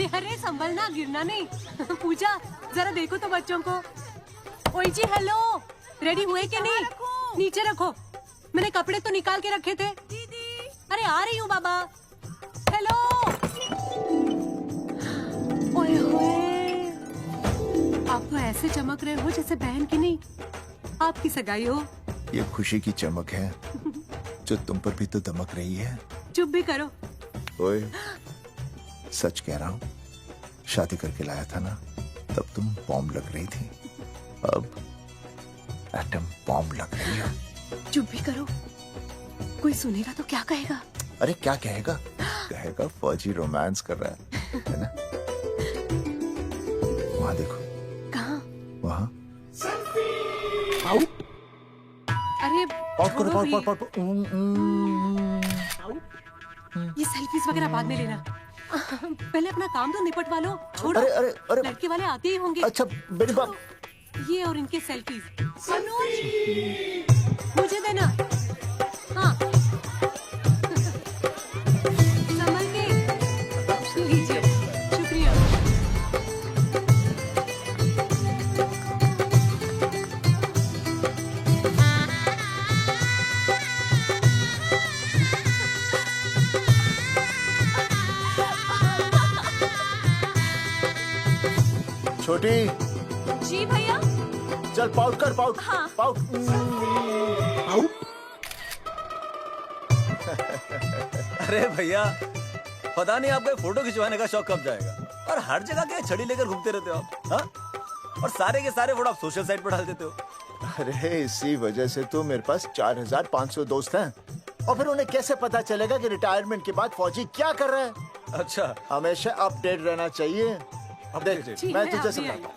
अरे संभलना, गिरना नहीं। पूजा जरा देखो तो बच्चों को। ओए जी हेलो, रेडी हुए कि नहीं? नीचे रखो, मैंने कपड़े तो निकाल के रखे थे। दीदी अरे आ रही हूँ बाबा। हेलो। ओए होए, आप तो ऐसे चमक रहे हो जैसे बहन की नहीं आपकी सगाई हो। ये खुशी की चमक है जो तुम पर भी तो दमक रही है। चुप भी करो। ओए, सच कह रहा हूँ, शादी करके लाया था ना, तब तुम बॉम्ब लग रही थी, अब एटम बॉम्ब लग रही हो। चुप भी करो, कोई सुनेगा तो क्या कहेगा? अरे क्या कहेगा? कहेगा फौजी रोमांस कर रहा है ना? वहाँ देखो। कहाँ? वहाँ। अरे पॉट करो, छोड़ो भी। पॉट। ये सेल्फीज वगैरह बाद में लेना, पहले अपना काम तो निपटवा लो। छोड़ो, अरे लड़के वाले आते ही होंगे। अच्छा मेरी बात। ये और इनके सेल्फीज। अनुज, मुझे देना। हाँ संभल के लीजिए, शुक्रिया। छोटी, जी भैया। चल पाउट कर, पाउट। हाँ। पाउट। अरे भैया, पता नहीं आपको फोटो खिंचवाने का शौक कब जाएगा, और हर जगह के छड़ी लेकर घूमते रहते हो आप, हाँ? और सारे के सारे फोटो आप सोशल साइट पर डाल देते हो। अरे इसी वजह से तो मेरे पास 4500 दोस्त हैं, और फिर उन्हें कैसे पता चलेगा कि रिटायरमेंट के बाद फौजी क्या कर रहा है? अच्छा, हमेशा अपडेट रहना चाहिए। देख, जी, मैं मैं तुझे अभी समझाता हूँ।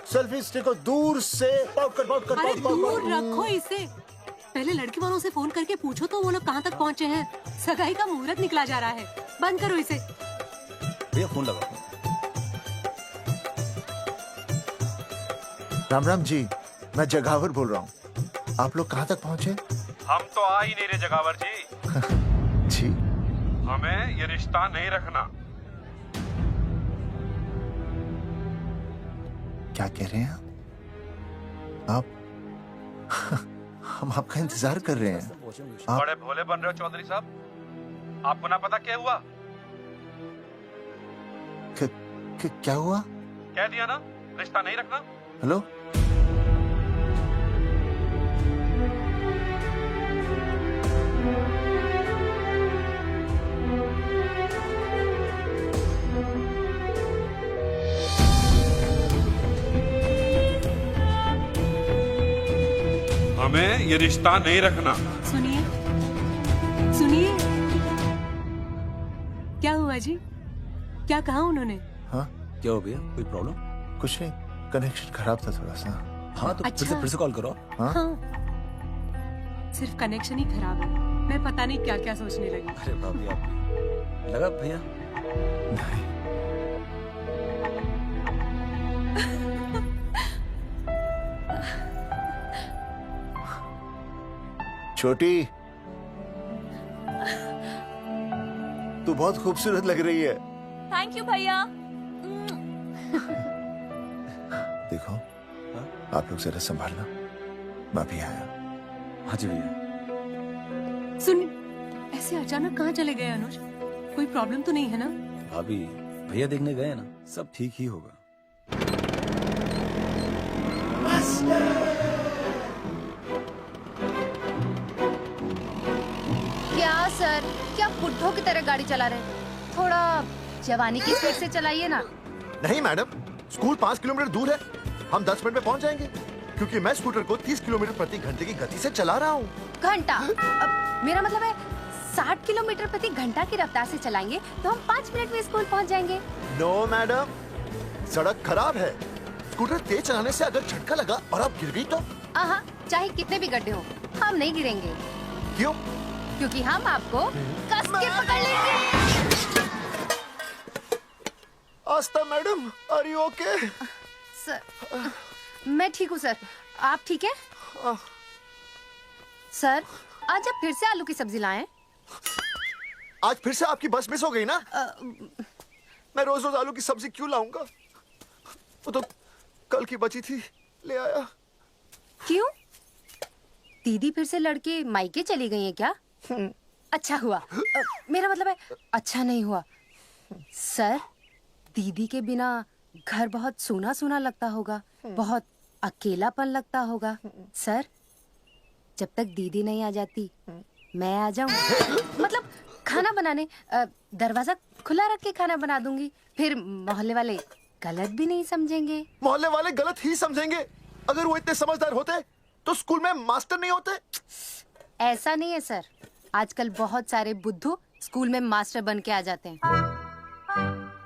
सेल्फी स्टिक को दूर से पाउट कर, पाउट कर, अरे पाउट, पाउट, दूर पाउट। रखो इसे। पहले लड़की वालों से फोन करके पूछो तो वो लोग कहाँ तक पहुँचे हैं। सगाई का मुहूर्त निकला जा रहा है, बंद करो इसे। भैया फोन लगाओ। राम राम जी, मैं जगावर बोल रहा हूँ। आप लोग कहाँ तक पहुँचे? हम तो आ ही नहीं रहे जगावर जी। जी, हमें ये रिश्ता नहीं रखना। क्या कह रहे हैं आप? हम आपका इंतजार कर रहे हैं। आप बड़े भोले बन रहे हो चौधरी साहब। आपको ना पता क्या हुआ? क्या हुआ? कह दिया ना, रिश्ता नहीं रखना। हेलो, हमें ये रिश्ता नहीं रखना। सुनिए सुनिए, क्या हुआ जी? क्या कहा उन्होंने? हाँ क्या हो भैया, कोई प्रॉब्लम? कुछ नहीं, कनेक्शन खराब था थोड़ा सा। हाँ तो अच्छा। फिर से कॉल करो। हाँ? हाँ, सिर्फ कनेक्शन ही खराब है। मैं पता नहीं क्या क्या सोचने लगी। अरे भाभी, आप लगा भैया? नहीं, छोटी, तू बहुत खूबसूरत लग रही है। थैंक यू भैया। देखो, आप लोग जरा संभालना, मैं भी आया। हाँ जी भैया। सुन, ऐसे अचानक कहाँ चले गए अनुज? कोई प्रॉब्लम तो नहीं है ना? भाभी, भैया देखने गए ना, सब ठीक ही होगा। क्या सर, क्या बुड्ढों की तरह गाड़ी चला रहे हैं? थोड़ा जवानी की स्पीड से चलाइए ना। नहीं मैडम, स्कूल 5 किलोमीटर दूर है, हम 10 मिनट में पहुंच जाएंगे, क्योंकि मैं स्कूटर को 30 किलोमीटर प्रति घंटे की गति से चला रहा हूँ। घंटा? मेरा मतलब है 60 किलोमीटर प्रति घंटा की रफ्तार से चलाएंगे तो हम 5 मिनट में स्कूल पहुंच जाएंगे। नो मैडम, सड़क खराब है, स्कूटर तेज चलाने से अगर झटका लगा और आप गिर गई तो? आहा, चाहे कितने भी गड्ढे हो, हम नहीं गिरेंगे। क्यों? क्योंकि हम आपको कस के पकड़ लेंगे। Aastha madam, are you okay? Sir, मैं ठीक हूँ सर, आप ठीक है? सर, आज आप फिर से आलू की सब्जी लाएं? आज फिर से आपकी बस मिस हो गई ना? मैं रोज रोज आलू की सब्जी क्यों लाऊंगा? वो तो कल की बची थी, ले आया। क्यों? दीदी फिर से लड़के मायके चली गई है क्या? अच्छा हुआ। मेरा मतलब है अच्छा नहीं हुआ। सर, दीदी के बिना घर बहुत सूना सूना लगता होगा, बहुत अकेलापन लगता होगा। सर, जब तक दीदी नहीं आ जाती मैं आ जाऊं। मतलब खाना बनाने दरवाजा खुला रख के खाना बना दूंगी, फिर मोहल्ले वाले गलत भी नहीं समझेंगे। मोहल्ले वाले गलत ही समझेंगे। अगर वो इतने समझदार होते तो स्कूल में मास्टर नहीं होते। ऐसा नहीं है सर, आजकल बहुत सारे बुद्धू स्कूल में मास्टर बन के आ जाते हैं।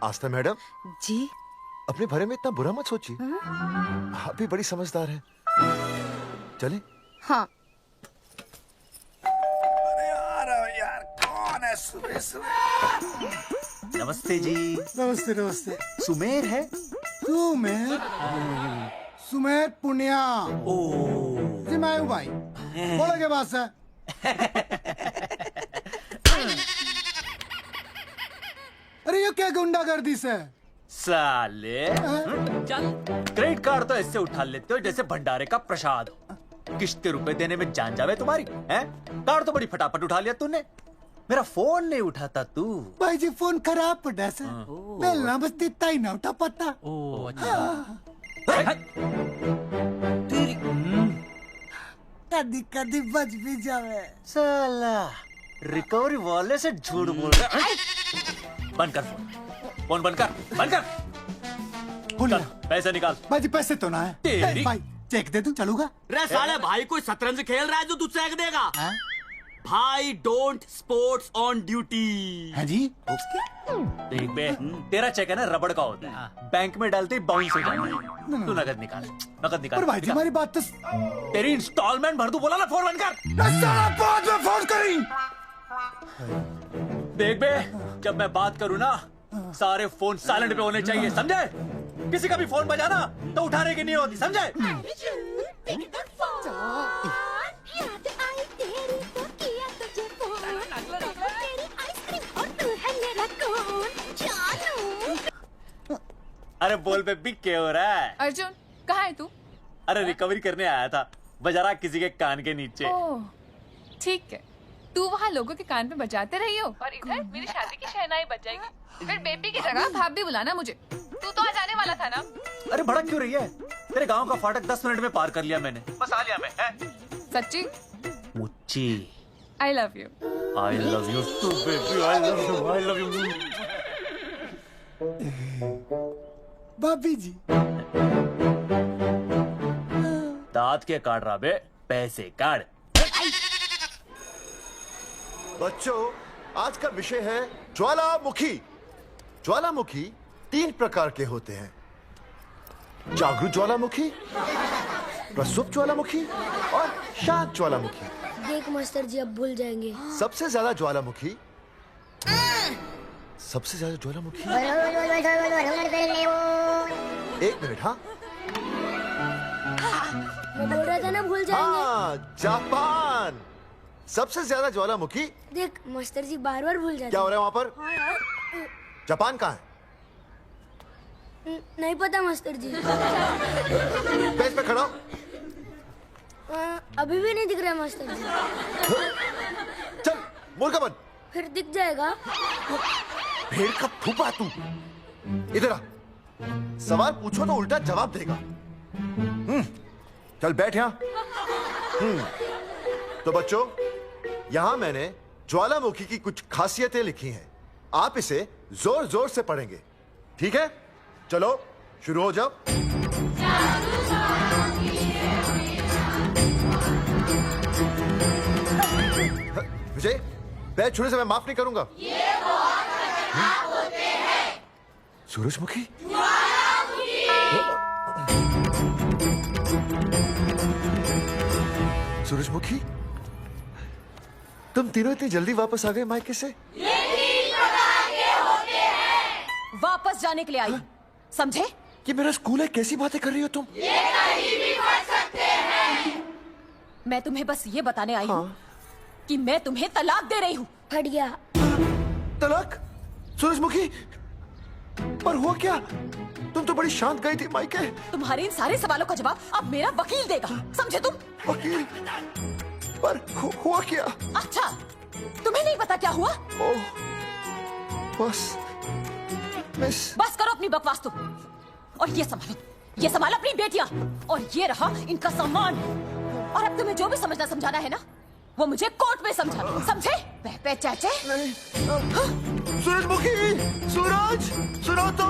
आस्था मैडम जी? अपने भरे में इतना बुरा मत सोचिए। आप भी बड़ी समझदार हैं। चलें? हाँ। यार कौन है सुबह सुबह? नमस्ते जी। नमस्ते नमस्ते। सुमेर है? सुमेर? सुमेर पुनिया। ओ जी मैं हूँ भाई। बोलो के बात से। अरे ये क्या गुंडागर्दी से? साले चल, क्रेडिट कार्ड तो ऐसे उठा लेते हो जैसे भंडारे का प्रसाद हो। किश्ते रुपए देने में जान जावे तुम्हारी हैं? कार्ड तो बड़ी फटाफट उठा लिया तूने, मेरा फोन नहीं उठाता तू। भाई जी फोन खराब पड़ा से। बेलना बस इतना ही ना उठा पाता। कदी कदी बच भी जावे। साला रिकवरी वाले से झूठ बोल रहा है। बंद कर फोन बंद कर। बोलिए। पैसे निकाल। भाई जी पैसे तो ना है। तेरी- भाई चेक दे दूं चलूगा? रे साले भाई कोई शतरंज खेल रहा है जो तू चेक देगा? भाई डोंट स्पोर्ट्स ऑन ड्यूटी। हाँ जी। देख बे, तेरा चेक है ना रबड़ का होता है, बैंक में डालते ही बाउंस हो जाता है। तू नकद निकाल। पर भाई जी हमारी बात तो। तेरी इंस्टॉलमेंट भर दूं, बोला ना फोन बंद कर। बाद में फोन करी। देख बे, जब मैं बात करूं ना सारे फोन साइलेंट पे होने चाहिए, समझे? किसी का भी फोन बजाना तो उठाने की नहीं होती, समझे? अरे बोल बेबी क्या हो रहा है? अर्जुन कहाँ है तू? अरे रिकवरी करने आया था, बजा रहा किसी के कान के नीचे। ओह ठीक है, तू वहाँ लोगों के कान पे बजाते रही हो और इधर मेरी शादी की शहनाई बज जाएगी। फिर बेबी की जगह भाभी बुलाना मुझे। तू तो आ जाने वाला था ना? अरे भड़क क्यों रही है? तेरे गांव का फाटक 10 मिनट में पार कर लिया मैंने, बस आ लिया मैं। सच्ची? मुच्ची I love you. I love you too baby, I love you. भाभी जी दांत के काट रहा बे, पैसे काट। बच्चों आज का विषय है ज्वालामुखी। ज्वालामुखी 3 प्रकार के होते हैं, जागरूक ज्वालामुखी, प्रसुप्त ज्वालामुखी और शांत ज्वालामुखी। देख मास्टर जी अब भूल जाएंगे। सबसे ज्यादा ज्वालामुखी एक मिनट। हाँ मैं बोल रहा था ना भूल जाएंगे। हाँ, जापान सबसे ज्यादा ज्वालामुखी। देख मास्टर जी बार बार भूल जाते क्या हो रहा है वहां पर? हैं। जापान कहाँ है? नहीं पता मास्टर जी। पेज पे खड़ा हो। अभी भी नहीं दिख रहा है मास्टर जी। चल मुर्गा बन। फिर दिख जाएगा। भेड़ का फूफा तू। इधर आ, सवाल पूछो तो उल्टा जवाब देगा। चल बैठ यहाँ। तो बच्चों यहां मैंने ज्वालामुखी की कुछ खासियतें लिखी हैं, आप इसे जोर जोर से पढ़ेंगे, ठीक है? चलो शुरू हो जाओ। विजय, बैच छूने से मैं माफ नहीं करूंगा। सूरजमुखी? सूरजमुखी, तुम तीनों इतनी जल्दी वापस आ गए मायके से? वापस जाने के लिए आई, समझे? ये मेरा स्कूल है, कैसी बातें कर रही हो तुम? मैं तुम्हें बस ये बताने आई हूँ कि मैं तुम्हें तलाक दे रही हूँ। फट गया। तलाक? सूरजमुखी पर हुआ क्या? तुम तो बड़ी शांत गई थी मायके। तुम्हारे इन सारे सवालों का जवाब अब मेरा वकील देगा, समझे तुम? वकील? पर हुआ क्या? अच्छा, तुम्हें नहीं पता क्या हुआ? ओह, बस मिस। बस करो अपनी बकवास तुम, और ये संभालो अपनी बेटियां, और ये रहा इनका सामान। और अब तुम्हें जो भी समझना समझाना है ना, वो मुझे कोर्ट में समझा, समझे? पे चाचे। सूरजमुखी, सूरज, सुनो तो।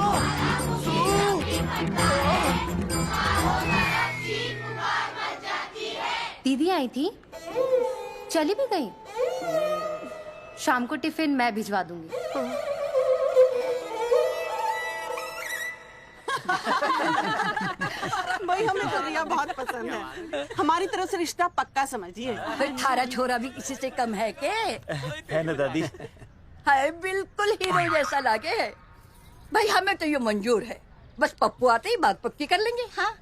दीदी आई थी, चली भी गई। शाम को टिफिन मैं भिजवा दूंगी। भाई हमें तो रिया बहुत पसंद है, हमारी तरफ से रिश्ता पक्का समझिए। फिर थारा छोरा भी किसी से कम है के? है ना दादी? है, बिल्कुल हीरो जैसा लागे है। भाई हमें तो ये मंजूर है, बस पप्पू आते ही बात पक्की कर लेंगे। हाँ,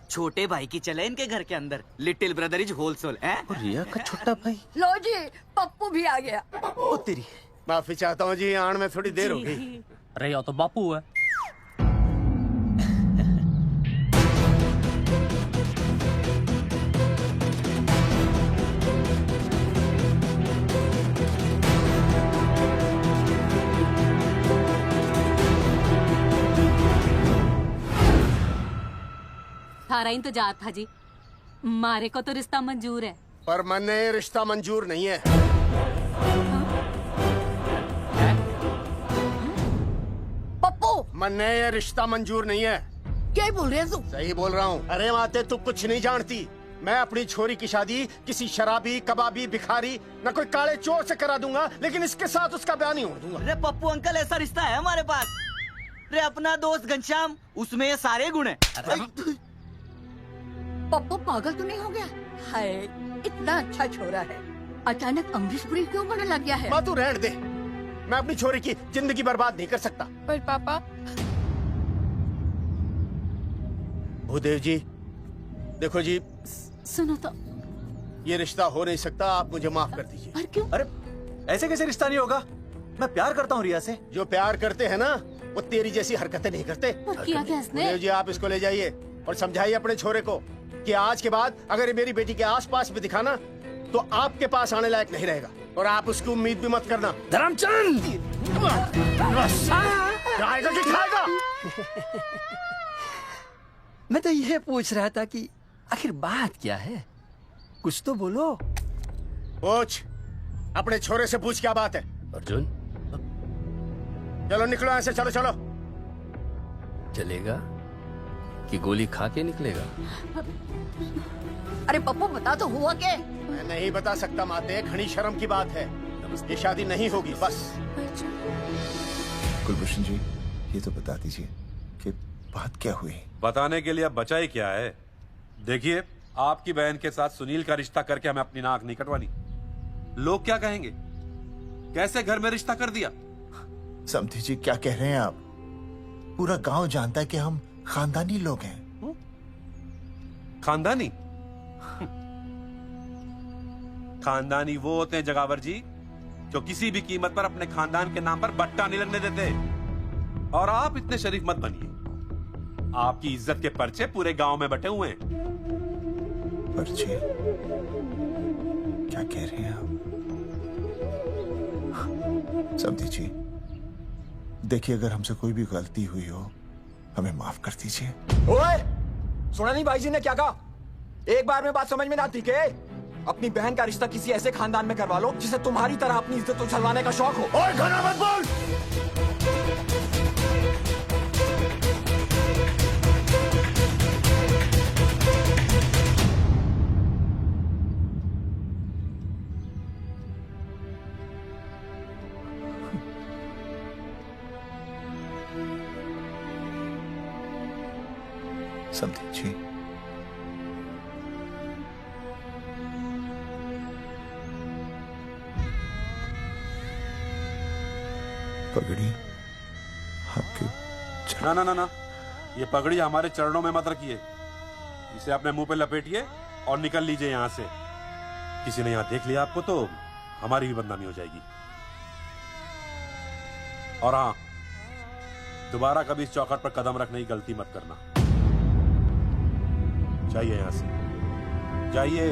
छोटे भाई की चले इनके घर के अंदर, लिटिल ब्रदर इज होलसेल है। रिया का छोटा भाई। लो जी, पप्पू भी आ गया। ओ तेरी। माफी चाहता हूँ जी, आने में थोड़ी देर हो गई। अरे या तो बापू है। थारा इंतजार था जी, मारे को तो रिश्ता मंजूर है। पर मैंने रिश्ता मंजूर नहीं है। पप्पू, मैंने ये रिश्ता मंजूर नहीं है। क्या बोल रहे हैं तू? सही बोल रहा हूँ। अरे माते, तू कुछ नहीं जानती। मैं अपनी छोरी की शादी किसी शराबी, कबाबी, भिखारी, न कोई काले चोर से करा दूंगा, लेकिन इसके साथ उसका ब्याह नहीं हो दूंगा। अरे पप्पू अंकल, ऐसा रिश्ता है हमारे पास। अरे अपना दोस्त घनश्याम, उसमें ये सारे गुण हैं। पप्पू पागल तो नहीं हो गया? हाय, इतना अच्छा छोरा है, अचानक अमरीश पुरी क्यों बनने लग गया है? माँ तू रहने दे, मैं अपनी छोरी की जिंदगी बर्बाद नहीं कर सकता। पर पापा। भूदेव जी, देखो जी, सुनो तो। ये रिश्ता हो नहीं सकता, आप मुझे माफ कर दीजिए। पर क्यों? अरे ऐसे कैसे रिश्ता नहीं होगा? मैं प्यार करता हूँ रिया से। जो प्यार करते हैं ना, वो तेरी जैसी हरकतें नहीं करते। पर किया क्या इसने? भूदेव जी, आप इसको ले जाइए और समझाइए अपने छोरे को कि आज के बाद अगर ये मेरी बेटी के आसपास भी दिखाना, तो आपके पास आने लायक नहीं रहेगा, और आप उसकी उम्मीद भी मत करना। धर्मचंद! खाएगा कि खाएगा? मैं तो यह पूछ रहा था कि आखिर बात क्या है, कुछ तो बोलो। पूछ, अपने छोरे से पूछ क्या बात है। अर्जुन, चलो निकलो यहाँ से, चलो चलो। चलेगा कि गोली खा के निकलेगा? अरे पप्पू, बता तो हुआ क्या? मैं नहीं बता सकता माते, घनी शर्म की बात है। ये शादी नहीं होगी, बस। कुलभूषण जी, ये तो बता दीजिए कि बात क्या हुई? बताने के लिए अब बचा ही क्या है? देखिए, आपकी बहन के साथ सुनील का रिश्ता करके हमें अपनी नाक नहीं कटवानी। लोग क्या कहेंगे? कैसे घर में रिश्ता कर दिया? समधी जी, क्या कह रहे हैं आप? पूरा गांव जानता है कि हम खानदानी लोग हैं। खानदानी? खानदानी वो होते हैं जगावर जी, जो किसी भी कीमत पर अपने खानदान के नाम पर बट्टा नहीं लगने देते। और आप ittne शरीफ मत बनिए, आपकी इज्जत के पर्चे पूरे गांव में बटे हुए हैं। पर्चे? क्या कह रहे हैं आप? समधी जी, देखिए, अगर हमसे कोई भी गलती हुई हो, हमें माफ कर दीजिए। ओए, सुना नहीं भाई जी ने क्या कहा? एक बार में बात समझ में ना आती के? अपनी बहन का रिश्ता किसी ऐसे खानदान में करवा लो जिसे तुम्हारी तरह अपनी इज्जत उछलवाने का शौक हो। ओए, घना मत बोल। समधी जी, पगड़ी आपके ना ना ना ना, ये पगड़ी हमारे चरणों में मत रखिए। इसे अपने मुंह पे लपेटिए और निकल लीजिए यहाँ से। किसी ने यहाँ देख लिया आपको तो हमारी भी बदनामी हो जाएगी। और हाँ, दोबारा कभी इस चौखट पर कदम रखने की गलती मत करना। जाइए यहां से, जाइए।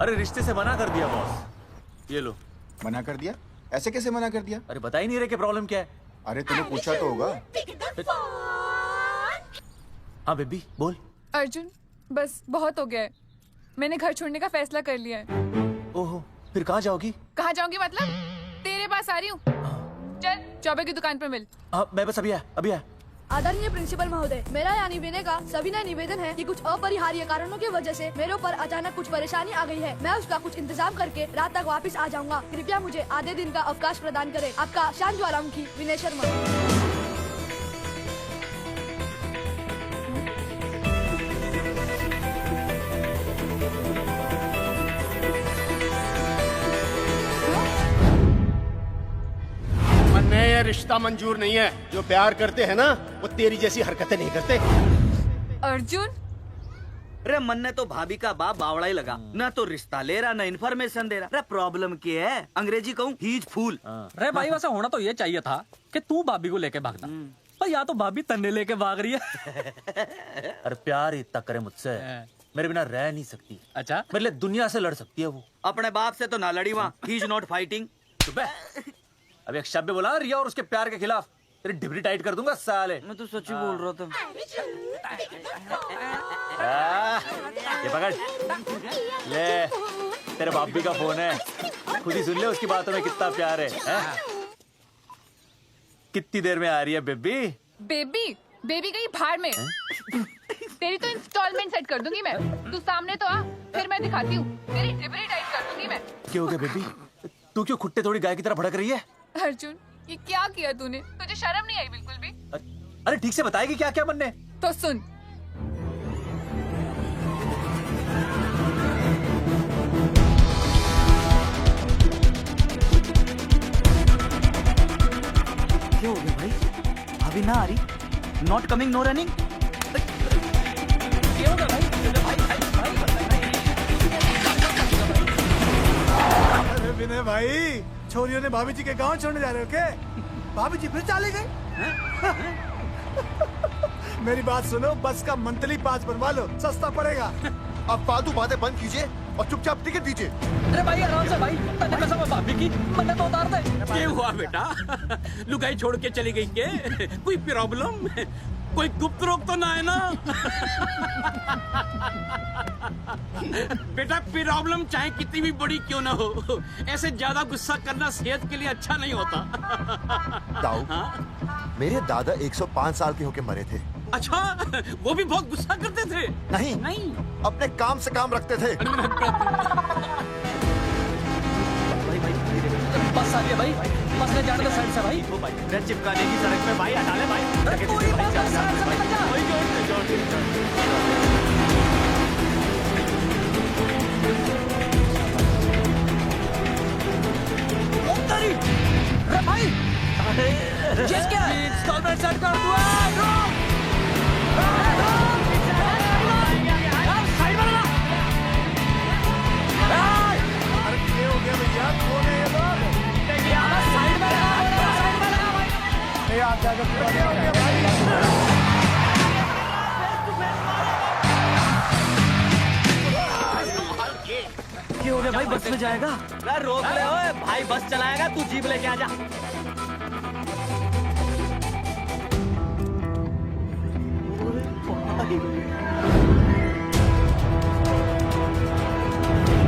अरे रिश्ते से मना कर दिया बॉस। ये लो। मना कर दिया? ऐसे कैसे मना कर दिया? अरे बता ही नहीं रहे कि प्रॉब्लम क्या है। अरे तूने पूछा तो होगा। हाँ बेबी बोल। अर्जुन बस बहुत हो गया है, मैंने घर छोड़ने का फैसला कर लिया है। ओहो, फिर कहाँ जाओगी? कहाँ जाऊंगी मतलब? तेरे पास आ रही हूँ। चल चौबे की दुकान पर मिल। हाँ मैं बस अभी आया। आदरणीय प्रिंसिपल महोदय, मेरा यानी विनय का सविनय निवेदन है कि कुछ अपरिहार्य कारणों की वजह से मेरे ऊपर अचानक कुछ परेशानी आ गई है। मैं उसका कुछ इंतजाम करके रात तक वापस आ जाऊंगा। कृपया मुझे आधे दिन का अवकाश प्रदान करें। आपका शांत ज्वालामुखी विनय शर्मा। ये रिश्ता मंजूर नहीं है। जो प्यार करते हैं ना वो तेरी जैसी हरकतें नहीं करते। अर्जुन अरे मन ने तो भाभी का बाप बावड़ा ही लगा, ना तो रिश्ता ले रहा ना इन्फॉर्मेशन दे रहा। अरे प्रॉब्लम क्या है? अंग्रेजी कहूँ हीज फूल। अरे भाई वैसा होना तो ये चाहिए था कि तू भाभी को लेके भागना, पर या तो भाभी तन्ने लेके भाग रही है। अरे प्यार इतना करे मुझसे, मेरे बिना रह नहीं सकती। अच्छा मेरे लिए दुनिया से लड़ सकती है वो। अपने बाप से तो ना लड़ी वहाँ, ही इज नॉट फाइटिंग। अभी एक शब्द बोला रिया और उसके प्यार के खिलाफ, तेरी डिबरी टाइट कर दूंगा साले। मैं तो सच्ची बोल रहा था। ये पकड़ ले, तेरे भाभी का फोन है, खुद ही सुन ले उसकी बातों में कितना प्यार है, कितनी देर में आ रही है बेबी? बेबी गई भाड़ में। तेरी तो इंस्टॉलमेंट सेट कर दूंगी मैं। तू सामने तो आ, फिर मैं दिखाती हूँ। तेरी डिबरी टाइट कर दूंगी मैं। क्या हो गया बेबी? तू क्यों खुट्टे थोड़ी गाय की तरह भड़क रही है? अर्जुन ये क्या किया तूने? तुझे शर्म नहीं आई बिल्कुल भी? अरे ठीक से बताएगी क्या क्या बनने? तो सुन, क्या हो गया भाई? अभी ना आ रही? Not coming no running? क्या हो गया भाई? अरे विनय भाई, छोरियों ने भाभी जी के गांव छोड़ने जा रहे हो क्या? भाभी जी फिर चले गए? मेरी बात सुनो, बस का मंथली पास बनवा लो, सस्ता पड़ेगा। अब फालतू बातें बंद कीजिए और चुपचाप टिकट दीजिए। अरे भाई आराम से भाई, तन्ने कसम है भाभी की, मन्ने तो उतार दे। क्या हुआ बेटा? लुगाई छोड़ के चली गई के? कोई प्रॉब्लम? कोई गुप्त रोग तो ना है ना? बेटा प्रॉब्लम चाहे कितनी भी बड़ी क्यों ना हो, ऐसे ज्यादा गुस्सा करना सेहत के लिए अच्छा नहीं होता। ताऊ, मेरे दादा 105 साल के होके मरे थे। अच्छा, वो भी बहुत गुस्सा करते थे? नहीं, अपने काम से काम रखते थे। बस आ गया भाई, बस ले जाने का साइड से भाई। रेड चिपकाने की सड़क पे भाई, हटा ले भाई। भाई इंस्टॉलमेंट सेट कर दूँ। क्या हो गया भाई? बस में जाएगा? रोक ले ओए भाई, बस चलाएगा, तू जीप लेके आ जा।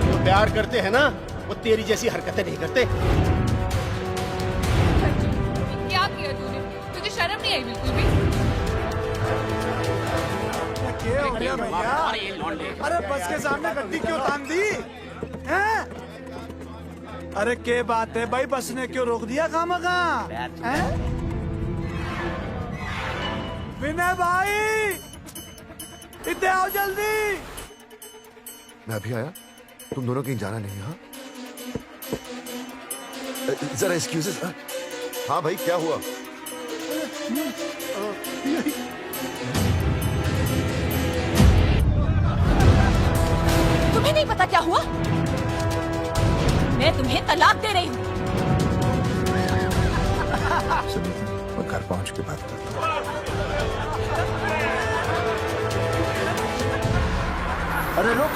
जो प्यार करते हैं ना वो तेरी जैसी हरकतें नहीं करते। क्या किया तूने? तुझे शर्म नहीं आई बिल्कुल भी? क्या हो गया भैया? अरे बस के सामने गड्डी क्यों तान दी? हैं? अरे क्या बात है भाई, बस ने क्यों रोक दिया खामखा? विनय भाई इधर आओ जल्दी। मैं अभी आया, तुम दोनों कहीं जाना नहीं। हाँ जरा एक्सक्यूजेस। हाँ भाई, क्या हुआ? तुम्हें नहीं पता क्या हुआ? मैं तुम्हें तलाक दे रही हूँ। मैं घर पहुंच के बात करता हूँ। अरे रुक।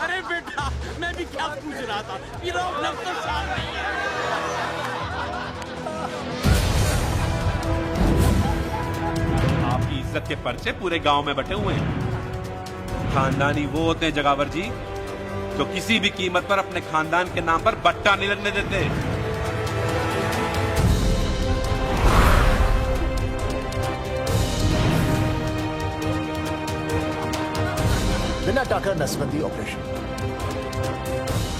अरे बेटा, मैं भी क्या पूछ रहा था, प्रॉब्लम तो सामने ही है। आपकी इज्जत के पर्चे पूरे गांव में बटे हुए हैं। खानदानी वो होते हैं जगावर जी जो किसी भी कीमत पर अपने खानदान के नाम पर बट्टा नहीं लगने देते। बिना टाका नसबंदी ऑपरेशन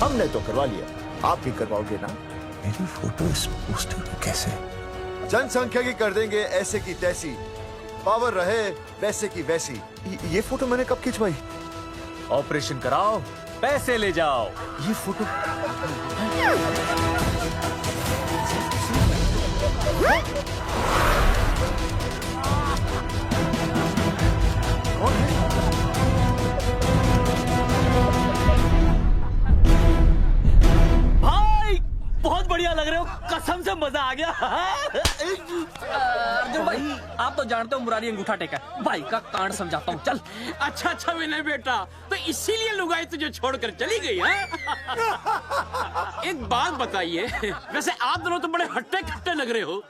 हमने तो करवा लिया, आप भी करवाओगे ना? मेरी फोटो इस पोस्टर में कैसे? जनसंख्या की कर देंगे ऐसे की तैसी, पावर रहे वैसे की वैसी। ये फोटो मैंने कब खिंचवाई? ऑपरेशन कराओ, पैसे ले जाओ। ये फोटो भाई बहुत बढ़िया लग रहे हो, कसम से मजा आ गया। अर्जुन भाई, आप तो जानते हो मुरारी अंगूठा टेका, भाई का कांड समझाता हूँ, चल। अच्छा अच्छा विनय बेटा, तो इसीलिए लुगाई तुझे छोड़कर चली गई है? एक बात बताइए, वैसे आप दोनों तो बड़े हट्टे कट्टे लग रहे हो,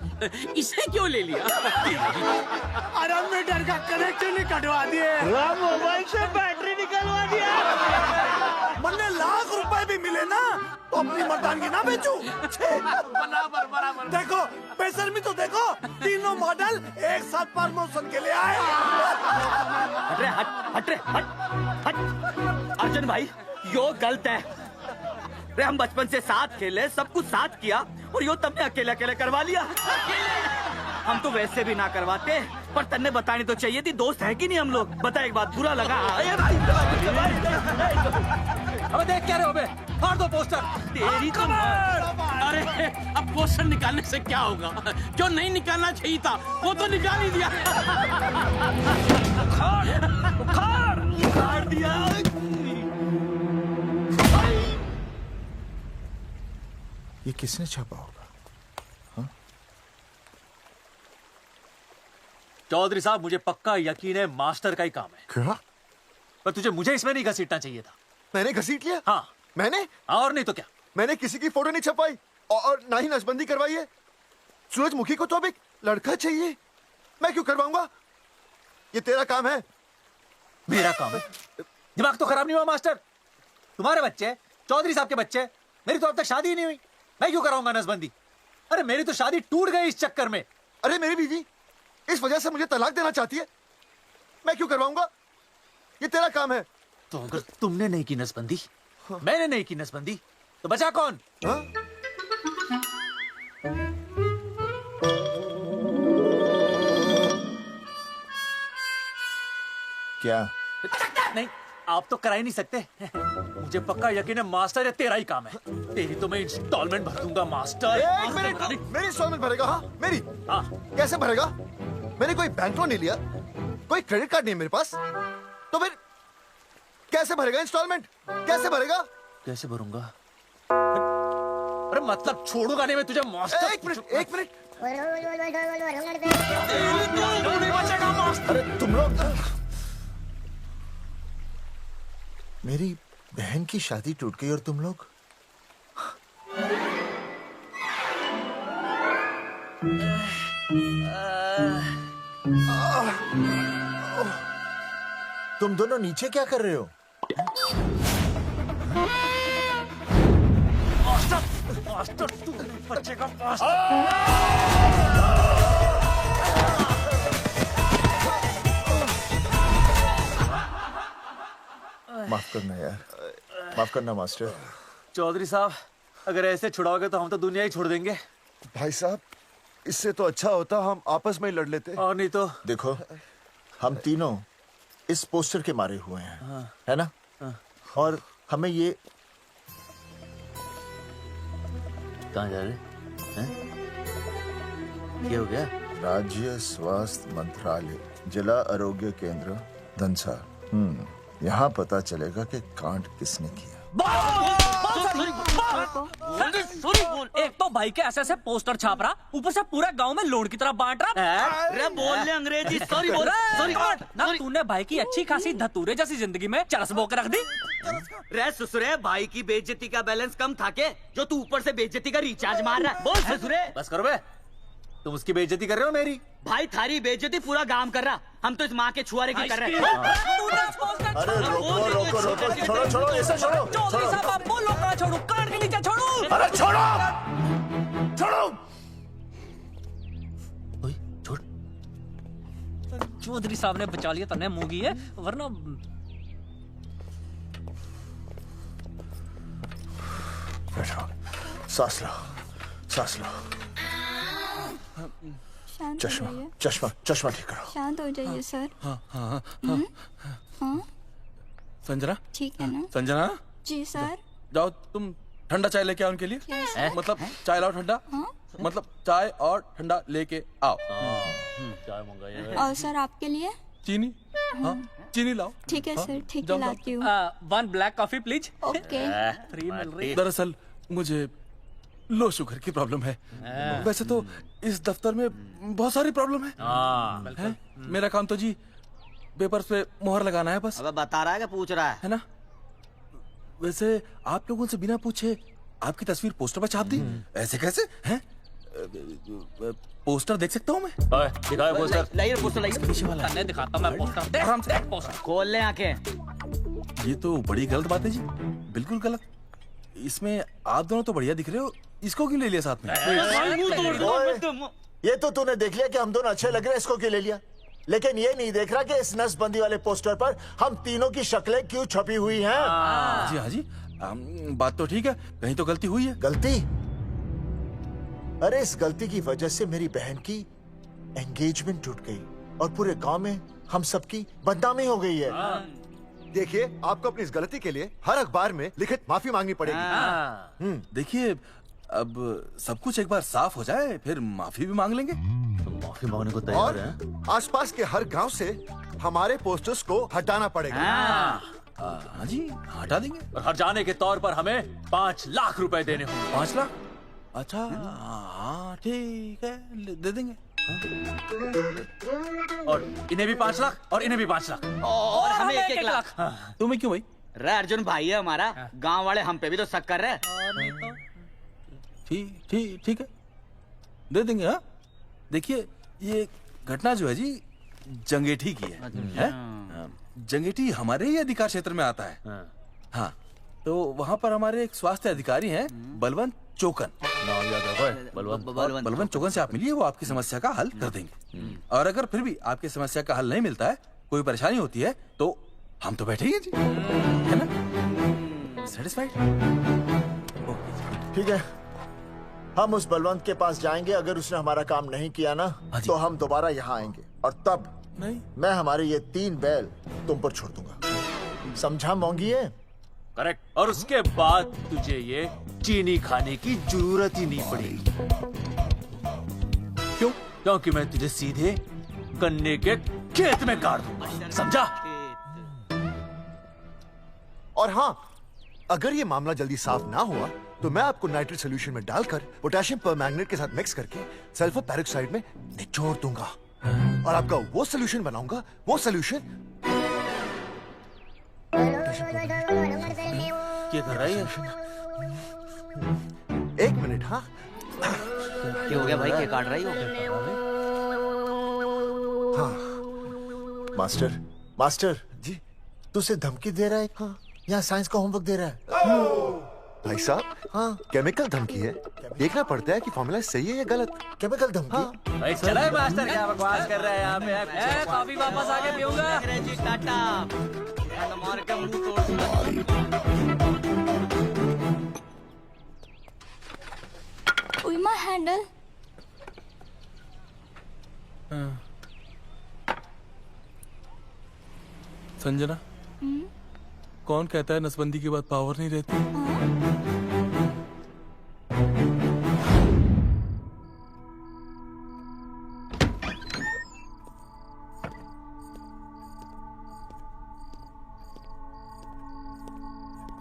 इसे क्यों ले लिया? अरे मीटर का कनेक्शन ही कटवा दिए, मोबाइल से बैटरी निकलवा दिया। मन्ने लाख रुपए भी मिले ना तो अपनी मर्दानगी ना बेचूं। बराबर बराबर। देखो बेशर्मी तो देखो, तीनों मॉडल एक साथ प्रमोशन के लिए आए। हट रे, हट हट। अर्जुन भाई, यो गलत है। रे हम बचपन से साथ खेले, सब कुछ साथ किया, और यो तुमने अकेले अकेले करवा लिया। हम तो वैसे भी ना करवाते, पर तन्ने बतानी तो चाहिए थी, दोस्त है कि नहीं हम लोग। बता एक बात, बुरा लगा? अबे देख क्या रहे हो बे? फाड़ दो पोस्टर। तेरी तो अरे अब पोस्टर निकालने से क्या होगा? जो नहीं निकालना चाहिए था वो तो निकाल ही दिया। उखाड़ दिया। ये किसने छापा होगा? चौधरी साहब, मुझे पक्का यकीन है मास्टर का ही काम है। क्या? पर तुझे मुझे इसमें नहीं घसीटना चाहिए था। मैंने घसीट लिया? हाँ मैंने? और नहीं तो क्या? मैंने किसी की फोटो नहीं छपाई और ना ही नसबंदी करवाई है। सूरजमुखी को तो अब एक लड़का चाहिए, मैं क्यों करवाऊंगा? ये तेरा काम है। मेरा काम है? दिमाग तो खराब नहीं हुआ मास्टर? तुम्हारे बच्चे, चौधरी साहब के बच्चे, मेरी तो अब तक शादी ही नहीं हुई, मैं क्यों कराऊंगा नसबंदी? अरे मेरी तो शादी टूट गई इस चक्कर में। अरे मेरी बीवी इस वजह से मुझे तलाक देना चाहती है, मैं क्यों करवाऊंगा? ये तेरा काम है। तो अगर तुमने नहीं की नसबंदी, मैंने नहीं की नसबंदी, तो बचा कौन? क्या? नहीं, आप तो करा ही नहीं सकते। मुझे पक्का यकीन है मास्टर, ये तेरा ही काम है। तेरी तो मैं इंस्टॉलमेंट भर दूंगा मास्टर। एक मिनट, मेरी इंस्टॉलमेंट भरेगा? हाँ मेरी। हाँ कैसे भरेगा? मैंने कोई बैंक लोन नहीं लिया, कोई क्रेडिट कार्ड नहीं है मेरे पास, तो फिर कैसे भरेगा इंस्टॉलमेंट? कैसे भरेगा? कैसे भरूंगा? अरे मतलब छोड़ूंगा नहीं मैं तुझे मास्टर। एक मिनट। नहीं बचेगा मास्टर। अरे तुम लोग, मेरी बहन की शादी टूट गई और तुम लोग? तुम दोनों नीचे क्या कर रहे हो? मास्टर तू नहीं बचेगा मास्टर। माफ करना यार, माफ करना मास्टर। चौधरी साहब, अगर ऐसे छुड़ाओगे तो हम तो दुनिया ही छोड़ देंगे। भाई साहब, इससे तो अच्छा होता हम आपस में ही लड़ लेते। और नहीं तो। देखो, हम तीनों इस पोस्टर के मारे हुए हैं, है ना? और हमें ये कहाँ जा रहे हैं? क्या हो गया? राज्य स्वास्थ्य मंत्रालय, जिला आरोग्य केंद्र धनसा। यहाँ पता चलेगा कि कांड किसने किया। एक तो भाई के ऐसे पोस्टर छाप रहा, ऊपर से पूरा गांव में लोन की तरह बांट रहा। अरे बोल ले अंग्रेजी, सॉरी बोल, सॉरी ना। तूने भाई की अच्छी खासी धतूरे जैसी जिंदगी में चरस बो के रख दी। रे ससुरे, भाई की बेइज्जती का बैलेंस कम था के जो तू ऊपर से बेइज्जती का रिचार्ज मार रहा है? बोल ससुरे। बस करो बे, तुम उसकी बेइज्जती कर रहे हो मेरी। भाई थारी बेइज्जती पूरा गांव कर रहा, हम तो इस माँ के छुआरे की कर रहे हैं। अरे रोको रोको रोको, छोड़ो छोड़ो, ऐसे छोड़ो छोड़ो। छोड़ो, कान के नीचे छोड़ो। अरे छोड़ो छोड़ो। छोड़। चौधरी साहब ने बचा लिया, तन्ने मूंगी है, वरना बैठो, सांस लो, सांस लो। शांत चश्मा हो जाइए। चश्मा चश्मा ठीक करो। शांत हो जाइए सर। हाँ हाँ हाँ हाँ संजना, ठीक है ना? संजना जी सर। जाओ तुम ठंडा चाय लेके आओ उनके लिए। Yes, sir. मतलब चाय लाओ ठंडा। मतलब चाय और ठंडा लेके आओ। चाय मंगाई। और सर आपके लिए? चीनी, हाँ चीनी लाओ। ठीक है सर, ठीक है जाओ, लाती हूँ। 1 black coffee please. Okay. Free मिल रही। दरअसल मुझे लो शुगर की प्रॉब्लम है। वैसे तो इस दफ्तर में बहुत सारी प्रॉब्लम है। मेरा काम तो जी पेपर्स पे मोहर लगाना है बस। अब बता रहा है कि पूछ रहा है ना? वैसे आप लोगों से बिना पूछे आपकी तस्वीर पोस्टर पर छाप दी, ऐसे कैसे हैं? पोस्टर देख सकता हूँ मैं? दिखाओ पोस्टर। लाइए पोस्टर, लाइए। पीछे वाला है। दिखाता हूँ मैं पोस्टर। आराम से। पोस्टर खोल ले आंखें। ये तो बड़ी गलत बात है जी, बिल्कुल गलत। इसमें आप दोनों तो बढ़िया दिख रहे हो, इसको क्यों ले लिया साथ में? ये तो तूने देख लिया कि हम दोनों अच्छे लग रहे हैं, इसको क्यों ले लिया? लेकिन ये नहीं देख रहा कि इस नसबंदी वाले पोस्टर पर हम तीनों की शक्लें क्यों छपी हुई हैं? जी हाँ जी, बात तो ठीक है, कहीं तो गलती हुई है। गलती? अरे इस गलती की वजह से मेरी बहन की एंगेजमेंट टूट गई और पूरे गांव में हम सबकी बदनामी हो गई है। देखिए, आपको अपनी इस गलती के लिए हर अखबार में लिखित माफी मांगनी पड़ेगी। देखिए, अब सब कुछ एक बार साफ हो जाए, फिर माफी भी मांग लेंगे। माफी मांगने को तैयार है? और आसपास के हर गांव से हमारे पोस्टर्स को हटाना पड़ेगा। हाँ जी, हटा देंगे। और हर जाने के तौर पर हमें 5 लाख रुपए देने होंगे। 5 लाख? अच्छा हाँ ठीक है, दे देंगे। और इन्हें भी 5 लाख और इन्हें भी 5 लाख और हमें 1-1 लाख। तुम्हें क्यों भाई? रे अर्जुन भाई है हमारा, गांव वाले हम पे भी तो शक कर रहे हैं। ठीक है, दे देंगे। हाँ देखिए, ये घटना जो है जी जंगेठी की है? जंगेठी हमारे ही अधिकार क्षेत्र में आता है। हाँ, तो वहाँ पर हमारे एक स्वास्थ्य अधिकारी हैं, बलवंत चौकन। नाम याद है? बलवंत चौकन से आप मिलिए, वो आपकी समस्या का हल कर देंगे। और अगर फिर भी आपकी समस्या का हल नहीं मिलता है, कोई परेशानी होती है, तो हम तो बैठे ही हैं जी, है ना? सेटिस्फाइड? ठीक है, हम उस बलवंत के पास जाएंगे। अगर उसने हमारा काम नहीं किया ना, तो हम दोबारा यहाँ आएंगे और तब नहीं, मैं हमारे ये 3 बैल तुम पर छोड़ दूंगा। समझा मोंगिए? करेक्ट। और उसके बाद तुझे ये चीनी खाने की जरूरत ही नहीं पड़ेगी। क्यों? क्योंकि मैं तुझे सीधे गन्ने के खेत में गाड़ दूंगा, समझा? और हाँ, अगर ये मामला जल्दी साफ ना हुआ तो मैं आपको नाइट्रेट सोल्यूशन में डालकर पोटेशियम परमैंगनेट के साथ मिक्स करके सल्फर पेरोक्साइड में निचोड़ दूंगा और आपका वो सोल्यूशन बनाऊंगा, वो सोल्यूशन। क्या कर रही है? 1 मिनट। हाँ क्या हो गया भाई, क्या काट रही हो? हाँ मास्टर जी, तू उसे धमकी दे रहा है? हाँ, यहाँ साइंस का होमवर्क दे रहा है। भाई साहब, हाँ केमिकल धमकी है, देखना पड़ता है कि फॉर्मूला सही है या गलत। केमिकल धमकी। हाँ। भाई चला है मास्टर, क्या बकवास कर रहा है यहाँ पे? कॉफी वापस आके पीऊंगा। टाटा। का मुंह तोड़ दूंगा। उइमा हैंडल। संजना, कौन कहता है नसबंदी के बाद पावर नहीं रहती?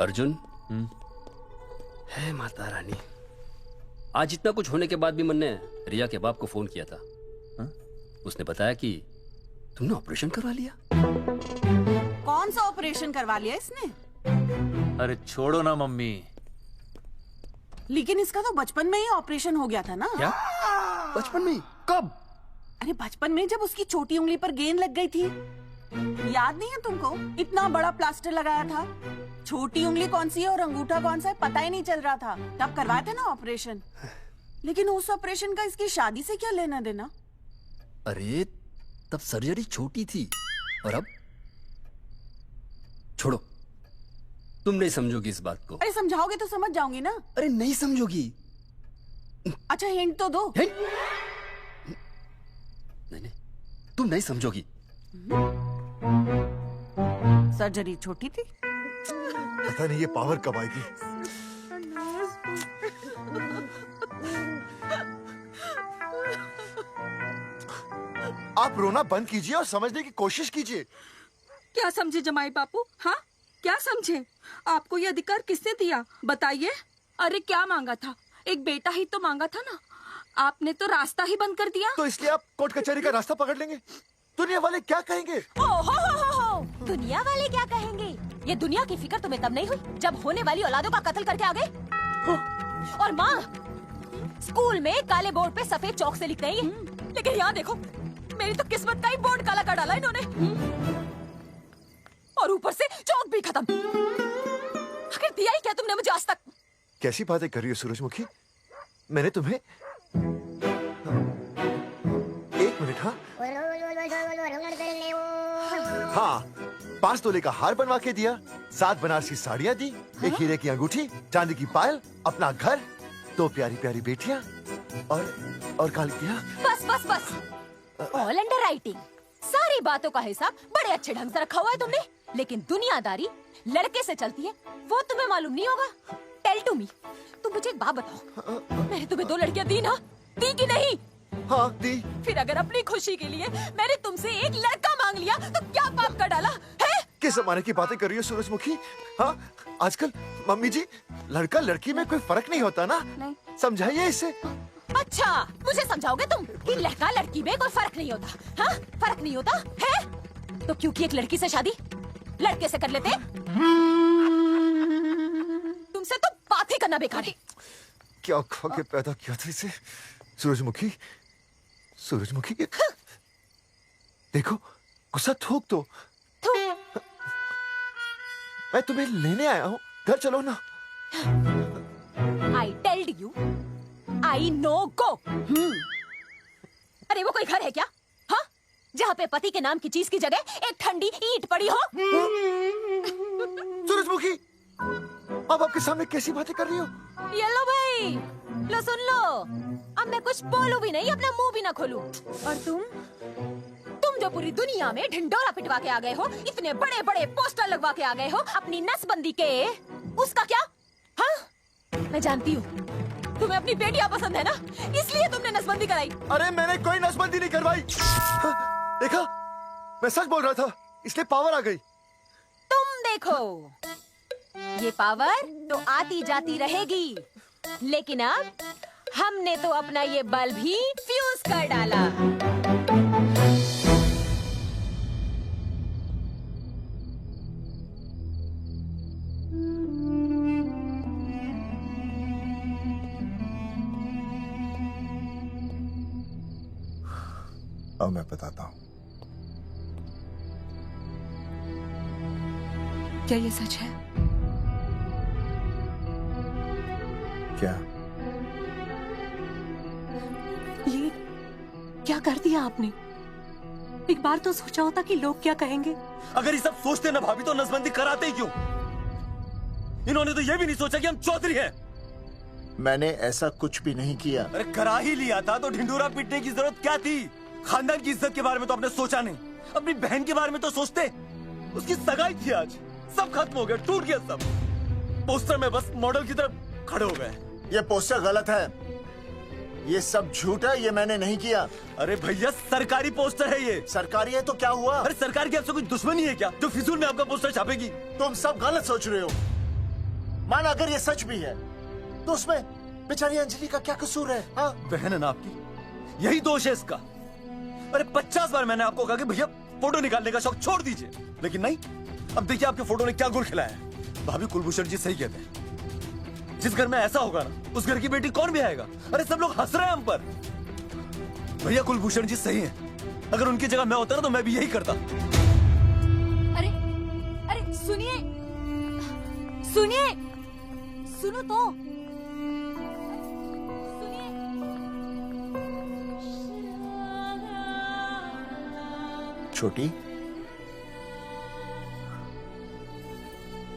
अर्जुन, है माता रानी, आज इतना कुछ होने के बाद भी मन ने रिया के बाप को फोन किया था। उसने बताया कि तुमने ऑपरेशन करवा लिया। कौन सा ऑपरेशन करवा लिया इसने? अरे छोड़ो ना मम्मी। लेकिन इसका तो बचपन में ही ऑपरेशन हो गया था ना। क्या? बचपन में? कब? अरे बचपन में, जब उसकी छोटी उंगली पर गेंद लग गई थी। याद नहीं है तुमको? इतना बड़ा प्लास्टर लगाया था। छोटी उंगली कौन सी है और अंगूठा कौन सा है पता ही नहीं चल रहा था। तब करवाया था ना ऑपरेशन। लेकिन उस ऑपरेशन का इसकी शादी से क्या लेना देना? अरे तब सर्जरी छोटी थी और अब? छोड़ो, तुम नहीं समझोगी इस बात को। अरे समझाओगे तो समझ जाऊंगी ना। अरे नहीं समझोगी। अच्छा हिंट तो दो। नहीं, तुम नहीं समझोगी। सर्जरी छोटी थी। पता नहीं ये पावर कब आएगी। आप रोना बंद कीजिए और समझने की कोशिश कीजिए। क्या समझे जमाई बापू? हाँ, क्या समझे? आपको ये अधिकार किसने दिया बताइए? अरे क्या मांगा था? एक बेटा ही तो मांगा था ना। आपने तो रास्ता ही बंद कर दिया। तो इसलिए आप कोर्ट कचहरी का रास्ता पकड़ लेंगे। दुनिया वाले क्या कहेंगे? हो। दुनिया वाले क्या कहेंगे? ये दुनिया की फिक्र तुम्हें तब नहीं हुई जब होने वाली औलादों का कत्ल करके आ गए। और माँ, स्कूल में काले बोर्ड पे सफेद चौक से लिखते हैं, लेकिन यहाँ देखो, मेरी तो किस्मत का ही बोर्ड काला कर डाला इन्होंने। और ऊपर से चौक भी खत्म। आखिर दिया ही क्या तुमने मुझे आज तक? कैसी बातें कर रही हो सूरजमुखी? मैंने तुम्हें एक मिनट। हाँ, 5 तोले का हार बनवा के दिया, 7 बनारसी साड़ियाँ दी, एक हीरे की अंगूठी, चांदी की पायल, अपना घर, 2 प्यारी प्यारी बेटियाँ और कालिया। बस। All under writing. सारी बातों का हिसाब बड़े अच्छे ढंग से रखा हुआ है तुमने। लेकिन दुनियादारी लड़के से चलती है, वो तुम्हें मालूम नहीं होगा। टेल टू मी, तुम मुझे एक बात बताओ, मैंने तुम्हें 2 लड़कियां दी ना? दी कि नहीं? हाँ दी। फिर अगर अपनी खुशी के लिए मैंने तुमसे एक लड़का मांग लिया तो क्या पाप कर डाला है? किस जमाने की बातें कर रही हो सूरजमुखी? हाँ, आजकल मम्मी जी, लड़का लड़की में कोई फर्क नहीं होता ना। नहीं। समझाइए इसे। अच्छा, मुझे समझाओगे तुम कि लड़का लड़की में कोई फर्क नहीं होता? हाँ, फर्क नहीं होता है? तो क्योंकि एक लड़की से शादी लड़के से कर लेते? तुमसे तो बात ही करना बेकार है। क्या खा के पैदा किया था इसे? सूरजमुखी, देखो, गुस्सा थूक दो। मैं तुम्हें लेने आया हूँ, घर चलो ना। I told you, I know go। अरे वो कोई घर है क्या? हाँ, जहाँ पे पति के नाम की चीज की जगह एक ठंडी ईंट पड़ी हो। सूरजमुखी, अब आपके सामने कैसी बातें कर रही हो? ये लो भाई, लो सुन लो। अब मैं कुछ बोलूं भी नहीं, अपना मुंह भी ना खोलूं। और तुम जो पूरी दुनिया में ढिंडोरा पिटवा के आ गए हो, इतने बड़े बड़े पोस्टर लगवा के आ गए हो अपनी नसबंदी के, उसका क्या? हाँ, मैं जानती हूँ तुम्हें अपनी बेटियां पसंद है ना, इसलिए तुमने नसबंदी कराई। अरे मैंने कोई नसबंदी नहीं करवाई। देखा, मैं सच बोल रहा था, इसलिए पावर आ गई। तुम देखो, ये पावर तो आती जाती रहेगी, लेकिन अब हमने तो अपना ये बल्ब ही फ्यूज कर डाला। अब मैं बताता हूँ। क्या ये सच है? क्या? ये क्या कर दिया आपने? एक बार तो सोचा होता कि लोग क्या कहेंगे। अगर ये सब सोचते ना भाभी तो नसबंदी कराते ही क्यों? इन्होंने तो ये भी नहीं सोचा कि हम चौधरी हैं। मैंने ऐसा कुछ भी नहीं किया। अरे करा ही लिया था तो ढिंडोरा पीटने की जरूरत क्या थी? खानदान की इज्जत के बारे में तो आपने सोचा नहीं, अपनी बहन के बारे में तो सोचते। उसकी सगाई थी आज, सब खत्म हो गया, टूट गया सब। पोस्टर में बस मॉडल की तरफ खड़े हो गए। ये पोस्टर गलत है, ये सब झूठ है, ये मैंने नहीं किया। अरे भैया सरकारी पोस्टर है ये। सरकारी है तो क्या हुआ? अरे सरकार की आपसे कोई दुश्मनी है क्या जो फिजूल में आपका पोस्टर छापेगी? तुम सब गलत सोच रहे हो। माना अगर ये सच भी है तो उसमें बेचारी अंजलि का क्या कसूर है? हाँ? बहन है ना आपकी, यही दोष है इसका। अरे 50 बार मैंने आपको कहा कि भैया फोटो निकालने का शौक छोड़ दीजिए, लेकिन नहीं। अब देखिए आपके फोटो ने क्या गुल खिलाया है। भाभी कुलभूषण जी सही कहते हैं, जिस घर में ऐसा होगा ना उस घर की बेटी कौन भी आएगा। अरे सब लोग हंस रहे हैं हम पर। भैया कुलभूषण जी सही हैं, अगर उनकी जगह मैं होता ना तो मैं भी यही करता। अरे अरे सुनिए सुनिए, सुनो तो। छोटी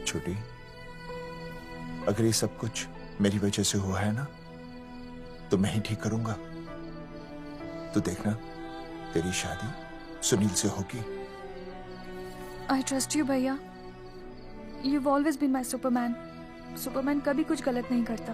छोटी, अगर ये सब कुछ मेरी वजह से हुआ है ना तो मैं ही ठीक करूंगा। तो देखना तेरी शादी सुनील से होगी। आई ट्रस्ट यू भैया। You've always been my Superman. Superman कभी कुछ गलत नहीं करता।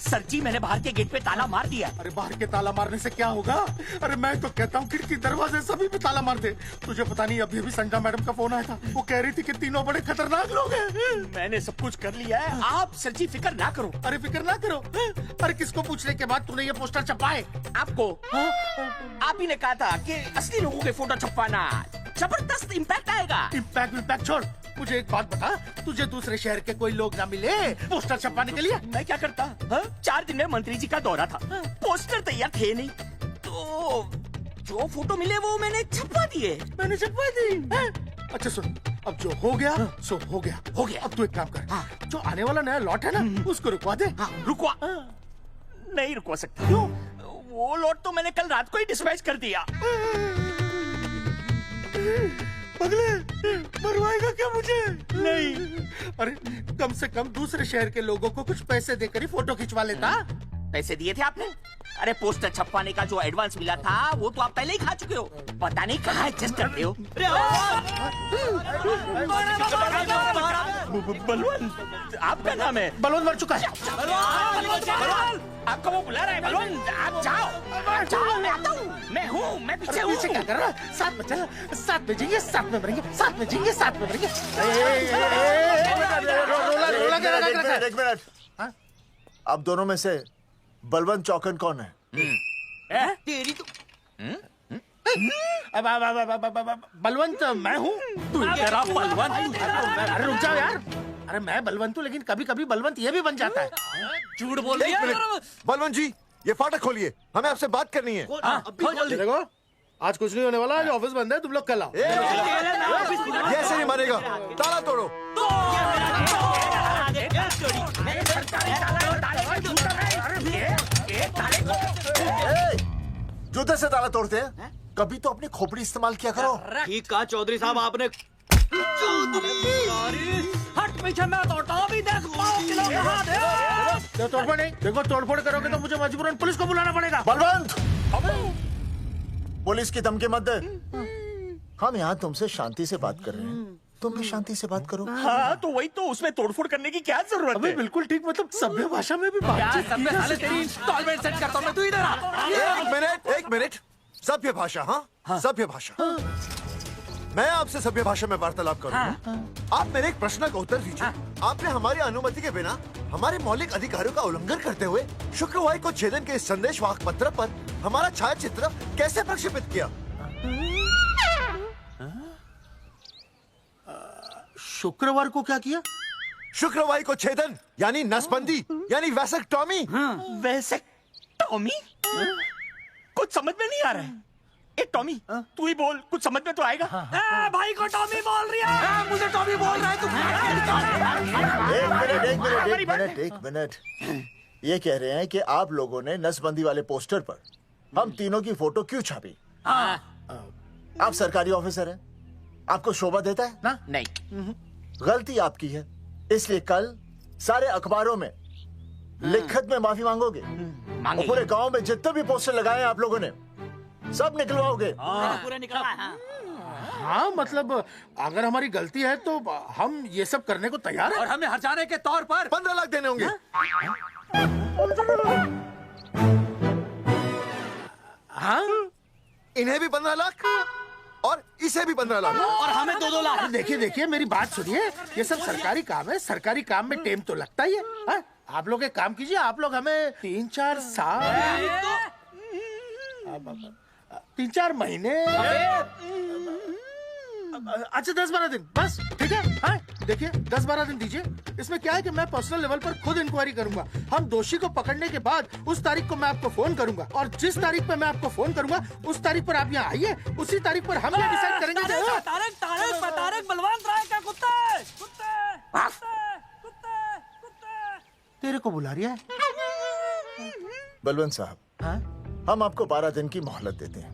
सर जी मैंने बाहर के गेट पे ताला मार दिया। अरे बाहर के ताला मारने से क्या होगा? अरे मैं तो कहता हूँ खिड़की दरवाजे सभी पे ताला मार दे। तुझे पता नहीं अभी अभी संडा मैडम का फोन आया था, वो कह रही थी कि तीनों बड़े खतरनाक लोग हैं। मैंने सब कुछ कर लिया है, आप सर जी फिक्र ना करो। अरे फिक्र ना करो। अरे किसको पूछने के बाद तूने ये पोस्टर छपाए? आपको आप ही ने कहा था कि असली लोगों के फोटो छपवाना जबरदस्त इम्पैक्ट आएगा। इम्पैक्ट छोड़, मुझे एक बात बता, तुझे दूसरे शहर के कोई लोग ना मिले पोस्टर छपवाने के लिए? मैं क्या करता? 4 दिन में मंत्री जी का दौरा था, पोस्टर तैयार थे नहीं, तो जो फोटो मिले वो मैंने छपवा दिए। मैंने छपवा दी? अच्छा सुन, अब जो हो गया सो हो गया। अब तू एक काम कर, जो आने वाला नया लॉट है ना उसको रुकवा दे। रुकवा? नहीं रुकवा सकता। क्यों? वो लॉट तो मैंने कल रात को ही डिस्पैच कर दिया। पगले, मरवाएगा क्या मुझे? नहीं। अरे कम से कम दूसरे शहर के लोगों को कुछ पैसे देकर ही फोटो खिंचवा लेता। पैसे दिए थे आपने? अरे पोस्टर छपवाने का जो एडवांस मिला था वो तो आप पहले ही खा चुके हो, पता नहीं कहाँ एडजस्ट करते हो। बलवंत आपका नाम है? बलवंत मर चुका है। आपको वो बुला रहा है बलवंत, आप जाओ मैं आता हूँ। मैं हूँ, मैं पीछे हूँ। पीछे क्या कर रहा है? साथ में चल, साथ में जिएंगे, साथ में मरेंगे, साथ में जिएंगे, साथ में मरेंगे। एक मिनट, अब दोनों में से बलवंत चौकन कौन है? तेरी तो बलवंत मैं हूँ। तू तेरा बलवंत? अरे रुक जाओ यार। अरे मैं बलवंत हूँ, लेकिन कभी कभी बलवंत ये भी बन जाता है। झूठ बोल रही है। बलवंत जी, ये फाटक खोलिए, हमें आपसे बात करनी है। देखो आज कुछ नहीं होने वाला, आज ऑफिस बंद है, तुम लोग कल आओ। ये ऐसे नहीं मानेगा, ताला तोड़ो। जूते से ताला तोड़ते हैं, कभी तो अपनी खोपड़ी इस्तेमाल किया करो। ठीक कहा चौधरी साहब आपने। हट पीछे, मैं तोड़ता हूँ अभी। देख तोड़फोड़ नहीं, देखो तोड़फोड़ करोगे तो मुझे मजबूरन पुलिस को बुलाना पड़ेगा। बलवंत, पुलिस की धमकी मत दे। हम यहाँ तुमसे शांति से बात कर रहे हैं, तुम भी शांति से बात करो। हाँ तो वही तो, उसमें तोड़फोड़ करने की क्या जरूरत है? बिल्कुल ठीक, मतलब सभ्य भाषा में भी बातचीत की जा सकती है। तेरी इंस्टॉलमेंट सेट करता हूँ मैं, तू इधर आ। एक मिनट, सभ्य भाषा? हाँ सभ्य भाषा। मैं आपसे सभ्य भाषा में वार्तालाप करूंगा। आप मेरे एक प्रश्न का उत्तर दीजिए। आपने हमारी अनुमति के बिना हमारे मौलिक अधिकारों का उल्लंघन करते हुए शुक्रवार को छेदन के इस संदेश वाहक पत्र पर हमारा छायाचित्र कैसे प्रक्षेपित किया? शुक्रवार को क्या किया? शुक्रवार को छेदन यानी नसबंदी यानी वैसेक्टॉमी। वैसेक्टॉमी? कुछ समझ में नहीं आ रहा है। ए टॉमी, तू ही बोल, कुछ समझ में तो आएगा। भाई को टॉमी बोल रही है। मुझे टॉमी बोल रहा है तू। एक मिनट। ये कह रहे हैं कि आप लोगों ने नसबंदी वाले पोस्टर पर हम तीनों की फोटो क्यों छापी? आप सरकारी ऑफिसर हैं, आपको शोभा देता है ना? नहीं। गलती आपकी है, इसलिए कल सारे अखबारों में लिखत में माफी मांगोगे। और पूरे गांव में जितने भी पोस्टर लगाए हैं आप लोगों ने सब निकलवाओगे। पूरे निकलवाए। हाँ मतलब अगर हमारी गलती है तो हम ये सब करने को तैयार हैं। और हमें हर्जाने के तौर पर 15 लाख देने होंगे। हाँ इन्हें भी 15 लाख और इसे भी 15 लाख और हमें 2-2 लाख। देखिए देखिए मेरी बात सुनिए, ये सब सरकारी काम है, सरकारी काम में टाइम तो लगता ही है। हाँ? आप लोग एक काम कीजिए, आप लोग हमें 3-4 साल 3-4 महीने अच्छा 10-12 दिन बस, ठीक है। हाँ देखिए 10-12 दिन दीजिए। इसमें क्या है कि मैं पर्सनल लेवल पर खुद इंक्वायरी करूंगा। हम दोषी को पकड़ने के बाद उस तारीख को मैं आपको फोन करूंगा और जिस तारीख पे मैं आपको फोन करूंगा उस तारीख पर आप यहाँ आइए। उसी तारीख पर हम ये डिसाइड करेंगे कि तारक बलवंत राय का कुत्ते तेरे को बुला रही है। बलवंत साहब, हम आपको 12 दिन की मोहलत देते हैं,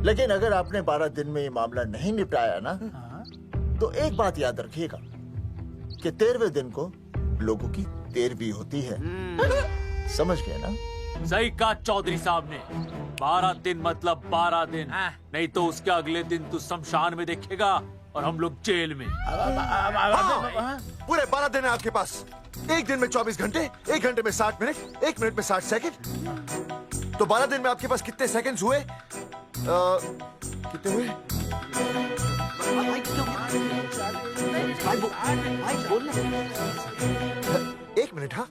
लेकिन अगर आपने 12 दिन में ये मामला नहीं निपटाया ना तो एक बात याद रखिएगा कि 13वें दिन को लोगों की 13वीं होती है। समझ गए ना? सही कहा चौधरी साहब ने। 12 दिन मतलब 12 दिन, नहीं तो उसके अगले दिन तू शमशान में देखेगा और हम लोग जेल में। पूरे 12 दिन है आपके पास। एक दिन में 24 घंटे, 1 घंटे में 60 मिनट, 1 मिनट में 60 सेकंड। तो 12 दिन में आपके पास कितने सेकंड्स हुए? कितने हुए? एक मिनट। हाँ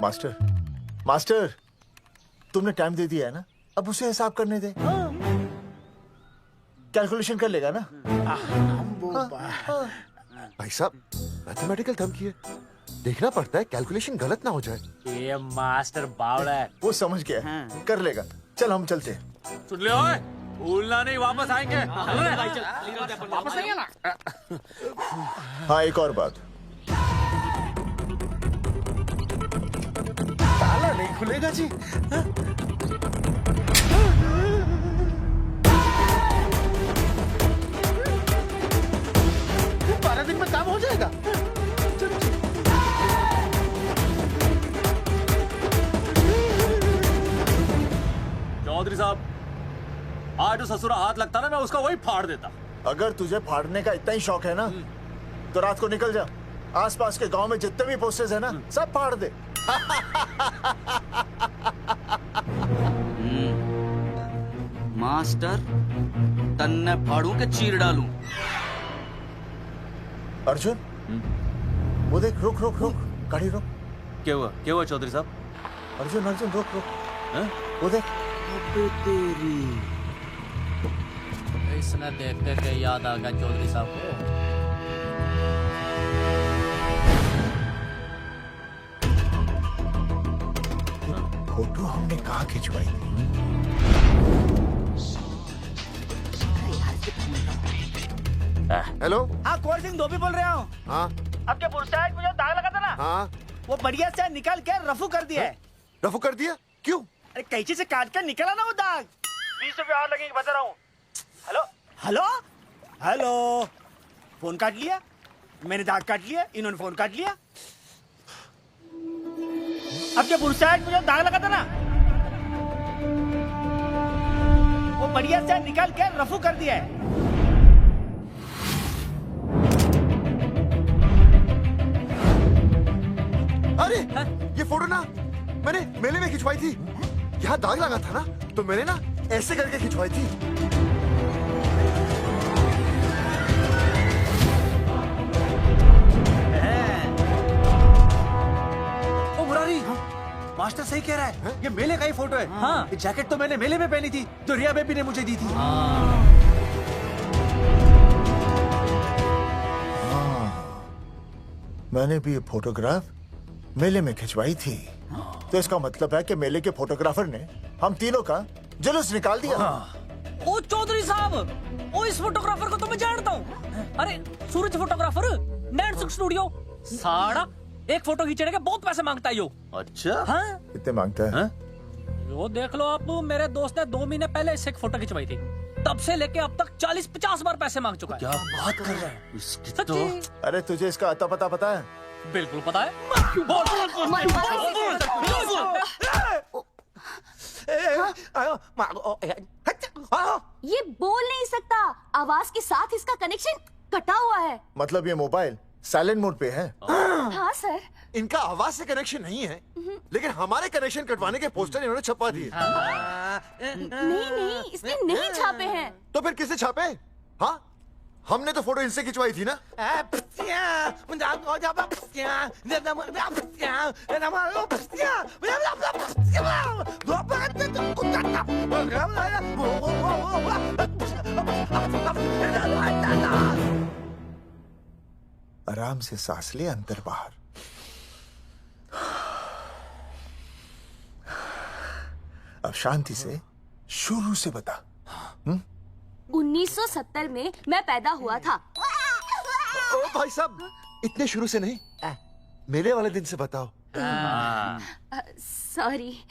मास्टर, मास्टर तुमने टाइम दे दिया है ना, अब उसे हिसाब करने दे। कैलकुलेशन कर लेगा ना? भाई साहब मैथमेटिकल थंब की है, देखना पड़ता है कैलकुलेशन गलत ना हो जाए। ये मास्टर बावड़ा है। वो समझ गया है, कर लेगा। चल हम चलते हैं। सुन ले ओए, भूलना नहीं, वापस आएंगे। वापस आएंगे ना? हाँ एक और बात, ताला नहीं खुलेगा जी। 12 दिन में काम हो जाएगा। चौधरी साहब, आज जो ससुरा हाथ लगता ना मैं उसका वही फाड़ देता। अगर तुझे फाड़ने का इतना ही शौक है ना तो रात को निकल जा, आसपास के गांव में जितने भी पोस्टर्स है ना सब फाड़ दे। मास्टर तन्ने फाड़ू के चीर डालूं। अर्जुन वो देख, रुक रुक रुक, गाड़ी रुक। क्या हुआ चौधरी साहब? अर्जुन अर्जुन रुक रुक, वो देख। तेरी इसने देख के याद आ गया चौधरी साहब को। फोटो हमने कहाँ खिंचवाई थी? हेलो। हाँ कुंवर सिंह धोबी बोल रहा हूँ। हाँ आपके पुरस्कार मुझे दाग लगा था ना, हाँ वो बढ़िया से निकाल के रफू कर दिया है। रफू कर दिया? क्यों? अरे कैंची से काट कर निकला ना वो दाग। 20 रुपए और लगेंगे, बता रहा हूँ। हेलो हेलो हेलो, फोन काट लिया, मैंने दाग काट लिया, इन्होंने फोन काट लिया। आपके पुरस्कार मुझे दाग लगा था ना, वो बढ़िया से निकाल के रफू कर दिया है। अरे ये फोटो ना मैंने मेले में खिंचवाई थी। यहाँ दाग लगा था ना तो मैंने ना ऐसे करके खिंचवाई थी। ओ मुरारी, मास्टर सही कह रहा है, ये मेले का ही फोटो है। हाँ, ये जैकेट तो मैंने मेले में पहनी थी जो रिया बेबी ने मुझे दी थी। मैंने भी ये फोटोग्राफ मेले में खिंचवाई थी, तो इसका मतलब है कि मेले के फोटोग्राफर ने हम तीनों का जुलूस निकाल दिया। ओ चौधरी साहब, ओ इस फोटोग्राफर को तो मैं जानता हूँ। अरे सूरज फोटोग्राफर, नैनसुख स्टूडियो। साड़ा एक फोटो खींचने के बहुत पैसे मांगता है यो। अच्छा हाँ? कितने मांगता है? यो देख लो आप, मेरे दोस्त ने 2 महीने पहले इससे एक फोटो खिंचवाई थी, तब से लेके अब तक 40-50 बार पैसे मांग चुका है। क्या बात कर रहा है? सच्ची? अरे तुझे इसका अता पता है? बिल्कुल पता है। ये बोल नहीं सकता, आवाज के साथ इसका कनेक्शन कटा हुआ है। मतलब ये मोबाइल साइलेंट मोड पे है? हाँ सर। इनका आवाज से कनेक्शन नहीं है, लेकिन हमारे कनेक्शन कटवाने के पोस्टर इन्होंने छपवा दिए। नहीं, इसने नहीं छापे हैं। तो फिर किसने छापे? हाँ, हमने तो फोटो इनसे खिंचवाई थी ना। आराम से सांस ले, अंदर बाहर। अब शांति से शुरू से बता। 1970 में मैं पैदा हुआ था। ओ भाई साहब, इतने शुरू से नहीं, मेले वाले दिन से बताओ। सॉरी,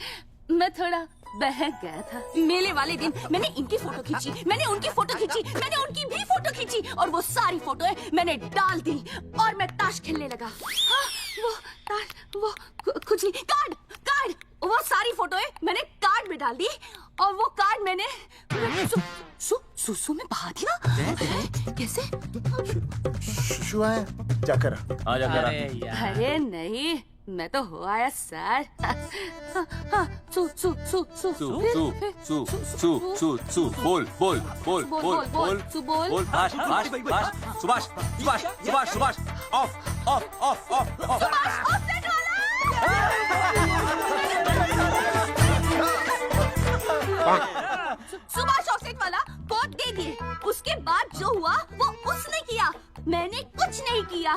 मैं थोड़ा बहक गया था। मेले वाले दिन मैंने इनकी फोटो खींची, मैंने उनकी फोटो खींची, मैंने उनकी भी फोटो खींची, और वो सारी फोटोएं मैंने डाल दी और मैं ताश खेलने लगा। हाँ, वो कुछ नहीं, कार्ड, वो सारी फोटोएं मैंने कार्ड में डाल दी, और वो कार्ड मैंने सुसु में बहा दी ना। कैसे? शुआ है, जाकर आ जाकर। अरे नहीं, मैं तो हो आया सर। सु सु सु सु सु सु सु सु सु सु बोल बोल बोल बोल बोल बोल भाष भाष भाष Subhash Subhash Subhash Subhash of of of of of Subhash offset वाला। सुभाष ऑफसेट वाला कोड दे दिए। उसके बाद जो हुआ वो उसने किया, मैंने कुछ नहीं किया।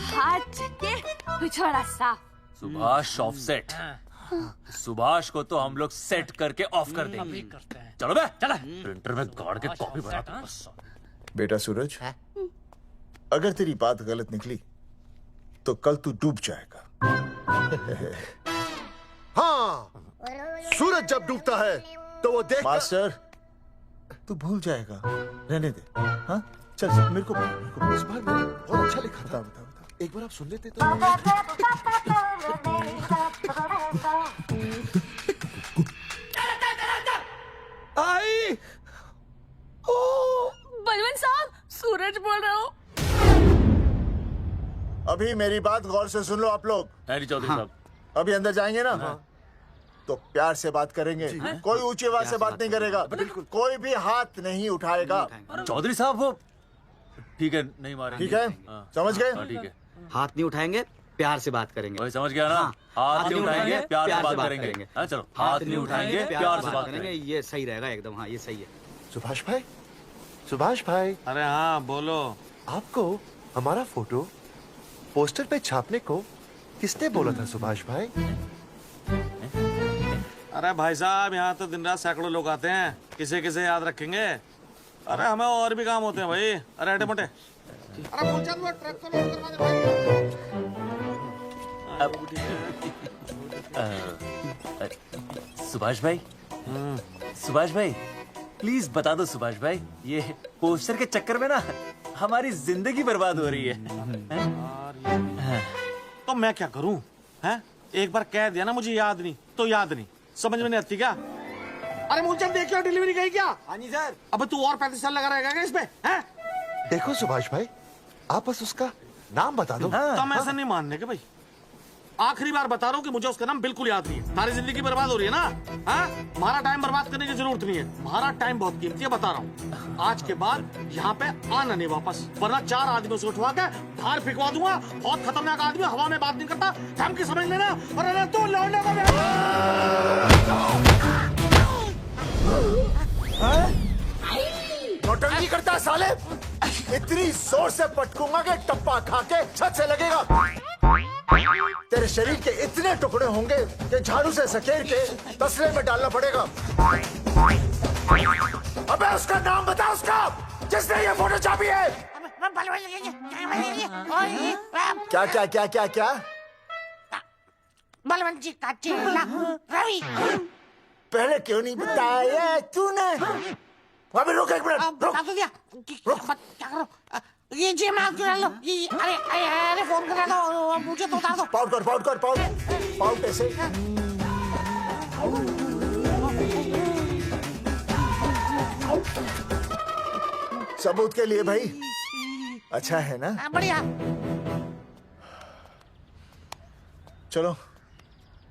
हाथ के पिछड़ा सा। सुभाष ऑफसेट। सुभाष को तो हम लोग सेट करके ऑफ कर देंगे। चलो बे, चला प्रिंटर में गाड़ के कॉपी बनाते हैं बस। बेटा सूरज, अगर तेरी बात गलत निकली तो कल तू डूब जाएगा। हाँ, सूरज जब डूबता है तो वो देख। मास्टर, तू भूल जाएगा, रहने दे। हाँ, चल मेरे को इस बार बहुत अच्छा लिखा था। बता एक बार आप सुन लेते तो। आई, बलवंत साहब, सूरज बोल रहा हूँ। अभी मेरी बात गौर से सुन लो आप लोग। चौधरी साहब, अभी अंदर जाएंगे ना, तो प्यार से बात करेंगे। कोई ऊंची आवाज से बात नहीं करेगा, कोई भी हाथ नहीं उठाएगा। चौधरी साहब वो ठीक है, नहीं मारेंगे। ठीक है, समझ गए? ठीक है, हाथ नहीं उठाएंगे, प्यार से बात करेंगे। वही समझ गया ना। हाथ नहीं उठाएंगे, प्यार से बात करेंगे। हाँ चलो, हाथ नहीं उठाएंगे, प्यार से बात करेंगे। ये सही रहेगा एकदम। हाँ, ये सही है। सुभाष भाई, सुभाष भाई। अरे हाँ, बोलो। आपको हमारा फोटो पोस्टर पे छापने को किसने बोला था सुभाष भाई? अरे भाई साहब, यहाँ तो दिन रात सैकड़ों लोग आते हैं, किसे किसे याद रखेंगे। अरे हमें और भी काम होते हैं भाई। अरे हटे मोटे। अरे ट्रक को लोड करवा दे भाई। सुभाष भाई, सुभाष भाई प्लीज बता दो सुभाष भाई, ये पोस्टर के चक्कर में ना हमारी जिंदगी बर्बाद हो रही है। तो मैं क्या करूं? हैं? एक बार कह दिया ना मुझे याद नहीं तो याद नहीं, समझ में नहीं आती क्या? अरे मूलचंद देखियो, डिलीवरी गई क्या? हाँ जी सर। अब तू और 35 साल लगा रहेगा क्या इसमें? हैं? देखो सुभाष भाई, आप बस उसका नाम बता दो। तो मैं ऐसा नहीं मानने के भाई। आखिरी बार बता रहा हूँ कि मुझे उसका नाम बिल्कुल याद नहीं है। सारी जिंदगी बर्बाद हो रही है ना। हाँ? हमारा टाइम बर्बाद करने की जरूरत नहीं है। हमारा टाइम बहुत कीमती है, बता रहा हूँ। आज के बाद यहाँ पे आना नहीं वापस, वरना 4 आदमियों से उठवा के बाहर फेंकवा दूंगा। बहुत खतरनाक आदमी, हवा में बात नहीं करता, धमकी समझ लेना। और अरे तू लौटने नौटंकी करता साले, इतनी जोर से पटकूंगा कि टप्पा खा के छत से लगेगा। तेरे शरीर के इतने टुकड़े होंगे कि झाड़ू से सकेर के तसले में डालना पड़ेगा। अबे उसका नाम बता, उसका जिसने ये फोटो छापी है। क्या क्या क्या क्या क्या? बलवंत जी का चेला रवि। पहले क्यों नहीं बताया तूने? अबे रुक एक मिनट, रुक। क्या करो? ये जी मैं आपको डाल लो। अरे फोन करा दो, मुझे तो उतार दो। पाउट ऐसे। सबूत के लिए भाई। अच्छा है ना? बढ़िया। चलो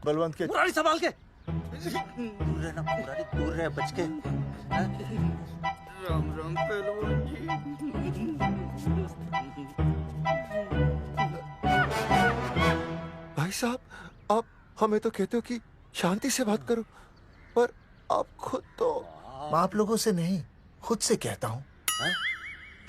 बलवंत के। मुरारी संभाल के। दूर रहना मुरारी, दूर रह बच के। राम राम पहलवान जी। भाई साहब, आप हमें तो कहते हो कि शांति से बात करो, पर आप खुद तो। मैं आप लोगों से नहीं, खुद से कहता हूँ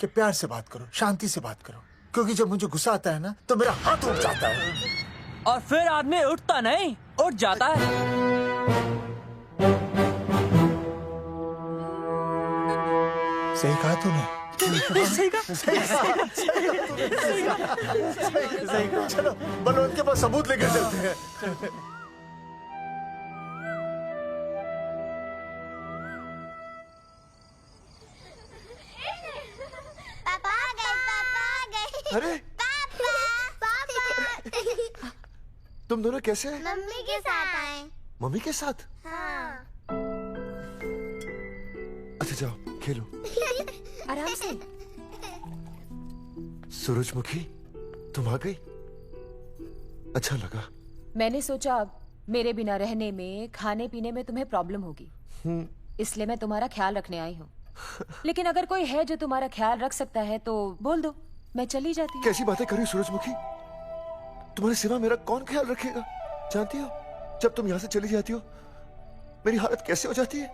कि प्यार से बात करो, शांति से बात करो, क्योंकि जब मुझे गुस्सा आता है ना तो मेरा हाथ उठ जाता है। और फिर आदमी उठता नहीं, उठ जाता है। सही कहा तूने। सही कहा। सही कहा। चलो बलवंत के पास सबूत लेकर चलते हैं। पापा आ गए, पापा आ गए। अरे पापा तुम दोनों कैसे? मम्मी के साथ आए। मम्मी के साथ? हाँ। अच्छा जाओ खेलो। आराम से। सूरजमुखी तुम आ गई, अच्छा लगा। मैंने सोचा मेरे बिना रहने में, खाने पीने में तुम्हें प्रॉब्लम होगी, इसलिए मैं तुम्हारा ख्याल रखने आई हूँ। लेकिन अगर कोई है जो तुम्हारा ख्याल रख सकता है तो बोल दो, मैं चली जाती हूँ। कैसी बातें करी सूरजमुखी, तुम्हारे सिवा मेरा कौन ख्याल रखेगा? जानती हो जब तुम यहाँ से चली जाती हो मेरी हालत कैसे हो जाती है?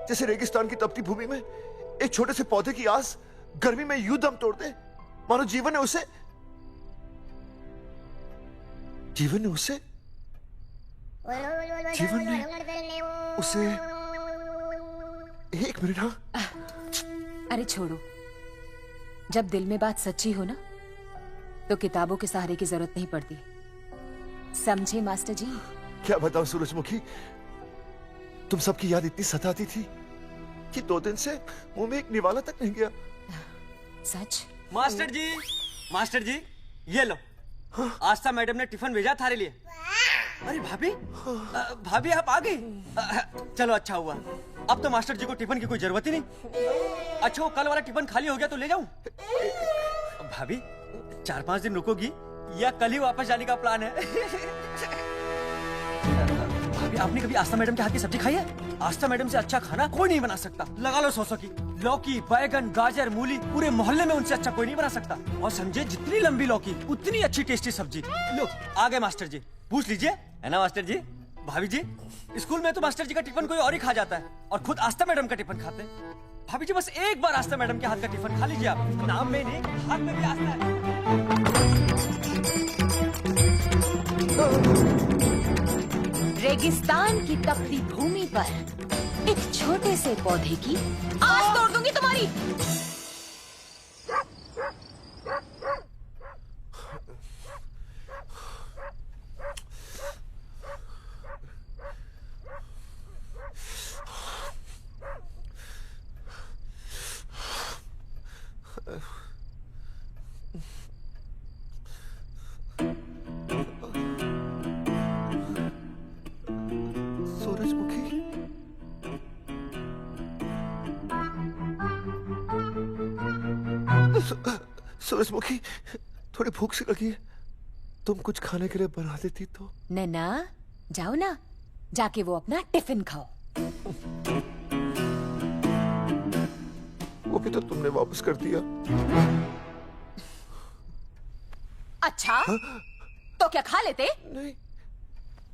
जैसे रेगिस्तान की तपती भूमि में एक छोटे से पौधे की आस गर्मी में यूं दम तोड़ दे, मानो जीवन ने उसे एक मिनट। हाँ अरे छोड़ो, जब दिल में बात सच्ची हो ना तो किताबों के सहारे की जरूरत नहीं पड़ती, समझे मास्टर जी? क्या बताऊं सूरजमुखी, तुम सबकी याद इतनी सताती थी कि 2 दिन से मुंह में एक निवाला तक नहीं गया। सच? मास्टर जी ये लो। आस्था मैडम ने टिफिन भेजा थारे लिए। अरे भाभी, भाभी आप आ गई। चलो अच्छा हुआ, अब तो मास्टर जी को टिफिन की कोई जरूरत ही नहीं। अच्छा वो कल वाला टिफिन खाली हो गया तो ले जाऊं? भाभी 4-5 दिन रुकोगी या कल ही वापस जाने का प्लान है? भाभी आपने कभी आस्था मैडम के हाथ की सब्जी खाई है? आस्था मैडम से अच्छा खाना कोई नहीं बना सकता। लगा लो 100 की। लौकी, बैगन, गाजर, मूली, पूरे मोहल्ले में उनसे अच्छा कोई नहीं बना सकता। और समझे जितनी लंबी लौकी उतनी अच्छी टेस्टी सब्जी। लो आ गए मास्टर जी, पूछ लीजिए, है ना मास्टर जी? भाभी जी स्कूल में तो मास्टर जी का टिफिन कोई और ही खा जाता है और खुद आस्था मैडम का टिफिन खाते हैं। भाभी जी बस एक बार आस्था मैडम के हाथ का टिफिन खा लीजिए आप, नाम में नहीं हाथ में भी आस्था है। रेगिस्तान की तपती भूमि पर एक छोटे से पौधे की आस तोड़ दूंगी तुम्हारी। सूरजमुखी थोड़ी भूख सी लगी है, तुम कुछ खाने के लिए बना देती तो। नैना जाओ ना, जाके वो अपना टिफिन खाओ। वो भी तो तुमने वापस कर दिया। अच्छा तो क्या खा लेते? नहीं।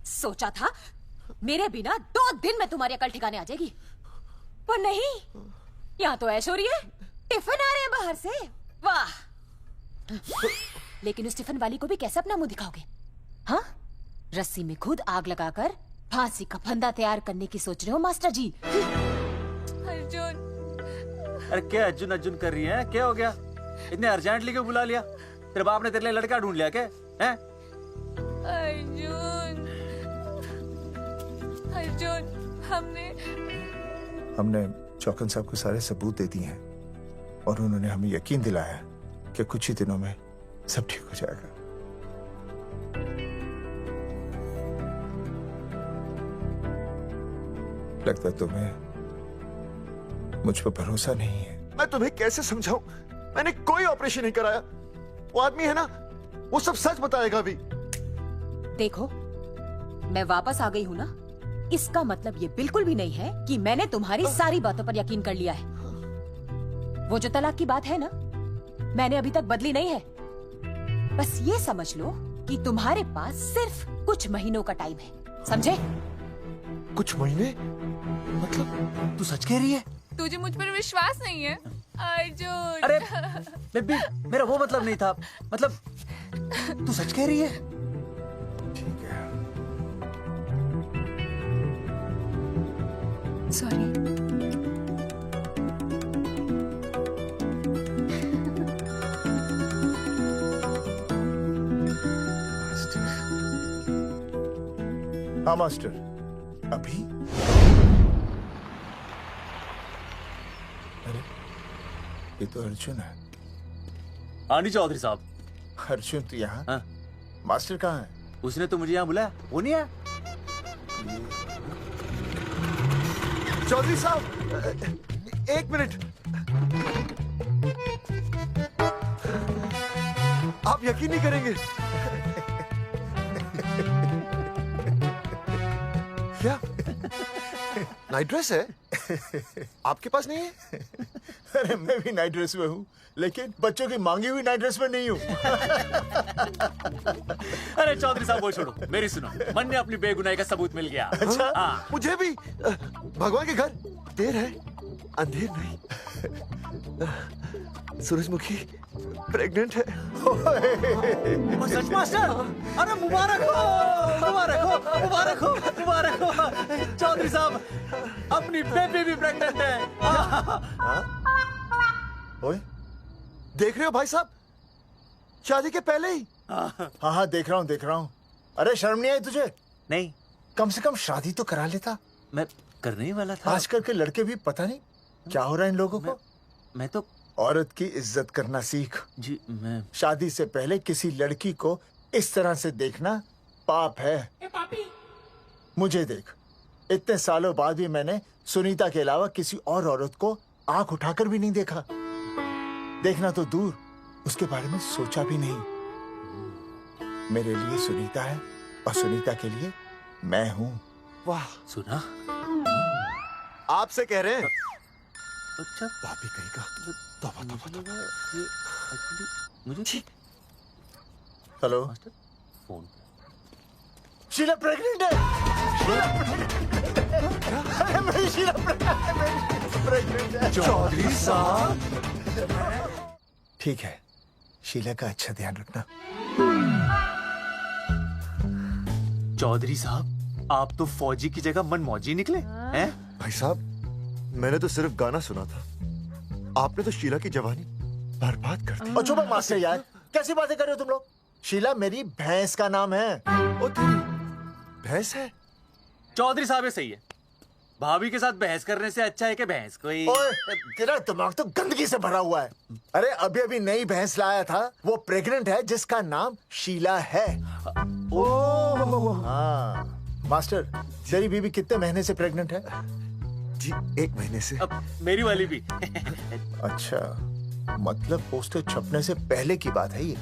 सोचा था मेरे बिना 2 दिन में तुम्हारी अकल ठिकाने आ जाएगी, पर नहीं, यहाँ तो ऐश हो रही है। टिफिन आ रहे हैं बाहर से, वाह। लेकिन उस टिफिन वाली को भी कैसे अपना मुंह दिखाओगे? हाँ, रस्सी में खुद आग लगाकर फांसी का फंदा तैयार करने की सोच रहे हो मास्टर जी? अर्जुन, अरे क्या अर्जुन अर्जुन कर रही है? क्या हो गया? इतने अर्जेंटली क्यों बुला लिया? तेरे बाप ने तेरे लिए लड़का ढूंढ लिया क्या? हैं? अर्जुन, अर्जुन, हमने चौकन साहब को सारे सबूत दे दिए हैं और उन्होंने हमें यकीन दिलाया कि कुछ ही दिनों में सब ठीक हो जाएगा। लगता है तुम्हें मुझ पर भरोसा नहीं है। मैं तुम्हें कैसे समझाऊं? मैंने कोई ऑपरेशन नहीं कराया। वो आदमी है ना, वो सब सच बताएगा अभी। देखो, मैं वापस आ गई हूँ ना, इसका मतलब ये बिल्कुल भी नहीं है कि मैंने तुम्हारी सारी बातों पर यकीन कर लिया है। वो जो तलाक की बात है ना, मैंने अभी तक बदली नहीं है। बस ये समझ लो कि तुम्हारे पास सिर्फ कुछ महीनों का टाइम है, समझे? कुछ महीने? मतलब तू सच कह रही है? तुझे मुझ पर विश्वास नहीं है अर्जुन? अरे बेबी, मेरा वो मतलब नहीं था। मतलब तू सच कह रही है? ठीक है। सॉरी। हाँ मास्टर, अभी? अरे ये तो अर्जुन है। आनी चौधरी साहब। अर्जुन तो यहाँ? हाँ। मास्टर कहाँ है? उसने तो मुझे यहाँ बुलाया, वो नहीं आया। चौधरी साहब, एक मिनट। आप यकीन नहीं करेंगे। क्या नाइट ड्रेस है? आपके पास नहीं है? अरे मैं भी नाइट ड्रेस में हूँ, लेकिन बच्चों की मांगी हुई नाइट ड्रेस में नहीं हूँ। अरे चौधरी साहब वो छोड़ो, मेरी सुनो। मन ने अपनी बेगुनाही का सबूत मिल गया। अच्छा? हाँ। मुझे भी। भगवान के घर देर है, अंधेर नहीं। सूरजमुखी प्रेग्नेंट है। वो सच मास्टर? अरे मुबारक हो, मुबारक हो, मुबारक हो, मुबारक हो। चौधरी साहब, अपनी बेबी भी प्रेग्नेंट है। ओए, देख रहे हो भाई साहब, शादी के पहले ही? हाँ हाँ देख रहा हूँ, देख रहा हूँ। अरे शर्म नहीं आई तुझे? नहीं। कम से कम शादी तो करा लेता। मैं करने ही वाला था। आजकल के लड़के भी पता नहीं क्या हो रहा है इन लोगों को। मैं तो औरत की इज्जत करना सीख। जी मैं शादी से पहले किसी लड़की को इस तरह से देखना पाप है। मुझे देख, इतने सालों बाद भी मैंने सुनीता के अलावा किसी और औरत को आंख उठाकर भी नहीं देखा। देखना तो दूर, उसके बारे में सोचा भी नहीं। मेरे लिए सुनीता है और सुनीता के लिए मैं हूँ। वाह, सुना? आपसे कह रहे हैं। अच्छा, भाभी कहेगा। तौबा तौबा तौबा। मुझे हेलो, फोन। शीला प्रेग्नेंट है। अरे मेरी शीला प्रेग्नेंट है। चौधरी साहब, ठीक है, शीला का अच्छा ध्यान रखना। चौधरी साहब, आप तो फौजी की जगह मनमौजी निकले हैं? भाई साहब, मैंने तो सिर्फ गाना सुना था, आपने तो शीला की जवानी बर्बाद कर दी। और चुप मास्टर यार, कैसी बातें कर रहे हो तुम लोग? शीला मेरी भैंस का नाम है। ओ तेरी भैंस है? चौधरी साहब ये सही है। भाभी के साथ बहस करने से अच्छा है कि भैंस कोई। ओए, तेरा दिमाग तो गंदगी से भरा हुआ है। अरे अभी अभी नई भैंस लाया था, वो प्रेग्नेंट है, जिसका नाम शीला है। हाँ मास्टर, तेरी बीवी कितने महीने से प्रेग्नेंट है? जी 1 महीने से। अब मेरी वाली भी। अच्छा, मतलब पोस्टर छपने से पहले की बात है ये?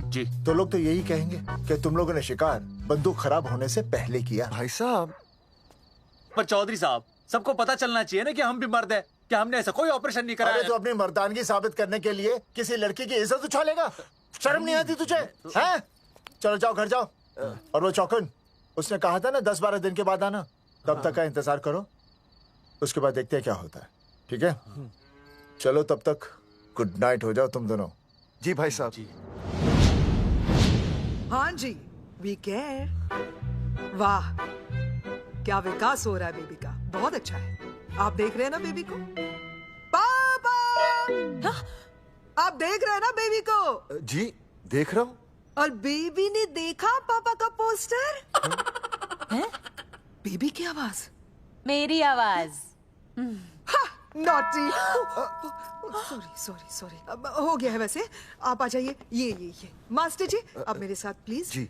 जी। तो लोग तो यही कहेंगे कि तुम लोगों ने शिकार बंदूक खराब होने से पहले किया। भाई साहब, पर चौधरी साहब, सबको पता चलना चाहिए ना कि हम भी मर्द है, कि हमने ऐसा कोई ऑपरेशन नहीं कराया। अरे तो अपनी मर्दानगी साबित करने के लिए किसी लड़की की इज्जत उछालेगा? शर्म नहीं आती तुझे? हैं? चलो जाओ, घर जाओ। और वो चौकन, उसने कहा था ना 10-12 दिन के बाद आना, तब तक का इंतजार करो, उसके बाद देखते हैं क्या होता है। ठीक है? चलो तब तक गुड नाइट हो जाओ तुम दोनों। जी भाई साहब। जी। हाँ जी, वी केयर। वाह, क्या विकास हो रहा है बेबी का, बहुत अच्छा है। आप देख रहे हैं ना बेबी को? पापा, आप देख रहे हैं ना बेबी को? जी देख रहा हूँ। और बेबी ने देखा पापा का पोस्टर? हैं? बेबी की आवाज? मेरी आवाज। नॉटी। सॉरी सॉरी सॉरी, हो गया है वैसे। आप आ जाइए। ये मास्टर जी, आप मेरे साथ प्लीज। जी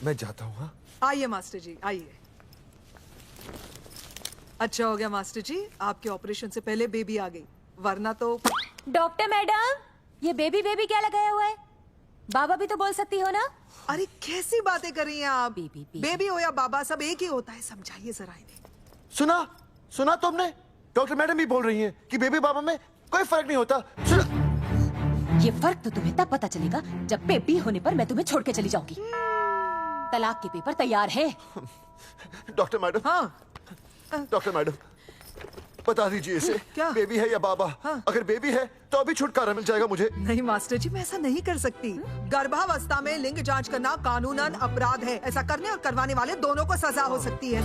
मैं जाता हूँ। हाँ आइए मास्टर जी, आइए अच्छा हो गया मास्टर जी, आपके ऑपरेशन से पहले बेबी आ गई, वरना तो। डॉक्टर मैडम, ये बेबी बेबी क्या लगाया हुआ है? बाबा भी तो बोल सकती हो ना? अरे कैसी बातें कर रही हैं आप? बेबी हो या बाबा सब एक ही होता है, समझाइए जरा इन्हें। सुना तुमने? डॉक्टर मैडम भी बोल रही हैं कि बेबी बाबा में कोई फर्क नहीं होता। सुना? ये फर्क तो तुम्हें तब पता चलेगा जब बेबी होने पर मैं तुम्हें छोड़ के चली जाऊंगी। तलाक के पेपर तैयार हैं। डॉक्टर मैडम, हाँ डॉक्टर मैडम बता दीजिए इसे, क्या बेबी है या बाबा? अगर बेबी है तो अभी छुटकारा मिल जाएगा मुझे। नहीं मास्टर जी, मैं ऐसा नहीं कर सकती। गर्भावस्था में लिंग जांच करना कानूनन अपराध है। ऐसा करने और करवाने वाले दोनों को सजा हो सकती है।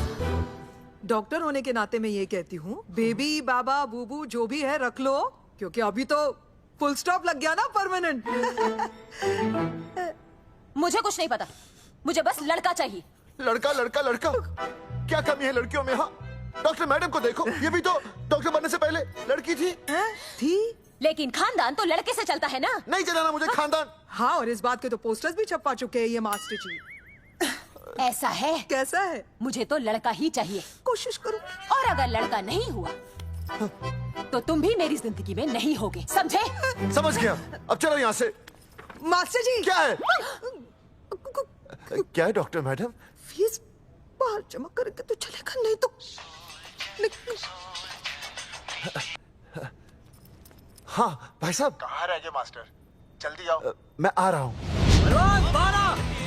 डॉक्टर होने के नाते मैं ये कहती हूँ, बेबी बाबा बूबू जो भी है रख लो, क्योंकि अभी तो फुल स्टॉप लग गया ना परमानेंट। मुझे कुछ नहीं पता, मुझे बस लड़का चाहिए। लड़का लड़का लड़का, क्या कमी है लड़कियों में? हाँ, डॉक्टर मैडम को देखो, ये भी तो डॉक्टर बनने से पहले लड़की थी। थी? लेकिन खानदान तो लड़के से चलता है ना। नहीं चलाना मुझे खानदान। हाँ, और इस बात के तो पोस्टर्स भी छपवा चुके हैं ये मास्टर जी। ऐसा है? कैसा है? मुझे तो लड़का ही चाहिए। कोशिश करो। और अगर लड़का नहीं हुआ तो तुम भी मेरी जिंदगी में नहीं होगे, समझे? समझ गया, अब चलो यहाँ से। मास्टर जी क्या है? क्या है डॉक्टर मैडम? फीस बाहर जमा करके तो चलेगा, नहीं तो। हाँ भाई साहब। कहाँ रह गए मास्टर? जल्दी आओ। मैं आ रहा हूँ।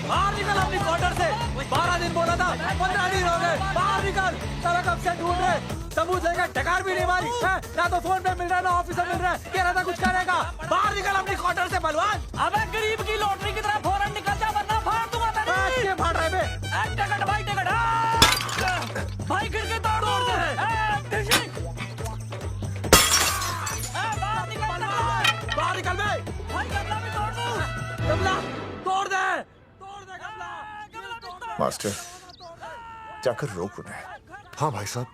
बाहर निकल अपनी क्वार्टर से। 12 दिन बोला था, 15 दिन हो गए। बाहर निकल, सारा कब से ढूंढ रहे, सबूत लेकर डकार भी नहीं मारी है? ना तो फोन पे मिल रहा है, ना ऑफिसर मिल रहा है। कह रहा था कुछ करेगा। बाहर निकल अपनी क्वार्टर से बलवान। अबे गरीब की लॉटरी की तरह फौरन निकल जा, वरना फाड़ दूंगा तेरी। क्या फाड़ रहे बे? टिकट भाई, टिकट भाई, गिर के तोड़ दे। बाहर निकल बे। भाई गमला भी तोड़ दो। गमला तोड़ दे। मास्टर जाकर रोक उन्हें। हाँ भाई साहब,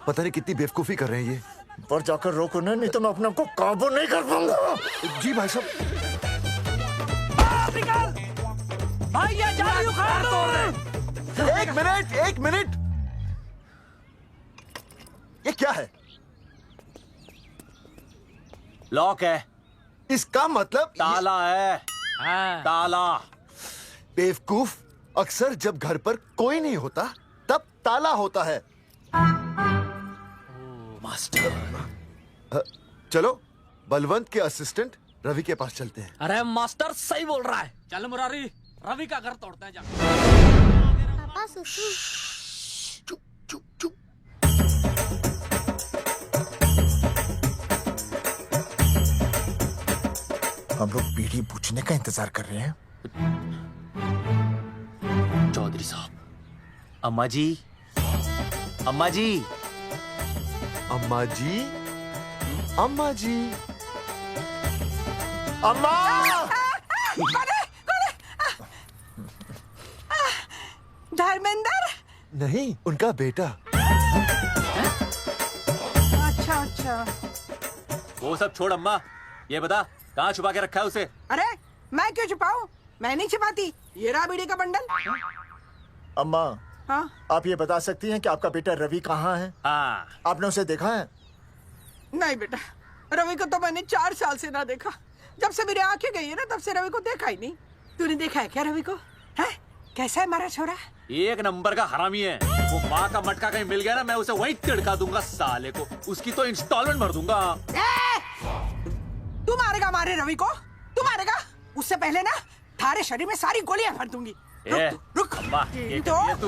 पता नहीं कितनी बेवकूफी कर रहे हैं ये, पर जाकर रोक उन्हें, नहीं तो मैं अपने आप को काबू नहीं कर पाऊंगा। जी भाई साहब। भाई ये जाली उखाड़ दो। एक मिनट, ये क्या है? लॉक है। इसका मतलब ताला है। ताला। बेवकूफ, अक्सर जब घर पर कोई नहीं होता तब ताला होता है। मास्टर, चलो बलवंत के असिस्टेंट रवि के पास चलते हैं। अरे मास्टर सही बोल रहा है, चल मुरारी, रवि का घर तोड़ते हैं जाकर। पापा सुसु। हम लोग बीड़ी पूछने का इंतजार कर रहे हैं। चौधरी साहब। अम्मा जी, अम्मा जी, अम्मा जी, अम्मा जी, अम्मा। धर्मेंद्र? नहीं, उनका बेटा। अच्छा। वो सब छोड़ अम्मा, ये बता कहाँ छुपा के रखा है उसे? अरे मैं क्यों छुपाऊं? मैं नहीं छुपाती। ये रहा बीड़ी का बंडल। अम्मा, हाँ? आप ये बता सकती हैं कि आपका बेटा रवि कहाँ है? हाँ। आपने उसे देखा है? नहीं बेटा, रवि को तो मैंने 4 साल से ना देखा। जब से मेरी आंखें गई है ना, तब से रवि को देखा ही नहीं। तूने देखा है क्या रवि को? है? कैसा है हमारा छोरा? एक नंबर का हरामी है। वो माँ का मटका कहीं मिल गया ना, मैं उसे वहीं तिड़का दूंगा साले को। उसकी तो इंस्टॉलमेंट भर दूंगा। तू मारेगा हमारे रवि को? तू मारेगा? उससे पहले ना थारे शरीर में सारी गोलियां भर दूंगी। रुक। अम्मा, ये तो तू।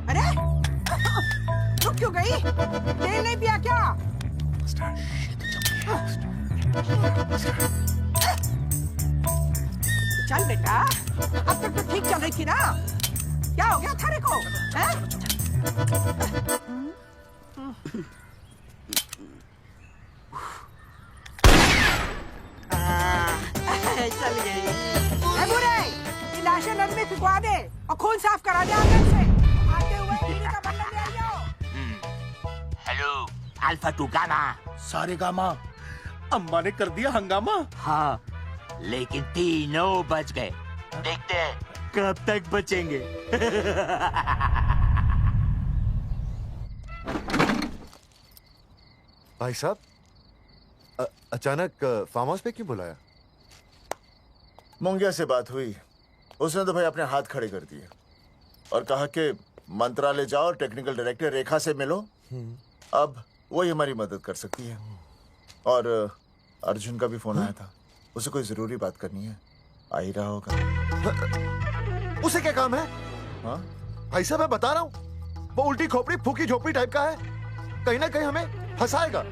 अरे रुक क्यों गई? तेल नहीं पिया क्या? चल बेटा, अब तक तो ठीक चल रही थी ना। क्या हो गया थारे को? चल गई। बुरे, ये लाशें नदी में फिकवा दे और खून साफ करा दे आंगन से। आते हुए बीड़ी का बंडल ले हेलो अल्फा टू गामा। सारे गामा अम्मा ने कर दिया हंगामा। हाँ लेकिन तीनों बच गए। देखते हैं कब तक बचेंगे। भाई साहब अचानक फार्म हाउस पे क्यों बुलाया? मुंगिया से बात हुई, उसने तो भाई अपने हाथ खड़े कर दिए और कहा कि मंत्रालय जाओ और टेक्निकल डायरेक्टर रेखा से मिलो, अब वही हमारी मदद कर सकती है। और अर्जुन का भी फोन आया था, उसे कोई जरूरी बात करनी है, आ ही रहा होगा। उसे क्या काम है? हाँ भाई साहब मैं बता रहा हूँ, वो उल्टी खोपड़ी फूकी झोपड़ी टाइप का है, कहीं ना कहीं हमें फंसाएगा।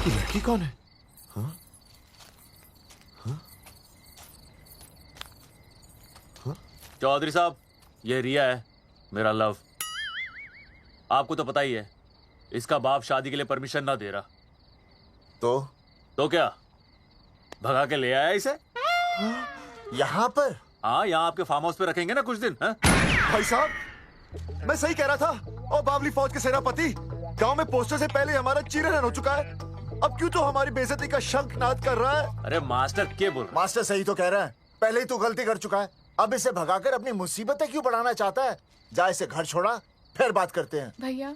ये लड़की कौन है? हाँ? हाँ? हाँ? चौधरी साहब ये रिया है, मेरा लव। आपको तो पता ही है इसका बाप शादी के लिए परमिशन ना दे रहा। तो क्या भगा के ले आया इसे? यहाँ पर? हाँ यहाँ आपके फार्म हाउस पे रखेंगे ना कुछ दिन। हाँ? भाई साहब मैं सही कह रहा था, और बावली फौज के सेनापति गांव में पोस्टर से पहले हमारा चीरहरण हो चुका है, अब क्यों तो हमारी बेइज्जती का शंखनाद कर रहा है? अरे मास्टर क्या बोल? मास्टर सही तो कह रहा है, पहले ही तो गलती कर चुका है, अब इसे भगाकर अपनी मुसीबतें क्यों बढ़ाना चाहता है? जा इसे घर छोड़ा, फिर बात करते हैं। भैया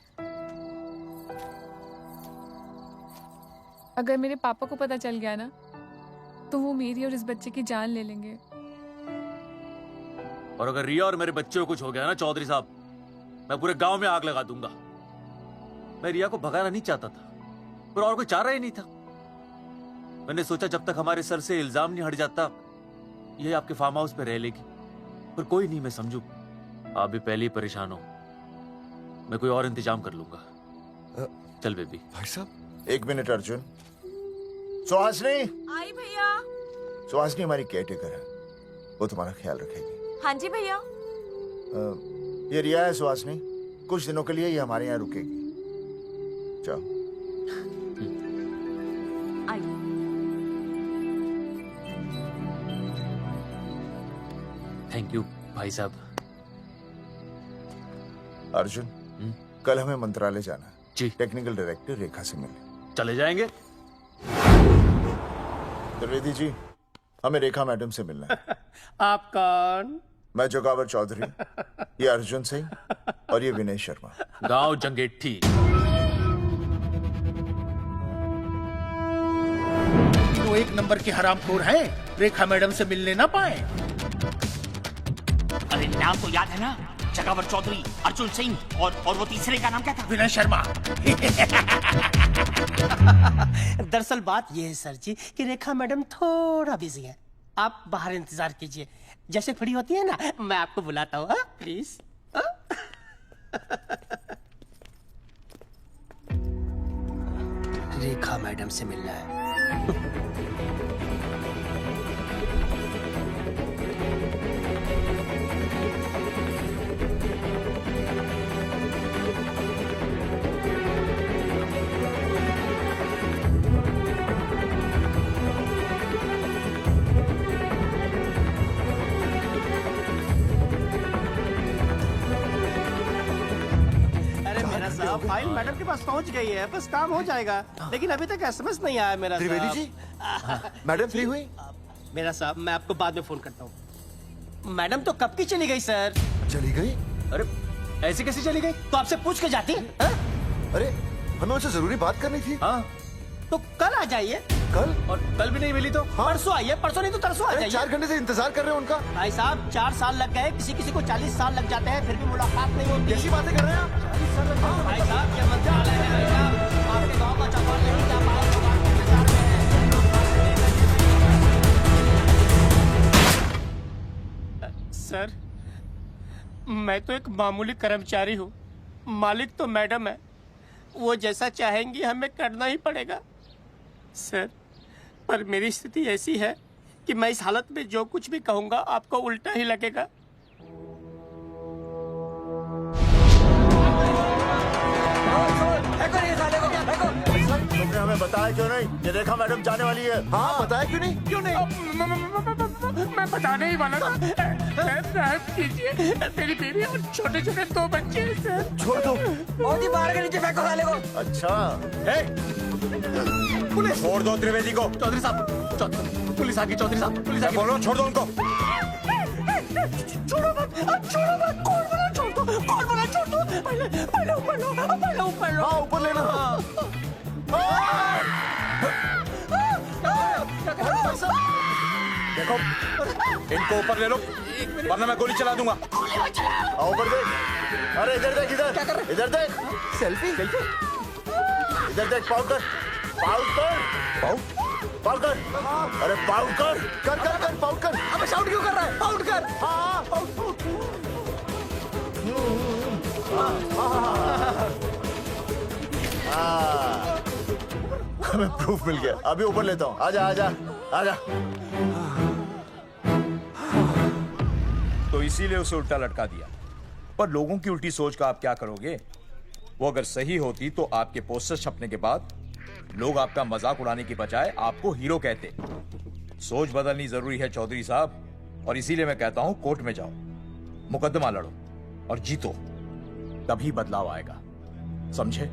अगर मेरे पापा को पता चल गया ना तो वो मेरी और इस बच्चे की जान ले लेंगे। और अगर रिया और मेरे बच्चे को कुछ हो गया ना चौधरी साहब, मैं पूरे गांव में आग लगा दूंगा। मैं रिया को भगाना नहीं चाहता था, पर और कोई चारा ही नहीं था। मैंने सोचा जब तक हमारे सर से इल्जाम नहीं हट जाता ये आपके फार्म हाउस पे रह लेगी, पर कोई नहीं, मैं समझू आप भी पहले ही परेशान हो, मैं कोई और इंतजाम कर लूंगा। चल बेबी। भाई साहब 1 मिनट अर्जुन। सुहासिनी। आई भैया। सुहासिनी हमारी केयरटेकर है, वो तुम्हारा ख्याल रखेगी। हाँ जी भैया। ये रिया है सुहासिनी, कुछ दिनों के लिए ये हमारे यहाँ रुकेगी। जाओ। थैंक यू भाई साहब। अर्जुन कल हमें मंत्रालय जाना है जी। टेक्निकल डायरेक्टर रेखा से मिलने चले जाएंगे। त्रिवेदी जी हमें रेखा मैडम से मिलना है। आप कौन? मैं जोगावर चौधरी, ये अर्जुन सिंह और ये विनय शर्मा। गांव जंगेठी। वो 1 नंबर के हरामखोर हैं, रेखा मैडम से मिलने ना पाए। अरे नाम तो याद है ना, जगावर चौधरी, अर्जुन सिंह और वो तीसरे का नाम क्या था? विनय शर्मा। दरअसल बात यह है सर जी कि रेखा मैडम थोड़ा बिजी है, आप बाहर इंतजार कीजिए, जैसे फ्री होती है ना मैं आपको बुलाता हूँ, प्लीज। रेखा मैडम से मिलना है। फाइल मैडम के पास पहुंच गई है, बस काम हो जाएगा, लेकिन अभी तक एसएमएस नहीं आया मेरा। त्रिवेदी जी मैडम फ्री हुई? मेरा साहब मैं आपको बाद में फोन करता हूँ। मैडम तो कब की चली गई सर। चली गई? अरे ऐसे कैसे चली गई? तो आपसे पूछ के जाती। अरे हमें उनसे जरूरी बात करनी थी। हाँ तो कल आ जाइए। कल? और कल भी नहीं मिली तो? हाँ? परसों आइए, परसों नहीं तो तरसों आ जाइए। 4 घंटे से इंतजार कर रहे हैं उनका। भाई साहब 4 साल लग गए, किसी को 40 साल लग जाते हैं, फिर भी मुलाकात नहीं होती। कैसी बातें कर रहे हैं आप? 40 साल लग जाते। भाई साहब क्या मजाल है भाई साहब, आपके गाँव का चौपाल नहीं जा पाए। सर मैं तो एक मामूली कर्मचारी हूँ, मालिक तो मैडम है, वो जैसा चाहेंगी हमें करना ही पड़ेगा। सर पर मेरी स्थिति ऐसी है कि मैं इस हालत में जो कुछ भी कहूंगा आपको उल्टा ही लगेगा। तुमने हमें बताया क्यों नहीं? ये रेखा मैडम जाने वाली है। हाँ बताया क्यों नहीं? मैं बताने ही वाला था। माफ कीजिए, मेरी बीवी और छोटे छोटे 2 बच्चे हैं सर। छोड़ दो। और बाहर के नीचे फेंको साले को। अच्छा पुलिस छोड़ दो त्रिवेदी को। चौधरी साहब पुलिस आ गई। चौधरी साहब पुलिस आ गई। बोलो छोड़ दो उनको। छोड़ो मत, कौन बोला छोड़ दो, कौन बोला छोड़ दो। पहले ऊपर लो, पहले ऊपर लो। हाँ ऊपर लेना। देखो इनको ऊपर ले लो वरना मैं गोली चला दूंगा। ऊपर देख। अरे इधर देख, इधर क्या कर रहे? इधर देख। सेल्फी इधर देख। पाउड कर। अरे पाउड कर पाउड कर। अब शाउट क्यों कर रहा है? पाउड कर। हाँ हमें प्रूफ मिल गया। अभी ऊपर लेता हूँ। आजा आजा आजा। तो इसीलिए उसे उल्टा लटका दिया। पर लोगों की उल्टी सोच का आप क्या करोगे? वो अगर सही होती तो आपके पोस्टर छपने के बाद लोग आपका मजाक उड़ाने की बजाय आपको हीरो कहते। सोच बदलनी जरूरी है चौधरी साहब, और इसीलिए मैं कहता हूं कोर्ट में जाओ, मुकदमा लड़ो और जीतो, तभी बदलाव आएगा। समझे?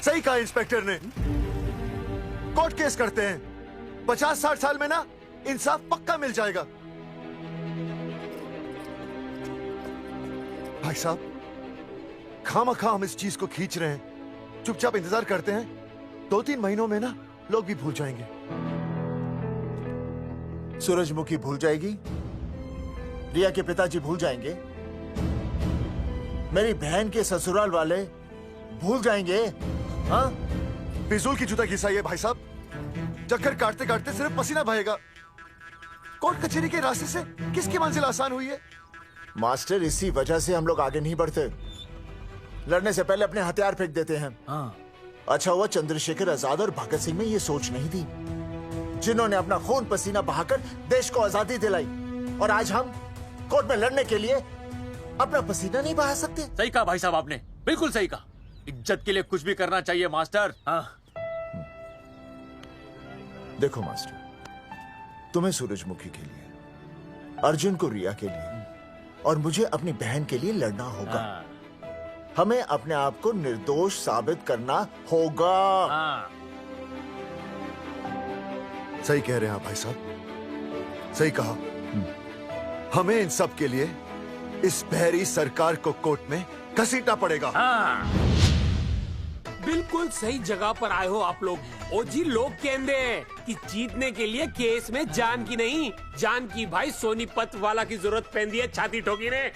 सही कहा इंस्पेक्टर ने। कोर्ट केस करते हैं, 50-60 साल में ना इंसाफ पक्का मिल जाएगा। भाई साहब खामखा हम इस चीज को खींच रहे हैं। चुपचाप इंतजार करते हैं, 2-3 महीनों में ना लोग भी भूल जाएंगे। सूरजमुखी भूल जाएगी, रिया के पिताजी भूल जाएंगे, मेरी बहन के ससुराल वाले भूल जाएंगे। हाँ फिजूल की जुता घिसाई है भाई साहब। चक्कर काटते काटते सिर्फ पसीना बहेगा। कोर्ट कचहरी के रास्ते से किसकी मंजिल आसान हुई है? मास्टर इसी वजह से हम लोग आगे नहीं बढ़ते। लड़ने से पहले अपने हथियार फेंक देते हैं। अच्छा हुआ चंद्रशेखर आजाद और भगत सिंह में ये सोच नहीं थी, जिन्होंने अपना खून पसीना बहाकर देश को आजादी दिलाई। और आज हम कोर्ट में लड़ने के लिए अपना पसीना नहीं बहा सकते। सही कहा भाई साहब आपने, बिल्कुल सही कहा। इज्जत के लिए कुछ भी करना चाहिए मास्टर। देखो मास्टर, तुम्हें सूरजमुखी के लिए, अर्जुन को रिया के लिए और मुझे अपनी बहन के लिए लड़ना होगा। हमें अपने आप को निर्दोष साबित करना होगा। सही कह रहे हैं आप भाई साहब, सही कहा। हमें इन सब के लिए इस बहरी सरकार को कोर्ट में घसीटना पड़ेगा। बिल्कुल सही जगह पर आए हो आप लोग। ओ जी लोग कहते हैं कि जीतने के लिए केस में जान की नहीं, जान की भाई सोनीपत वाला की जरूरत पैंदी है छाती ठोकी ने।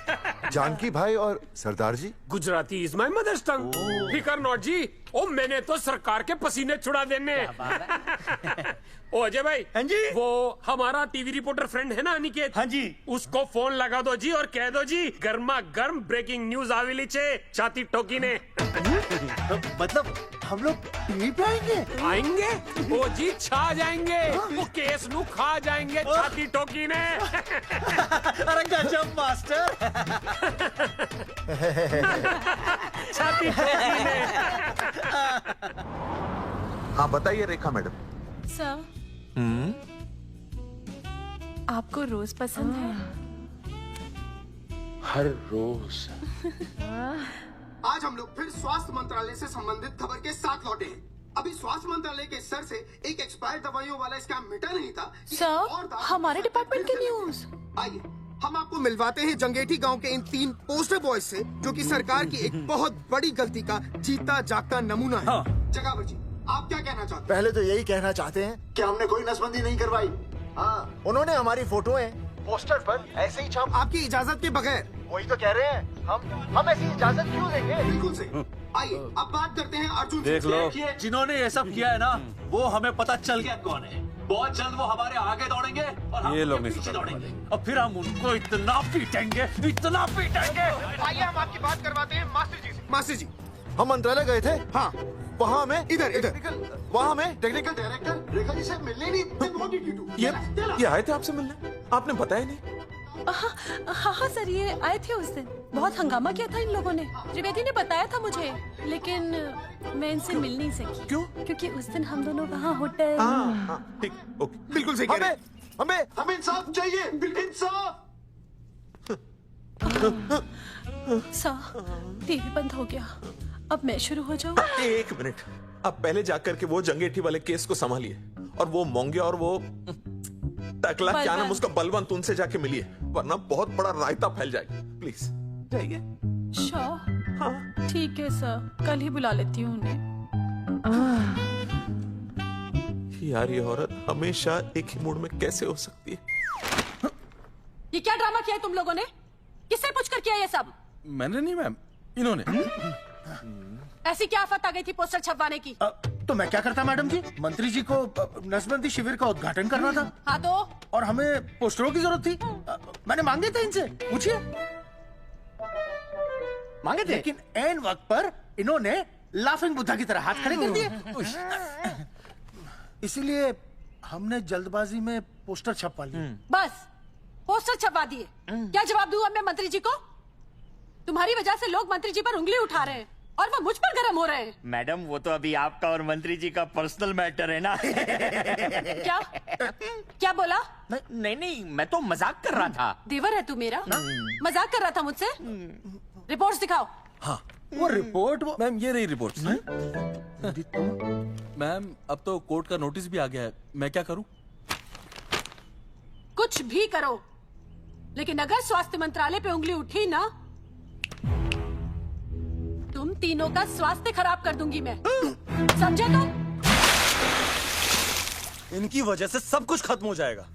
जानकी भाई और सरदार जी, गुजराती इज माय मदर्स टंग। फिकर नॉट जी। ओ मैंने तो सरकार के पसीने छुड़ा देने। ओ अजय भाई, हाँ जी, वो हमारा टीवी रिपोर्टर फ्रेंड है ना अनिकेत, हाँ जी, उसको फोन लगा दो जी और कह दो जी गर्मा गर्म ब्रेकिंग न्यूज आवेली छे छाती ठोकी ने। मतलब हम लोग टीवी पे आएंगे? वो जी छा जाएंगे, वो केस नु खा जाएंगे छाती ठोकी ने। अरे गजब मास्टर। छाती ठोकी ने। हाँ बताइए रेखा मैडम। सर, आपको रोज पसंद है? हर रोज। आज हम लोग फिर स्वास्थ्य मंत्रालय से संबंधित खबर के साथ लौटे हैं। अभी स्वास्थ्य मंत्रालय के स्तर से एक एक्सपायर्ड दवाइयों वाला स्कैम मिटा नहीं था। सर, हमारे डिपार्टमेंट की न्यूज। आइए हम आपको मिलवाते हैं जंगेठी गांव के इन 3 पोस्टर बॉयज से, जो कि सरकार की एक बहुत बड़ी गलती का जीता जागता नमूना है। जगावर जी, आप क्या कहना चाहते हैं? पहले तो यही कहना चाहते हैं कि हमने कोई नसबंदी नहीं करवाई। हाँ, उन्होंने हमारी फोटोएं पोस्टर पर ऐसे ही छाप आपकी इजाजत के बगैर। वही तो कह रहे हैं, हम ऐसी इजाजत क्यों देंगे? बिल्कुल सही। आइए अब बात करते हैं अर्जुन। देख लो, जिन्होंने ये सब किया है ना, वो हमें पता चल गया कौन है। बहुत जल्द वो हमारे आगे दौड़ेंगे और हम लोग उनके पीछे दौड़ेंगे और फिर हम उनको इतना पीटेंगे, इतना पीटेंगे। आइए हम आपकी बात करवाते हैं मास्टर जी से। मास्टर जी, हम मंत्रालय गए थे। हाँ, वहाँ में इधर वहाँ में टेक्निकल डायरेक्टर रेखा जी से मिलने नहीं। ये आए थे आपसे मिलने, आपने बताया नहीं। हाँ सर, ये आए थे उस दिन। बहुत हंगामा किया था इन लोगों ने। त्रिवेदी ने बताया था मुझे, लेकिन मैं इनसे मिल नहीं सकी। क्यों? क्योंकि उस दिन हम दोनों वहाँ होटल। ठीक, ओके, बिल्कुल सही कह रहे हैं। हमें इंसाफ चाहिए, इंसाफ। सर, टीवी बंद हो गया। अब मैं शुरू हो जाऊँ? 1 मिनट, अब पहले जाकर के वो जंगेठी वाले केस को संभालिए, और वो मोंगे और वो टकला क्या नाम उसका, बलवंत, उनसे जाके मिलिए, वरना बहुत बड़ा रायता फैल जाएगा। प्लीज जाइए। श्योर? हाँ ठीक है सर, कल ही बुला लेती हूँ उन्हें। यार ये औरत हमेशा एक ही मूड में कैसे हो सकती है? ये क्या ड्रामा किया है तुम लोगों ने? किससे पूछ कर किया ये सब? मैंने नहीं मैम, इन्होंने। ऐसी क्या आफत आ गई थी पोस्टर छपवाने की? तो मैं क्या करता मैडम जी? मंत्री जी को नसबंदी शिविर का उद्घाटन करना था। हाँ तो? और हमें पोस्टरों की जरूरत थी। मैंने मांगे थे इनसे, पूछिए। मांगे थे, लेकिन ऐन वक्त पर इन्होंने लाफिंग बुद्धा की तरह हाथ खड़े कर दिए। इसीलिए हमने जल्दबाजी में पोस्टर छपवा लिए। बस पोस्टर छपवा दिए। क्या जवाब दूं अब मैं मंत्री जी को? तुम्हारी वजह से लोग मंत्री जी पर उंगली उठा रहे हैं और वो मुझ पर गर्म हो रहे हैं। मैडम वो तो अभी आपका और मंत्री जी का पर्सनल मैटर है ना। क्या क्या बोला? नहीं, मैं तो मजाक कर रहा था। देवर है तू मेरा? मजाक कर रहा था मुझसे? रिपोर्ट्स दिखाओ। हाँ वो रिपोर्ट, मैम ये रही रिपोर्ट। मैम अब तो कोर्ट का नोटिस भी आ गया है, मैं क्या करूं? कुछ भी करो, लेकिन अगर स्वास्थ्य मंत्रालय पे उंगली उठी ना, तुम तीनों का स्वास्थ्य खराब कर दूंगी मैं। समझे तुम? इनकी वजह से सब कुछ खत्म हो जाएगा।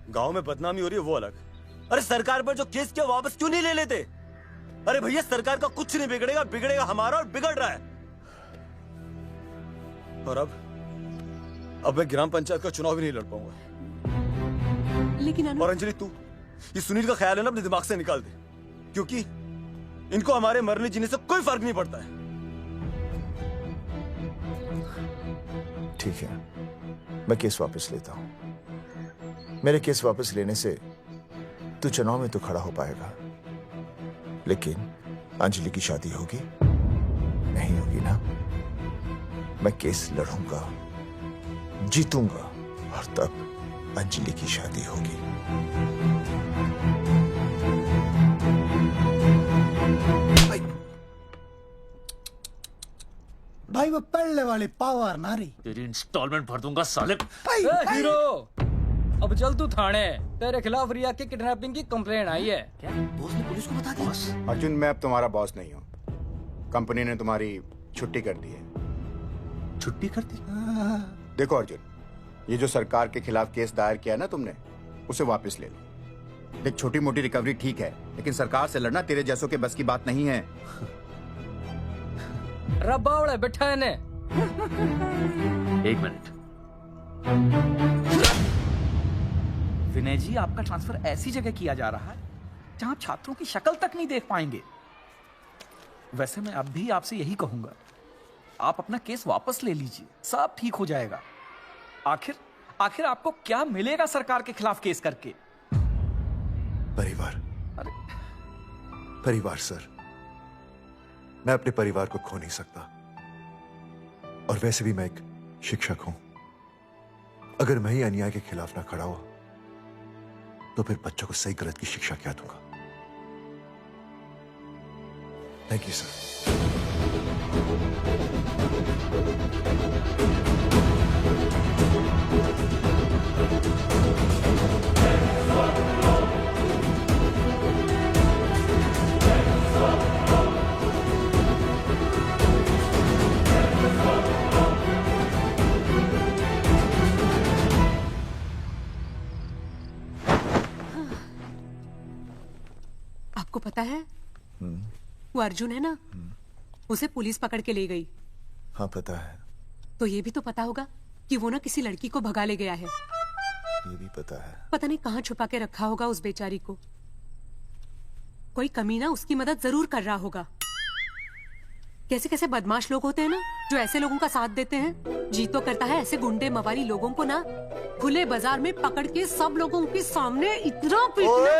गांव में बदनामी हो रही है वो अलग, अरे सरकार पर जो केस किया वापस क्यों नहीं ले लेते? अरे भैया सरकार का कुछ नहीं बिगड़ेगा, बिगड़ेगा हमारा, और बिगड़ रहा है। और अब मैं ग्राम पंचायत का चुनाव भी नहीं लड़ पाऊंगा। लेकिन और अंजलि तू ये सुनील का ख्याल है ना अपने दिमाग से निकाल दे, क्योंकि इनको हमारे मरने जीने से कोई फर्क नहीं पड़ता है। ठीक है, मैं केस वापस लेता हूं। मेरे केस वापस लेने से तू चुनाव में तो खड़ा हो पाएगा, लेकिन अंजलि की शादी होगी नहीं होगी ना? मैं केस लड़ूंगा, जीतूंगा, और तब अंजलि की शादी होगी। भाई वो पहले वाली पावर नारी। तेरी इंस्टॉलमेंट भर दूंगा साले। हीरो अब चल तू थाने, तेरे खिलाफ रिया के किडनैपिंग की कंप्लेंट आई है। क्या बॉस ने पुलिस को बता दिया? अर्जुन मैं अब तुम्हारा बॉस नहीं हूँ, कंपनी ने तुम्हारी छुट्टी कर दी है। छुट्टी कर दी? देखो अर्जुन, ये जो सरकार के खिलाफ केस दायर किया ना तुमने, उसे वापस ले लो। देख छोटी मोटी रिकवरी ठीक है, लेकिन सरकार से लड़ना तेरे जैसों के बस की बात नहीं है। रबावड़े बैठा है ने। 1 मिनट। विनय जी आपका ट्रांसफर ऐसी जगह किया जा रहा है जहां छात्रों की शक्ल तक नहीं देख पाएंगे। वैसे मैं अब भी आपसे यही कहूंगा, आप अपना केस वापस ले लीजिए, सब ठीक हो जाएगा। आखिर आपको क्या मिलेगा सरकार के खिलाफ केस करके? परिवार। परिवार सर, मैं अपने परिवार को खो नहीं सकता, और वैसे भी मैं एक शिक्षक हूं। अगर मैं ही अन्याय के खिलाफ ना खड़ा हुआ तो फिर बच्चों को सही गलत की शिक्षा क्या दूंगा? Thank you sir. आपको पता है वो अर्जुन है ना, उसे पुलिस पकड़ के ले गई। हाँ पता है। तो ये भी तो पता होगा कि वो ना किसी लड़की को भगा ले गया है। ये भी पता है। पता नहीं कहाँ छुपा के रखा होगा उस बेचारी को। कोई कमीना उसकी मदद जरूर कर रहा होगा। कैसे कैसे बदमाश लोग होते हैं ना, जो ऐसे लोगों का साथ देते हैं। जी तो करता है ऐसे गुंडे मवाली लोगों को ना खुले बाजार में पकड़ के सब लोगों के सामने इतना पीटना।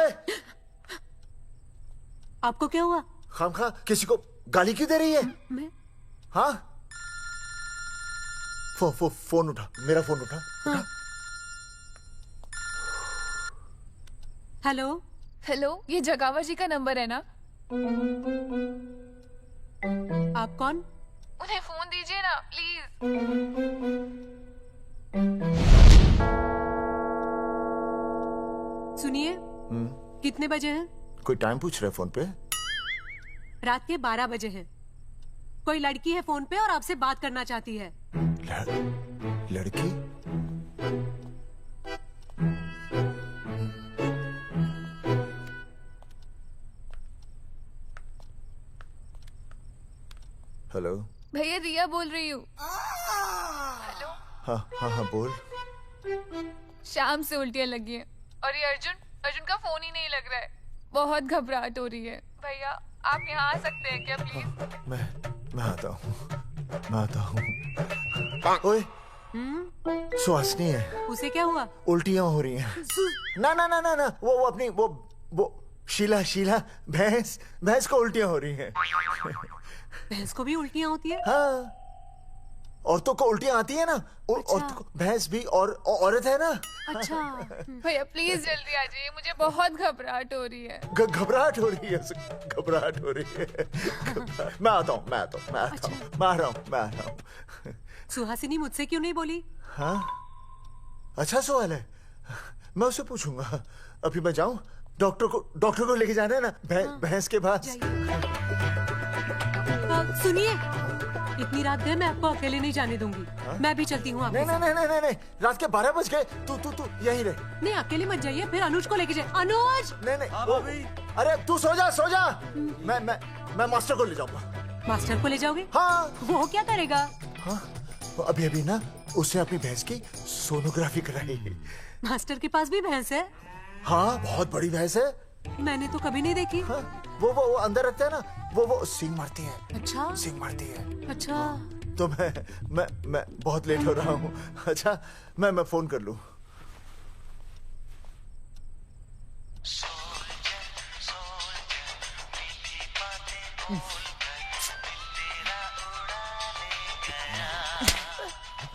आपको क्या हुआ? खामखा किसी को गाली क्यों दे रही है? मैं? हाँ? फोन उठा, मेरा फोन उठा। हाँ। हेलो हेलो, ये जगावर जी का नंबर है ना? आप कौन? उन्हें फोन दीजिए ना प्लीज। सुनिए, कितने बजे हैं? कोई टाइम पूछ रहे फोन पे? रात के 12 बजे हैं। कोई लड़की है फोन पे और आपसे बात करना चाहती है। लड़की? हेलो भैया, रिया बोल रही हूँ। हेलो। हाँ हाँ हाँ बोल। शाम से उल्टियाँ लगी हैं और ये अर्जुन का फोन ही नहीं लग रहा है। बहुत घबराहट हो रही है। भैया आप यहाँ आ सकते हैं क्या प्लीज? मैं आता हूँ, मैं आता हूँ। ओए, सुहासिनी है। उसे क्या हुआ? उल्टियाँ हो रही हैं। ना ना ना ना ना, वो अपनी वो शीला भैंस को उल्टियाँ हो रही हैं। भैंस को भी उल्टियाँ होती है? हाँ, औरतों को उल्टियाँ आती है ना। औरतों को, भैंस भी और औरत है ना। अच्छा भैया प्लीज जल्दी आ जाइए, मुझे बहुत घबराहट हो रही है। घबराहट हो रही है, घबराहट हो रही है। मैं आता हूँ, मैं आ रहा हूँ। सुहासिनी मुझसे क्यों नहीं बोली? हाँ, अच्छा सवाल है, मैं उससे पूछूंगा। अभी मैं जाऊँ? डॉक्टर को लेके जाना है ना भैंस के पास। सुनिए, इतनी रात गए मैं आपको अकेले नहीं जाने दूंगी। मैं भी चलती हूँ आपके साथ। नहीं, रात के 12 बज गए। तू यहीं रहे। नहीं, अकेले मत जाइए, फिर अनुज को लेके जाइए। अनुज! नहीं, अरे तू सो जा। मैं मास्टर को ले जाऊंगा। मास्टर को ले जाओगे? हाँ। वो क्या करेगा? हाँ, अभी ना उसने अपनी भैंस की सोनोग्राफी कराई। मास्टर के पास भी भैंस है? हाँ, बहुत बड़ी भैंस है। मैंने तो कभी नहीं देखी। हाँ, वो अंदर रखते हैं ना, वो सींग मारती है। अच्छा, सींग मारती है। अच्छा। तो मैं बहुत लेट हो रहा हूँ। अच्छा, मैं फोन कर लूँ।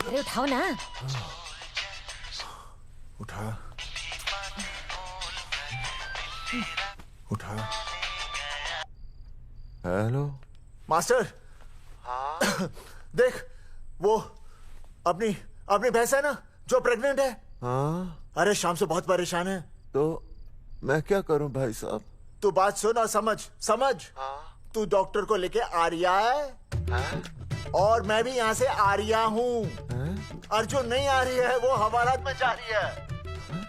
अरे उठाओ ना। उठा। Hello master. हाँ? देख, वो अपनी भैंस है ना जो प्रेग्नेंट है। हाँ? अरे शाम से बहुत परेशान है। तो मैं क्या करूं भाई साहब? तू बात सुन और समझ। हाँ? तू डॉक्टर को लेके आ रिया है। हाँ? और मैं भी यहाँ से आ रिया हूँ। अर्जुन नहीं आ रही है, वो हवालात में जा रही है।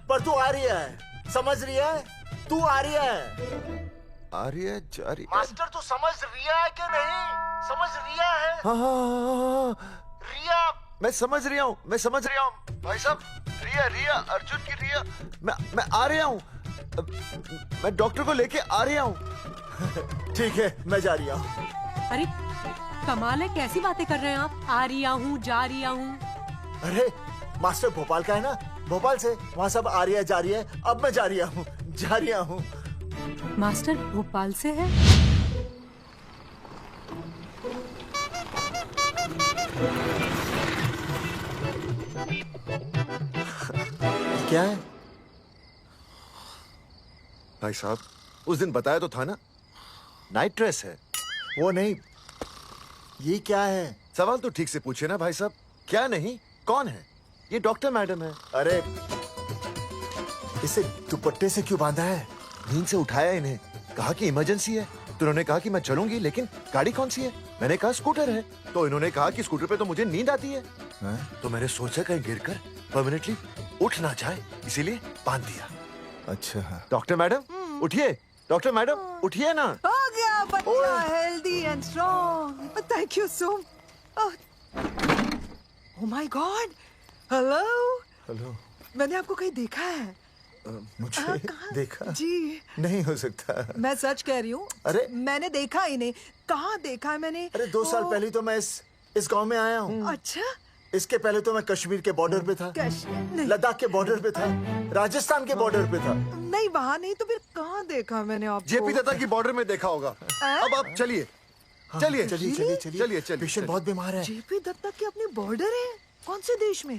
पर तू आ रही है, समझ रही है? तू आ रही है। आ रही है, जा रही है। मास्टर तू समझ रिया है कि नहीं? समझ रिया है? हाँ। रिया। मैं समझ रहा हूँ भाई साहब। रिया अर्जुन की रिया। मैं आ रहा हूँ। मैं डॉक्टर को लेके आ रहा हूँ। ठीक है, मैं जा रही हूँ। अरे कमाल है, कैसी बातें कर रहे हैं आप? आ रही हूँ, जा रही हूँ। अरे मास्टर भोपाल का है ना, भोपाल से वहाँ सब आ रही है, जा रही है। अब मैं जा रही हूँ। मास्टर भोपाल से है? क्या है भाई साहब? उस दिन बताया तो था ना, नाइट ड्रेस है। वो नहीं, ये क्या है? सवाल तो ठीक से पूछे ना भाई साहब। क्या नहीं, कौन है? ये डॉक्टर मैडम है। अरे इसे दुपट्टे से क्यों बांधा है? नींद से उठाया इन्हें, कहा कि इमरजेंसी है। तो उन्होंने कहा कि मैं चलूंगी, लेकिन गाड़ी कौन सी है? मैंने कहा स्कूटर है। तो इन्होंने कहा कि स्कूटर पे तो मुझे नींद आती है। तो मैंने सोचा कहीं गिरकर परमानेंटली उठ ना जाए, इसीलिए बांध दिया। अच्छा डॉक्टर मैडम उठिए, डॉक्टर मैडम उठिए ना। हो गया बच्चा healthy and strong. Thank you so. Oh my God, hello. मैंने आपको कहीं देखा है? मुझे देखा? जी नहीं हो सकता। मैं सच कह रही हूँ। अरे मैंने देखा ही नहीं। कहाँ देखा है मैंने? अरे 2 साल पहले तो मैं इस गांव में आया हूँ। अच्छा, इसके पहले तो मैं कश्मीर के बॉर्डर पे था, लद्दाख के बॉर्डर पे था, राजस्थान के बॉर्डर पे था। नहीं वहाँ नहीं तो फिर कहाँ देखा मैंने आपको? जेपी दत्ता की बॉर्डर में देखा होगा। अब आप चलिए चलिए चलिए चलिए चलिए चलिए। पेशेंट बहुत बीमार है। जेपी दत्ता की अपनी बॉर्डर है? कौन से देश में?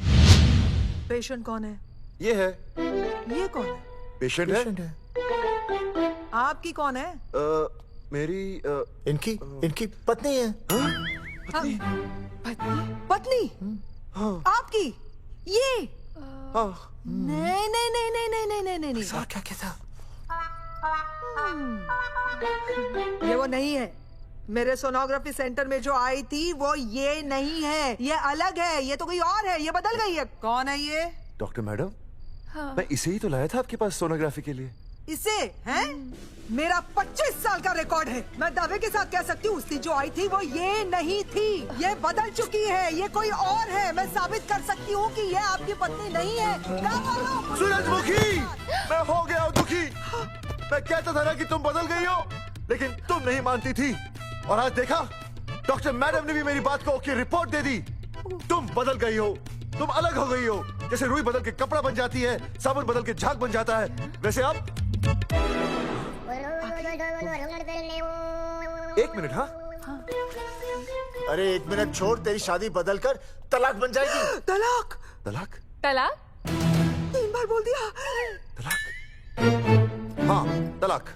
पेशेंट कौन है? ये है। ये कौन है? पेशेंट है। आपकी कौन है? मेरी इनकी पत्नी है। पत्नी? पत्नी? आपकी? ये? नहीं नहीं नहीं नहीं नहीं नहीं नहीं नहीं। क्या था? ये वो नहीं है। मेरे सोनोग्राफी सेंटर में जो आई थी वो ये नहीं है, ये अलग है, ये तो कोई और है, ये बदल गई है। कौन है ये? डॉक्टर मैडम, हाँ। मैं इसे ही तो लाया था आपके पास सोनोग्राफी के लिए। इसे हैं? मेरा 25 साल का रिकॉर्ड है। मैं दावे के साथ कह सकती हूँ उसकी जो आई थी वो ये नहीं थी, ये बदल चुकी है, ये कोई और है। मैं साबित कर सकती हूँ कि ये आपकी पत्नी नहीं है। सूरजमुखी, मैं हो गया हूँ दुखी। मैं कहता था ना कि तुम बदल गई हो, लेकिन तुम नहीं मानती थी। और आज देखा, डॉक्टर मैडम ने भी मेरी बात को ओके रिपोर्ट दे दी। तुम बदल गई हो, तुम अलग हो गई हो। जैसे रुई बदल के कपड़ा बन जाती है, साबुन बदल के झाग बन जाता है, वैसे आप। एक मिनट। हाँ अरे 1 मिनट छोड़, तेरी शादी बदल कर तलाक बन जाएगी। तलाक? तलाक? तलाक? 3 बार बोल दिया। हाँ, तलाक।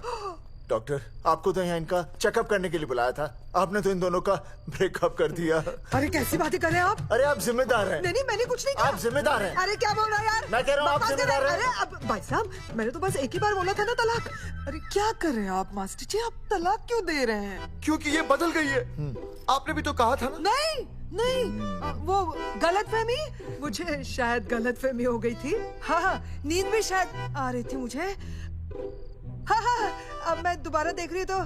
डॉक्टर, आपको तो यहाँ इनका चेकअप करने के लिए बुलाया था, आपने तो इन दोनों का ब्रेकअप कर दिया। अरे कैसी बातें कर रहे हैं आप? अरे आप जिम्मेदार हैं। नहीं मैंने कुछ नहीं किया। आप जिम्मेदार हैं। अरे क्या बोल रहा है यार? मैं कह रहा हूँ आप जिम्मेदार हैं। अरे अब भाई साहब, मैंने तो बस एक ही बार बोला था ना तलाक। अरे क्या कर रहे हैं आप मास्टर जी? आप तलाक क्यों दे रहे हैं? क्योंकि ये बदल गई है। आपने भी तो कहा था ना। नहीं, वो गलतफहमी, मुझे शायद गलतफहमी हो गई थी। हाँ, नींद भी शायद आ रही थी मुझे। हाँ, अब मैं दोबारा देख रही तो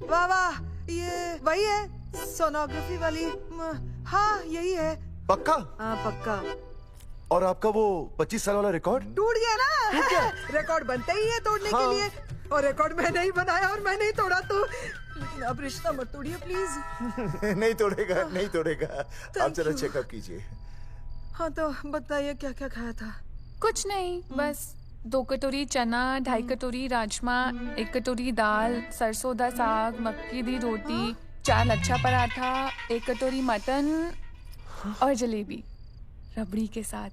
वाह वाह, ये वही है सोनोग्राफी वाली। हाँ यही है। पक्का? हाँ पक्का। और आपका वो 25 साल वाला रिकॉर्ड? टूट गया ना। रिकॉर्ड बनते ही है तोड़ने के लिए, और रिकॉर्ड मैंने ही बनाया और मैंने ही तोड़ा। तो लेकिन अब रिश्ता मत तोड़िए प्लीज। नहीं तोड़ेगा, नहीं तोड़ेगा। आप जरा चेकअप कीजिए। हाँ तो बताइए क्या क्या खाया था? कुछ नहीं, बस 2 कटोरी चना, 2.5 कटोरी राजमा, 1 कटोरी दाल, सरसों दा साग, मक्की दी रोटी, 4 लच्छा पराठा, 1 कटोरी मटन और जलेबी रबड़ी के साथ।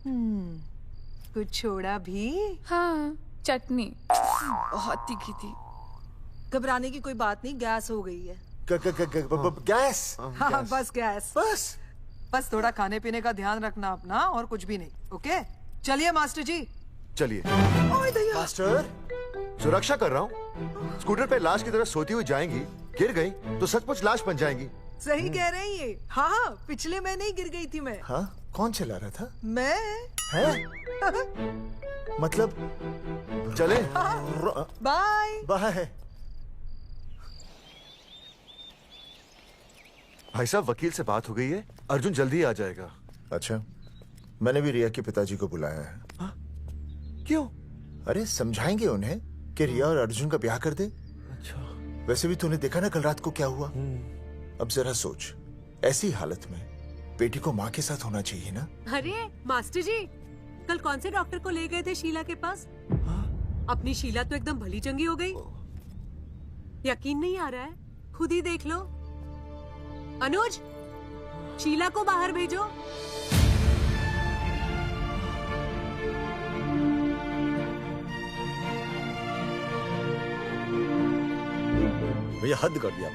कुछ छोड़ा भी? हाँ, चटनी बहुत तीखी थी। घबराने की कोई बात नहीं, गैस हो गई है। गैस? हाँ बस गैस। बस थोड़ा खाने पीने का ध्यान रखना अपना, और कुछ भी नहीं। ओके चलिए मास्टर जी। चलिए। मास्टर, सुरक्षा कर रहा हूँ। स्कूटर पे लाश की तरह सोती हुई जाएंगी, गिर गई तो सचमुच लाश बन जाएंगी। सही कह रहे हैं ये। हाँ, पिछले महीने ही गिर गई थी मैं। हाँ, कौन चला रहा था? मैं। है? मतलब चले। Bye bye. भाई साहब, वकील से बात हो गई है, अर्जुन जल्दी ही आ जाएगा। अच्छा, मैंने भी रिया के पिताजी को बुलाया है। क्यों? अरे समझाएंगे उन्हें कि रिया और अर्जुन का ब्याह कर दे। अच्छा। वैसे भी तूने देखा ना कल रात को क्या हुआ। अब जरा सोच, ऐसी हालत में बेटी को माँ के साथ होना चाहिए ना। अरे मास्टर जी, कल कौन से डॉक्टर को ले गए थे शीला के पास? अपनी शीला तो एकदम भली चंगी हो गई। यकीन नहीं आ रहा है? खुद ही देख लो। अनुज, शीला को बाहर भेजो। भैया हद कर दिया।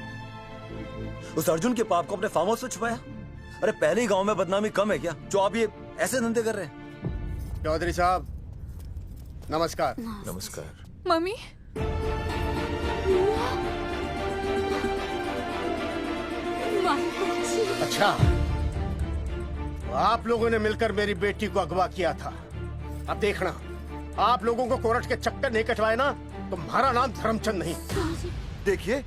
उस अर्जुन के पाप को अपने फार्म हाउस में छुपाया। अरे पहले ही गांव में बदनामी कम है क्या, जो आप ये ऐसे धंधे कर रहे हैं? चौधरी साहब नमस्कार। नमस्कार। मम्मी। अच्छा, आप लोगों ने मिलकर मेरी बेटी को अगवा किया था। अब देखना, आप लोगों को कोर्ट के चक्कर नहीं कटवाए ना, तो तुम्हारा नाम धर्मचंद नहीं। देखिए,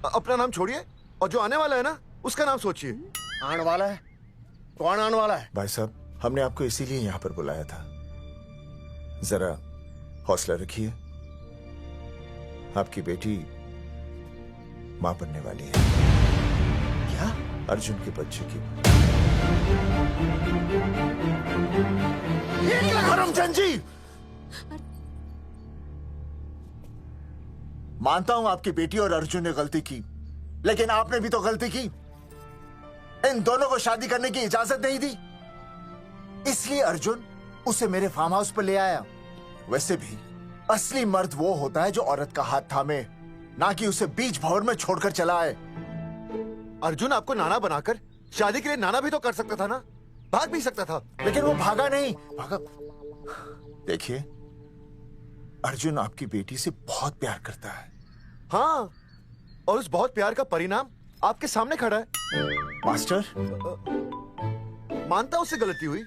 अपना नाम छोड़िए और जो आने वाला है ना, उसका नाम सोचिए। आने वाला है? कौन आने वाला है? भाई साहब, हमने आपको इसीलिए यहाँ पर बुलाया था। जरा हौसला रखिए, आपकी बेटी मां बनने वाली है। क्या? अर्जुन के बच्चे की। धर्मचंद जी, मानता हूं आपकी बेटी और अर्जुन ने गलती की, लेकिन आपने भी तो गलती की। इन दोनों को शादी करने की इजाजत नहीं दी, इसलिए अर्जुन उसे मेरे फार्म हाउस पर ले आया। वैसे भी असली मर्द वो होता है जो औरत का हाथ थामे, ना कि उसे बीच भंवर में छोड़कर चला आए। अर्जुन आपको नाना बनाकर शादी के लिए नाना भी तो कर सकता था ना, भाग भी सकता था। लेकिन वो भागा नहीं। भागा। देखिए, अर्जुन आपकी बेटी से बहुत प्यार करता है। हाँ, और उस बहुत प्यार का परिणाम आपके सामने खड़ा है। मास्टर, मानता हूं उससे गलती हुई,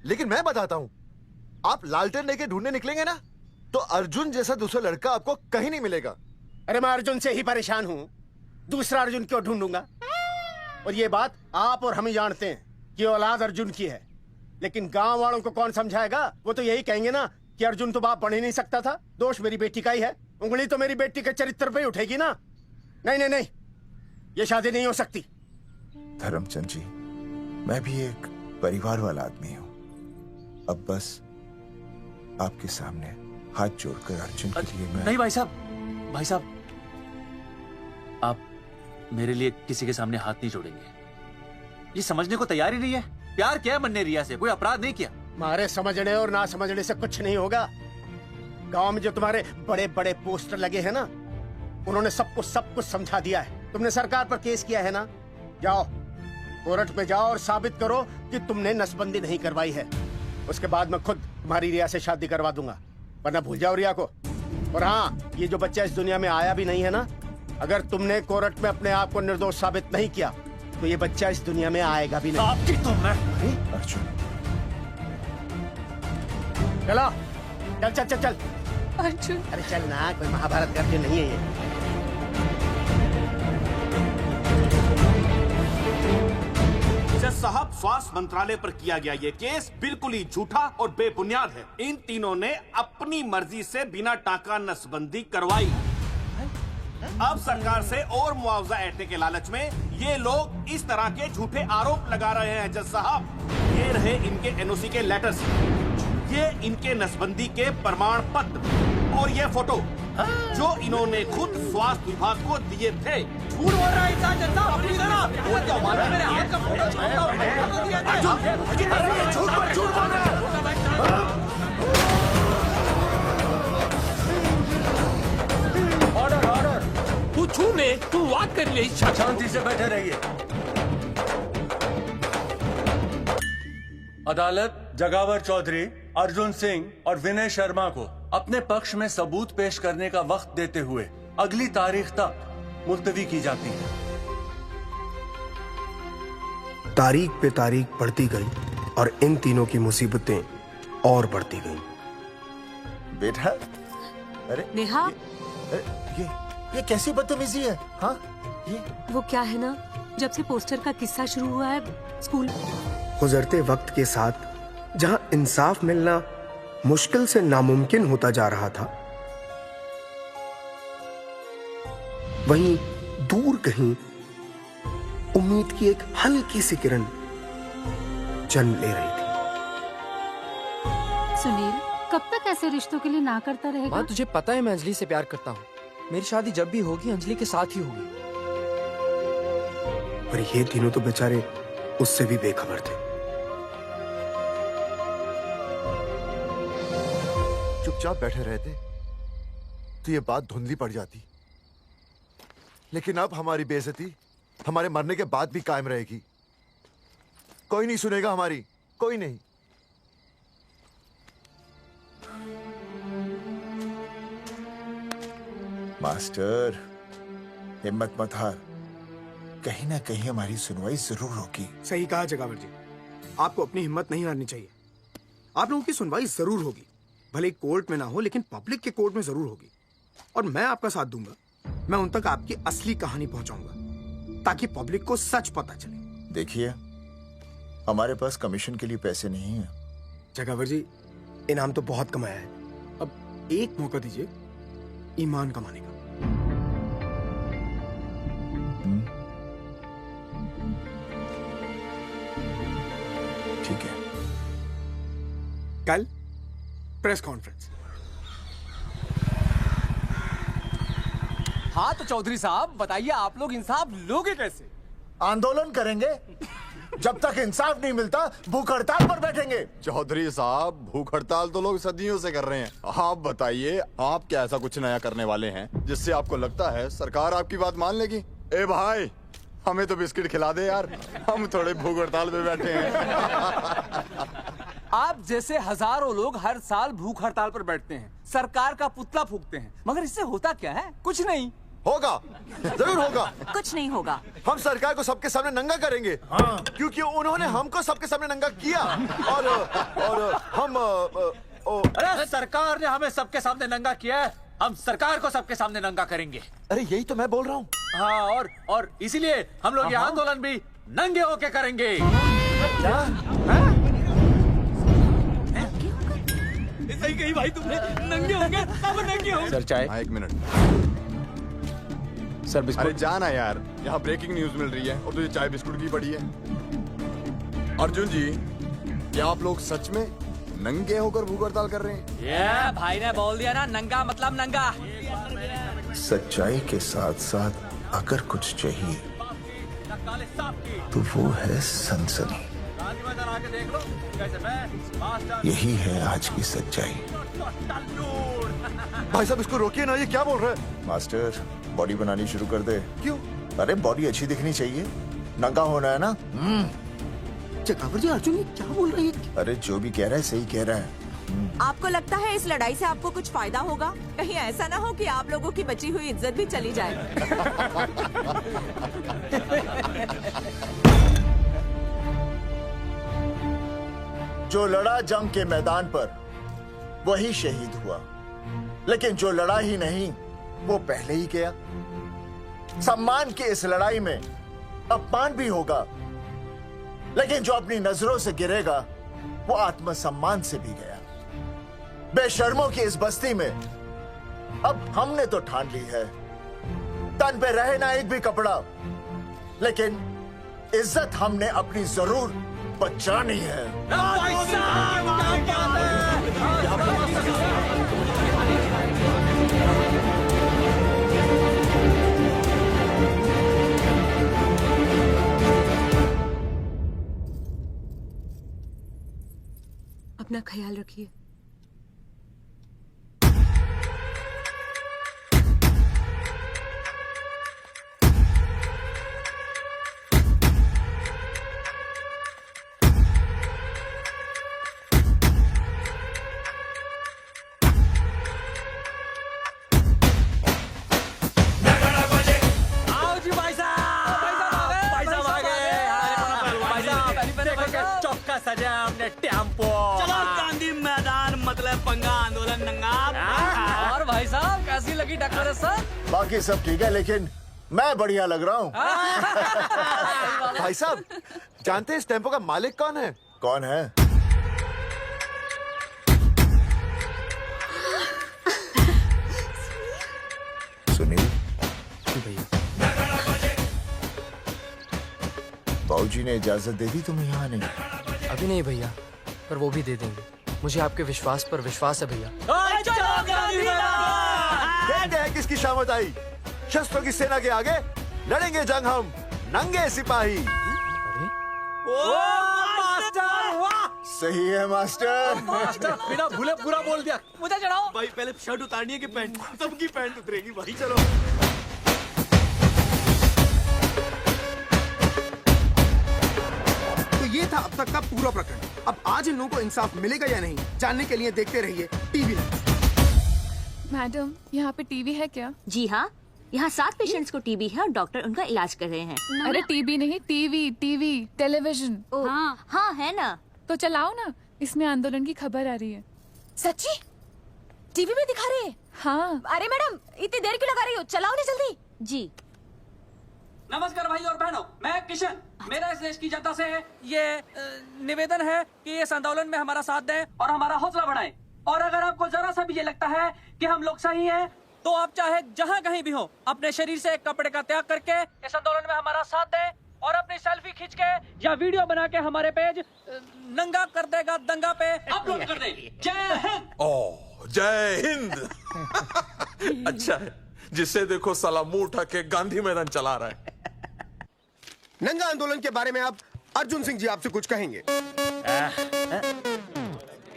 लेकिन मैं बताता हूं, आप लालटेन लेके ढूंढने निकलेंगे ना, तो अर्जुन जैसा दूसरा लड़का आपको कहीं नहीं मिलेगा। अरे मैं अर्जुन से ही परेशान हूँ, दूसरा अर्जुन क्यों ढूंढूंगा? और ये बात आप और हम ही जानते हैं कि औलाद अर्जुन की है, लेकिन गांव वालों को कौन समझाएगा? वो तो यही कहेंगे ना कि अर्जुन तो बाप बन ही नहीं सकता था, दोष मेरी बेटी का ही है। उंगली तो मेरी बेटी के चरित्र पे ही उठेगी ना। नहीं नहीं नहीं, ये शादी नहीं हो सकती। धर्मचंद जी, मैं भी एक परिवार वाला आदमी हूँ। अब बस आपके सामने हाथ जोड़कर अर्जुन के लिए मैं... नहीं भाई साहब, भाई साहब, आप मेरे लिए किसी के सामने हाथ नहीं जोड़ेंगे। ये समझने को तैयार ही नहीं है। प्यार किया मन ने रिया से, कोई अपराध नहीं किया। हमारे समझने और ना समझने से कुछ नहीं होगा। गांव में जो तुम्हारे बड़े बड़े पोस्टर लगे हैं ना, उन्होंने सब कुछ समझा दिया है। तुमने सरकार पर केस किया है ना, जाओ कोर्ट में जाओ और साबित करो कि तुमने नसबंदी नहीं करवाई है। उसके बाद मैं खुद तुम्हारी रिया से शादी करवा दूंगा, वरना भूल जाओ रिया को। और हाँ, ये जो बच्चा इस दुनिया में आया भी नहीं है ना, अगर तुमने कोर्ट में अपने आप को निर्दोष साबित नहीं किया तो ये बच्चा इस दुनिया में आएगा भी नहीं। आपकी तो मैं... अर्जुन, चलो चल चल चल चल। अर्जुन, अरे चल ना, कोई महाभारत का अर्जुन नहीं है ये। जज साहब, स्वास्थ्य मंत्रालय पर किया गया ये केस बिल्कुल ही झूठा और बेबुनियाद है। इन तीनों ने अपनी मर्जी से बिना टाका नसबंदी करवाई। अब सरकार से और मुआवजा ऐंठने के लालच में ये लोग इस तरह के झूठे आरोप लगा रहे हैं। जज साहब, ये रहे इनके एनओसी के लेटर्स, ये इनके नसबंदी के प्रमाण पत्र और ये फोटो जो इन्होंने खुद स्वास्थ्य विभाग को दिए थे। झूठ बोल रहा है इंसान जनता, अपनी तरह। वो तो हमारा मेरे हाथ का फोटो झूठ बोल रहा है। ऑर्डर ऑर्डर, तू छूने तू बात कर ले। शांति से बैठे रहिए। अदालत जगावर चौधरी, अर्जुन सिंह और विनय शर्मा को अपने पक्ष में सबूत पेश करने का वक्त देते हुए अगली तारीख तक मुलतवी की जाती है। तारीख पे तारीख बढ़ती गई और इन तीनों की मुसीबतें और बढ़ती गईं। बेटा, अरे नेहा, ये कैसी बदतमीजी है? हाँ, ये वो क्या है ना, जब से पोस्टर का किस्सा शुरू हुआ है स्कूल, गुजरते वक्त के साथ जहां इंसाफ मिलना मुश्किल से नामुमकिन होता जा रहा था, वहीं दूर कहीं उम्मीद की एक हल्की सी किरण जन्म ले रही थी। सुनील, कब तक ऐसे रिश्तों के लिए ना करता रहेगा? माँ, तुझे पता है मैं अंजलि से प्यार करता हूँ। मेरी शादी जब भी होगी अंजलि के साथ ही होगी। पर ये तीनों तो बेचारे उससे भी बेखबर थे। चुपचाप बैठे रहते तो ये बात धुंधली पड़ जाती, लेकिन अब हमारी बेइज्जती हमारे मरने के बाद भी कायम रहेगी। कोई नहीं सुनेगा हमारी, कोई नहीं। मास्टर, हिम्मत मत हार, कहीं ना कहीं हमारी सुनवाई जरूर होगी। सही कहा जगावर जी, आपको अपनी हिम्मत नहीं हारनी चाहिए। आप लोगों की सुनवाई जरूर होगी, भले कोर्ट में ना हो लेकिन पब्लिक के कोर्ट में जरूर होगी। और मैं आपका साथ दूंगा, मैं उन तक आपकी असली कहानी पहुंचाऊंगा ताकि पब्लिक को सच पता चले। देखिए, हमारे पास कमीशन के लिए पैसे नहीं है। जगावर जी, इनाम तो बहुत कमाया है, अब एक मौका दीजिए ईमान कमाने का। कल प्रेस कॉन्फ्रेंस। हाँ तो चौधरी साहब बताइए, आप लोग इंसाफ लोगे कैसे? आंदोलन करेंगे। जब तक इंसाफ नहीं मिलता भूख हड़ताल पर बैठेंगे। चौधरी साहब, भूख हड़ताल तो लोग सदियों से कर रहे हैं। आप बताइए, आप क्या ऐसा कुछ नया करने वाले हैं जिससे आपको लगता है सरकार आपकी बात मान लेगी? ए भाई, हमें तो बिस्किट खिला दे यार, हम थोड़े भूख हड़ताल पे बैठे हैं। आप जैसे हजारों लोग हर साल भूख हड़ताल पर बैठते हैं, सरकार का पुतला फूंकते हैं, मगर इससे होता क्या है? कुछ नहीं होगा, जरूर होगा। कुछ नहीं होगा। हम सरकार को सबके सामने नंगा करेंगे। हाँ। क्योंकि उन्होंने हमको सबके सामने नंगा किया और हम अरे सरकार ने हमें सबके सामने नंगा किया है, हम सरकार को सबके सामने नंगा करेंगे। अरे यही तो मैं बोल रहा हूँ। हाँ, और इसीलिए हम लोग ये आंदोलन भी नंगे होके करेंगे। क्या? सही कही भाई तुमने, नंगे होंगे, अब नंगे होंगे। सर चाय। हाँ, 1 मिनट सर। बिस्कुट। अरे जाना यार, यहाँ ब्रेकिंग न्यूज मिल रही है और तुझे चाय बिस्कुट की पड़ी है। अर्जुन जी, क्या आप लोग सच में नंगे होकर भूख हड़ताल कर रहे हैं? ये भाई ने बोल दिया ना, नंगा मतलब नंगा। सच्चाई के साथ साथ अगर कुछ चाहिए तो वो है सनसनी। यही है आज की सच्चाई। भाई साहब इसको रोकिए ना, ये क्या बोल रहा है? मास्टर, बॉडी बनानी शुरू कर दे। क्यों? अरे बॉडी अच्छी दिखनी चाहिए, नंगा होना है ना। चकावर जी, अर्जुन ये क्या बोल रही है? अरे जो भी कह रहा है सही कह रहा है। आपको लगता है इस लड़ाई से आपको कुछ फायदा होगा? कहीं ऐसा ना हो कि आप लोगों की बची हुई इज्जत भी चली जाए। जो लड़ा जंग के मैदान पर वही शहीद हुआ, लेकिन जो लड़ा ही नहीं वो पहले ही गया। सम्मान की इस लड़ाई में अपमान भी होगा, लेकिन जो अपनी नजरों से गिरेगा वो आत्मसम्मान से भी गया। बेशर्मों की इस बस्ती में अब हमने तो ठान ली है, तन पे रहे ना एक भी कपड़ा, लेकिन इज्जत हमने अपनी जरूर बचानी है। अपना ख्याल रखिए। सजा हमने टेम्पो। चलो गांधी मैदान, मतलब पंगा आंदोलन नंगा। और भाई साहब कैसी लगी टक्कर सर? बाकी सब ठीक है, लेकिन मैं बढ़िया लग रहा हूँ। भाई साहब जानते हैं इस टेम्पो का मालिक कौन है? कौन है? सुनील। बाबूजी ने इजाजत दे दी तुम्हें यहाँ आने की? अभी नहीं भैया, पर वो भी दे देंगे। मुझे आपके विश्वास पर विश्वास है भैया। देखते हैं किसकी शामत आई। शस्त्रों की सेना के आगे लड़ेंगे जंग हम नंगे सिपाही। सही है मास्टर। बिना भूले पूरा बोल दिया। मुझे चढ़ाओ भाई, पहले शर्ट उतारनी है कि पैंट? सबकी पैंट उतरेगी भाई। चलो ये था अब तक का पूरा प्रकरण। अब आज इन लोगों को इंसाफ मिलेगा या नहीं, जानने के लिए देखते रहिए टीवी। मैडम, यहाँ पे टीवी है क्या? जी हाँ, यहाँ 7 पेशेंट्स को टीबी है और डॉक्टर उनका इलाज कर रहे हैं। अरे टीबी नहीं, टीवी, टेलीविजन। हाँ है ना। तो चलाओ ना, इसमें आंदोलन की खबर आ रही है। सच्ची? टीवी में दिखा रहे हैं? हाँ। अरे मैडम, इतनी देर क्यों लगा रही हो? चलाओ ना जल्दी। जी। नमस्कार भाई और बहनों, मैं किशन। मेरा इस देश की जनता से ये निवेदन है कि इस आंदोलन में हमारा साथ दें और हमारा हौसला बढ़ाएं। और अगर आपको जरा सा भी ये लगता है कि हम लोग सही हैं, तो आप चाहे जहाँ कहीं भी हो, अपने शरीर से एक कपड़े का त्याग करके इस आंदोलन में हमारा साथ दें और अपनी सेल्फी खींच के या वीडियो बना के हमारे पेज नंगा कर देगा दंगा पे अपलोड कर दे। जय हिंद। ओह जय हिंद। अच्छा है, जिससे देखो साला मुंह उठा के गांधी मैदान चला रहा है। नंगा आंदोलन के बारे में आप अर्जुन सिंह जी आपसे कुछ कहेंगे।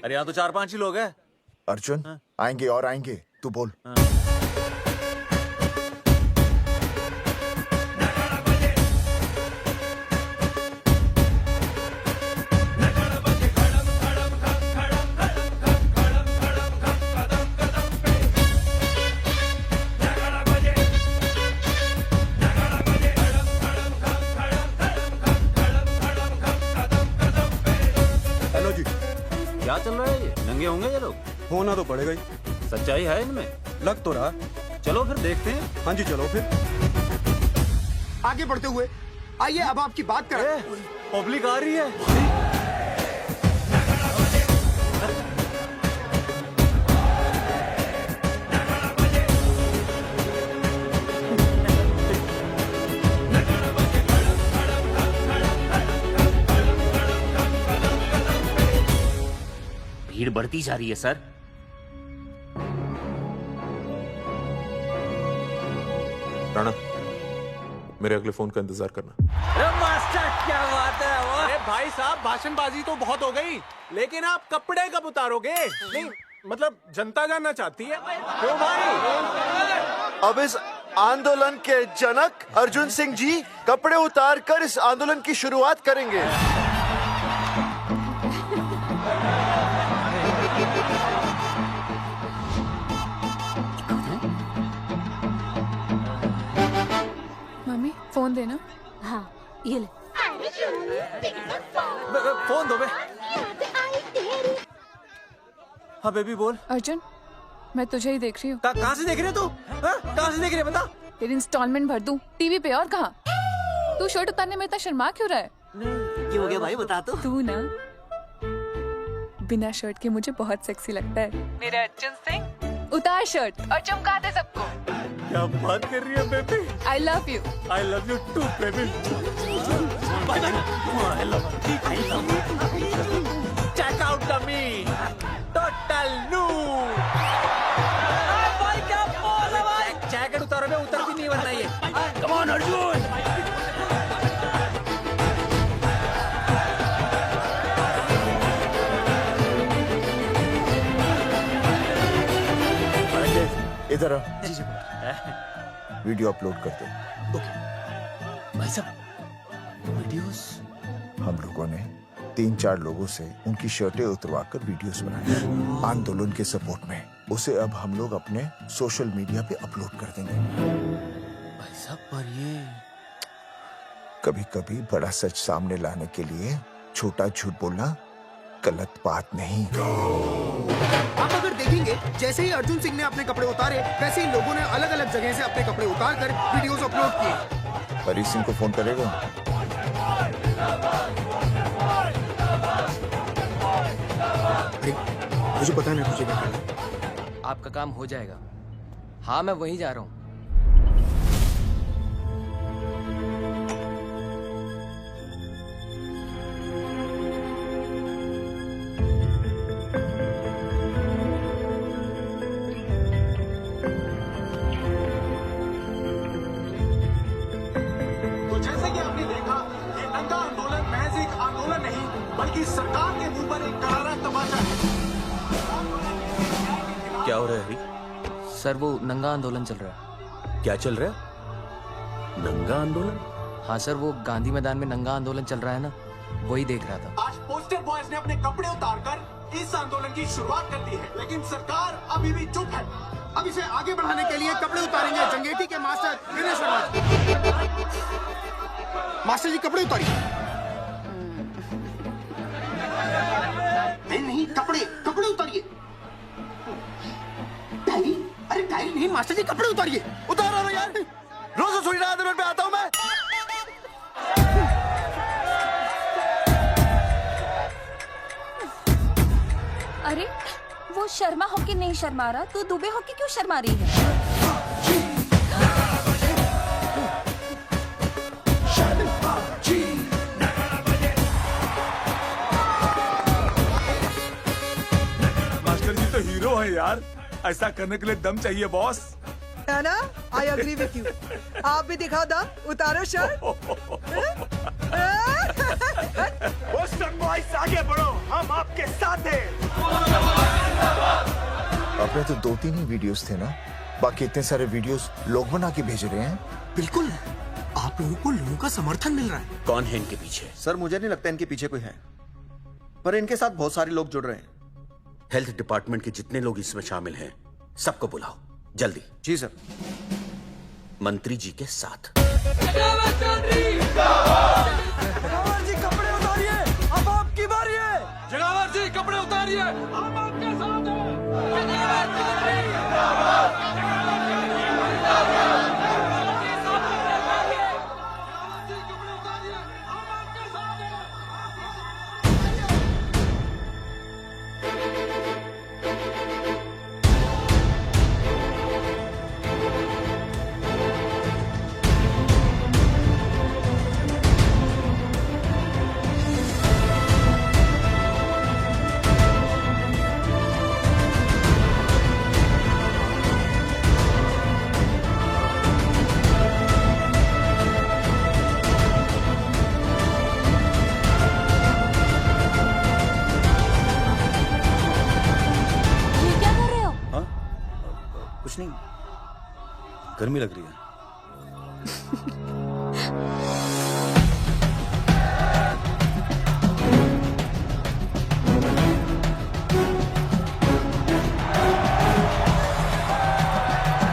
अरे यहाँ तो 4-5 ही लोग हैं। अर्जुन आएंगे और आएंगे, तू बोल। हेलो जी, क्या चल रहा है? ये नंगे होंगे ये लोग? होना तो पड़ेगा ही। सच्चाई है इनमें? लग तो रहा। चलो फिर देखते हैं। हाँ जी चलो फिर। आगे बढ़ते हुए आइए अब आपकी बात करें। पब्लिक आ रही है। भीड़ बढ़ती जा रही है सर। राणा, मेरे अगले फोन का इंतजार करना। अरे मास्टर क्या बात है वो। अरे भाई साहब, भाषणबाजी तो बहुत हो गई, लेकिन आप कपड़े कब उतारोगे? नहीं मतलब जनता जानना चाहती है। क्यों भाई? अब इस आंदोलन के जनक अर्जुन सिंह जी कपड़े उतार कर इस आंदोलन की शुरुआत करेंगे। मम्मी फोन देना। हाँ ये ले। फोन दो बे। हाँ बेबी बोल। अर्जुन मैं तुझे ही देख रही हूँ। कहाँ से देख रही है तू? कहाँ से देख रही है बता? तेरी इंस्टॉलमेंट भर दूं टीवी पे और कहाँ? तू शर्ट उतारने में इतना शर्मा क्यों रहा है? क्या हो गया भाई, बता तो। तू ना बिना शर्ट के मुझे बहुत सेक्सी लगता है। मेरे अर्जुन सिंह उतार शर्ट और चमका दे सबको। क्या बात कर रही है baby? I love you. I love you too baby. Check out dummy, total new. भाई क्या पोज है भाई। जैकेट उतारो बे, उतर भी नहीं बनना ये। Come on Arjun. इधर आ। वीडियो अपलोड कर दो। भाई साहब वीडियोस? हम लोगों ने 3-4 लोगों से उनकी शर्टें उतरवाकर वीडियोस बनाए आंदोलन के सपोर्ट में। उसे अब हम लोग अपने सोशल मीडिया पे अपलोड कर देंगे। भाई साहब पर ये कभी कभी बड़ा सच सामने लाने के लिए छोटा झूठ बोलना गलत बात नहीं। आप अगर देखेंगे जैसे ही अर्जुन सिंह ने अपने कपड़े उतारे, वैसे ही लोगों ने अलग अलग जगह से अपने कपड़े उतार कर वीडियोस अपलोड किए। हरी सिंह को फोन करेगा? मुझे पता नहीं मुझे क्या करना है। आपका काम हो जाएगा। हाँ मैं वहीं जा रहा हूँ। तो जैसे कि आपने देखा, ये नंगा आंदोलन महज एक आंदोलन नहीं, बल्कि सरकार के मुंह पर एक करारा तमाचा है। क्या हो रहा है हरी? सर वो नंगा आंदोलन चल रहा है। क्या चल रहा है? नंगा आंदोलन? हाँ सर वो गांधी मैदान में नंगा आंदोलन चल रहा है ना, वही देख रहा था। आज पोस्टर बॉयज ने अपने कपड़े उतारकर इस आंदोलन की शुरुआत कर दी है, लेकिन सरकार अभी भी चुप है। अब इसे आगे बढ़ाने के लिए कपड़े उतारेंगे जंगेटी के मास्टर विनय शर्मा। मास्टर जी कपड़े उतारिए। नहीं कपड़े कपड़े उतारिए। डायरी? अरे डायरी नहीं मास्टर जी, कपड़े उतारिए। उतारो ना यार, रोज थोड़ी ना आंदोलन पे आता हूँ मैं। अरे वो शर्मा हो के नहीं शर्मा रहा, तू दुबे हो के क्यों शर्मा रही है? यार, ऐसा करने के लिए दम चाहिए बॉस। है ना? I agree with you. आप भी दिखाओ दम, उतारो शर्ट। बोस्टन बॉयज आगे बढ़ो, हम आपके साथ हैं। अपने तो 2-3 ही वीडियोस थे ना, बाकी इतने सारे वीडियोस लोग बना के भेज रहे हैं। बिल्कुल, आप लोगों को लोगों का समर्थन मिल रहा है। कौन है इनके पीछे? सर मुझे नहीं लगता इनके पीछे कोई है, पर इनके साथ बहुत सारे लोग जुड़ रहे हैं। हेल्थ डिपार्टमेंट के जितने लोग इसमें शामिल हैं, सबको बुलाओ जल्दी। जी सर। मंत्री जी के साथ। जगावर जी कपड़े उतारिए, अब आपकी बारी है। जगावर जी कपड़े उतारिए, हम आपके साथ गर्मी लग रही है।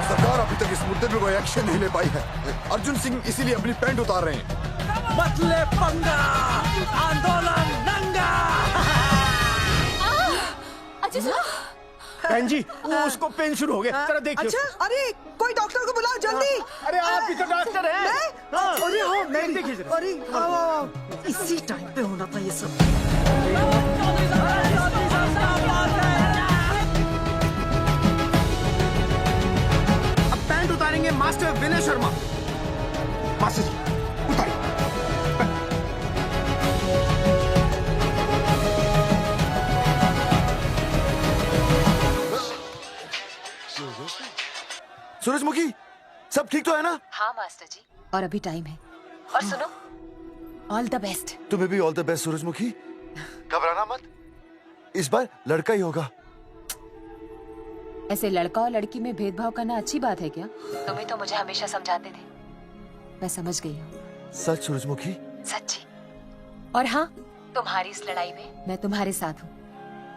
सरकार अभी तक इस मुद्दे पे कोई एक्शन नहीं ले पाई है। अर्जुन सिंह इसीलिए अपनी पैंट उतार रहे हैं। मत ले पंगा, आंदोलन नंगा। बहन जी, वो उसको पेन शुरू हो गया, जरा देखिए। अच्छा, अरे कोई डॉक्टर को बुलाओ जल्दी। अरे आप भी तो डॉक्टर हैं। अरे हाँ, मैं देखिए जरा। अरे इसी टाइम पे होना था ये सब। अब पैंट उतारेंगे मास्टर विनय शर्मा। मास्टर जी उतारिए। सूरजमुखी, सब ठीक तो है ना? हाँ मास्टर जी, और अभी टाइम है। और सुनो, ऑल द बेस्ट। तुम्हें भी ऑल द बेस्ट सूरजमुखी। घबराना मत, इस बार लड़का ही होगा। ऐसे लड़का और लड़की में भेदभाव करना अच्छी बात है क्या? तुम ही तो मुझे हमेशा समझाते थे। मैं समझ गई हूँ। सच सूरजमुखी? सच्ची। और हाँ, तुम्हारी इस लड़ाई में मैं तुम्हारे साथ हूँ,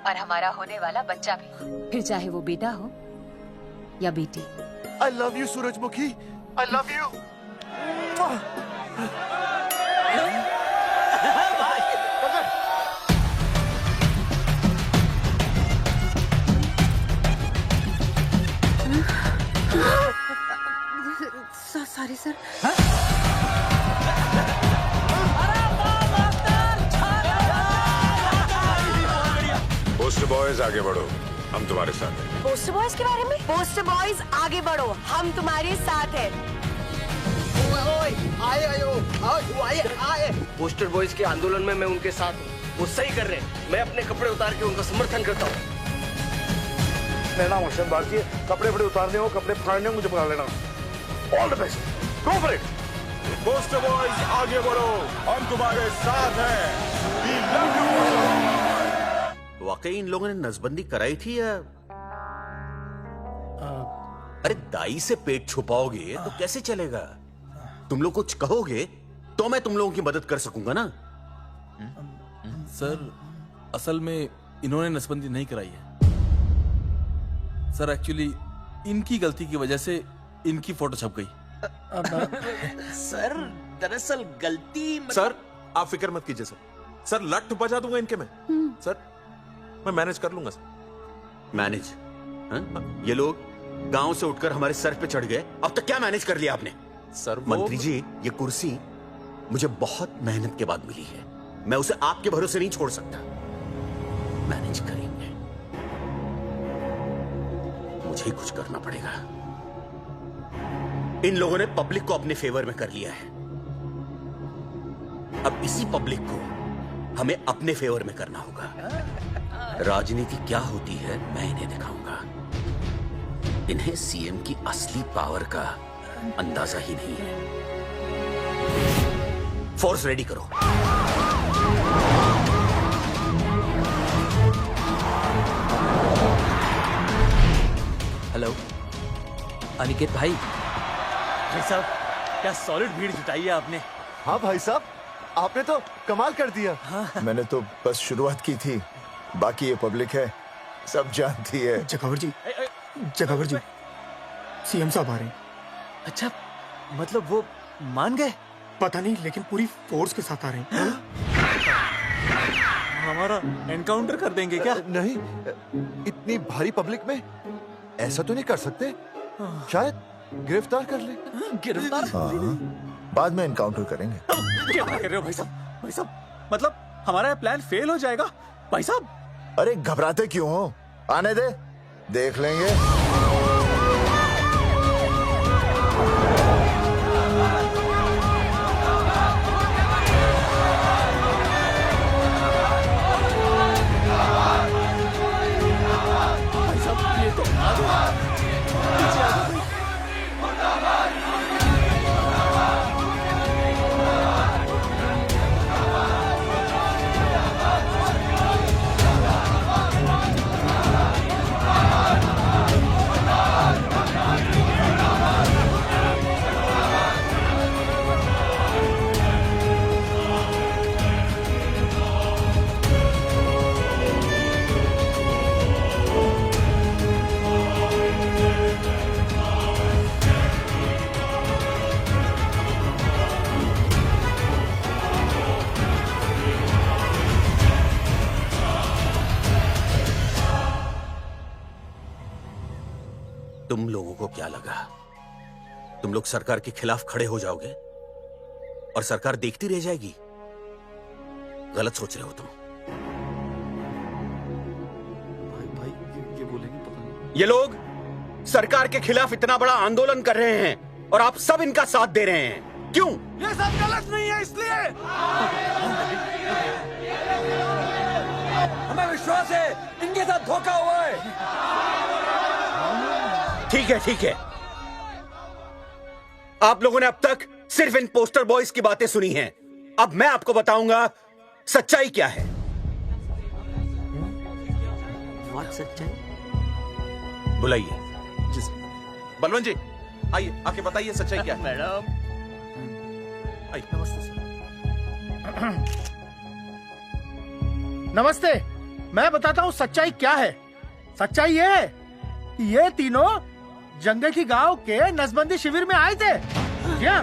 और हमारा होने वाला बच्चा भी, फिर चाहे वो बेटा हो या बेटी। I love you, सूरजमुखी। I love you. Sorry sir. Post boys आगे बढ़ो, हम तुम्हारे साथ हैं। पोस्टर बॉयज के बारे में? पोस्टर बॉयज आगे बढ़ो, हम तुम्हारे साथ हैं। आए। पोस्टर बॉयज के आंदोलन में मैं उनके साथ हूँ, वो सही कर रहे हैं। मैं अपने कपड़े उतार के उनका समर्थन करता हूँ। मेरा नाम अर्शद बाकी है, कपड़े बड़े उतारने हो, कपड़े फाड़ने हो, मुझे पकड़ लेना। All the best, go for it. Poster boys आगे बढ़ो, हम तुम्हारे साथ हैं। We love you. वाकई इन लोगों ने नसबंदी कराई थी या? अरे दाई से पेट छुपाओगे तो कैसे चलेगा? तुम लोग कुछ कहोगे तो मैं तुम लोगों की मदद कर सकूंगा ना। सर, असल में इन्होंने नसबंदी नहीं कराई है सर। एक्चुअली इनकी गलती की वजह से इनकी फोटो छप गई। सर दरअसल गलती सर आप फिक्र मत कीजिए सर। सर लट बजा दूंगा इनके में। सर मैं मैनेज कर लूंगा सर। मैनेज? ये लोग गांव से उठकर हमारे सर पे चढ़ गए, अब तक क्या मैनेज कर लिया आपने? सर मंत्री जी, ये कुर्सी मुझे बहुत मेहनत के बाद मिली है, मैं उसे आपके भरोसे नहीं छोड़ सकता। मैनेज करेंगे, मुझे ही कुछ करना पड़ेगा। इन लोगों ने पब्लिक को अपने फेवर में कर लिया है, अब इसी पब्लिक को हमें अपने फेवर में करना होगा। राजनीति क्या होती है मैं इन्हें दिखाऊंगा। इन्हें सीएम की असली पावर का अंदाजा ही नहीं है। फोर्स रेडी करो। हेलो अनिकेत भाई। भाई साहब क्या सॉलिड भीड़ जुटाई है आपने। हाँ भाई साहब, आपने तो कमाल कर दिया। मैंने तो बस शुरुआत की थी, बाकी ये पब्लिक है, सब जानती है। जगावर जी, जगावर जी, सीएम साहब आ रहे हैं। अच्छा, मतलब वो मान गए? पता नहीं, लेकिन पूरी फोर्स के साथ आ रहे हैं। हमारा एनकाउंटर कर देंगे क्या? नहीं, इतनी भारी पब्लिक में ऐसा तो नहीं कर सकते। शायद गिरफ्तार कर ले। गिरफ्तार? हाँ, बाद में एनकाउंटर करेंगे। क्या कर रहे हो भाई साहब? भाई साहब, मतलब हमारा प्लान फेल हो जाएगा भाई साहब? अरे घबराते क्यों हो? आने दे, देख लेंगे। भाई साहब ये तो तुम लोगों को क्या लगा तुम लोग सरकार के खिलाफ खड़े हो जाओगे और सरकार देखती रह जाएगी? गलत सोच रहे हो तुम। भाई ये बोलेंगे पता नहीं। ये लोग सरकार के खिलाफ इतना बड़ा आंदोलन कर रहे हैं और आप सब इनका साथ दे रहे हैं, क्यों? ये सब गलत नहीं है, इसलिए हमें विश्वास है इनके साथ धोखा हुआ है। ठीक है, ठीक है। आप लोगों ने अब तक सिर्फ इन पोस्टर बॉयज की बातें सुनी हैं। अब मैं आपको बताऊंगा सच्चाई क्या है। सच्चाई बुलाइए। बलवंत जी आइए, आके बताइए सच्चाई क्या है। मैडम आइए। नमस्ते सर। नमस्ते, मैं बताता हूँ सच्चाई क्या है। सच्चाई ये है कि ये तीनों जंगे की गांव के नसबंदी शिविर में आए थे। क्या?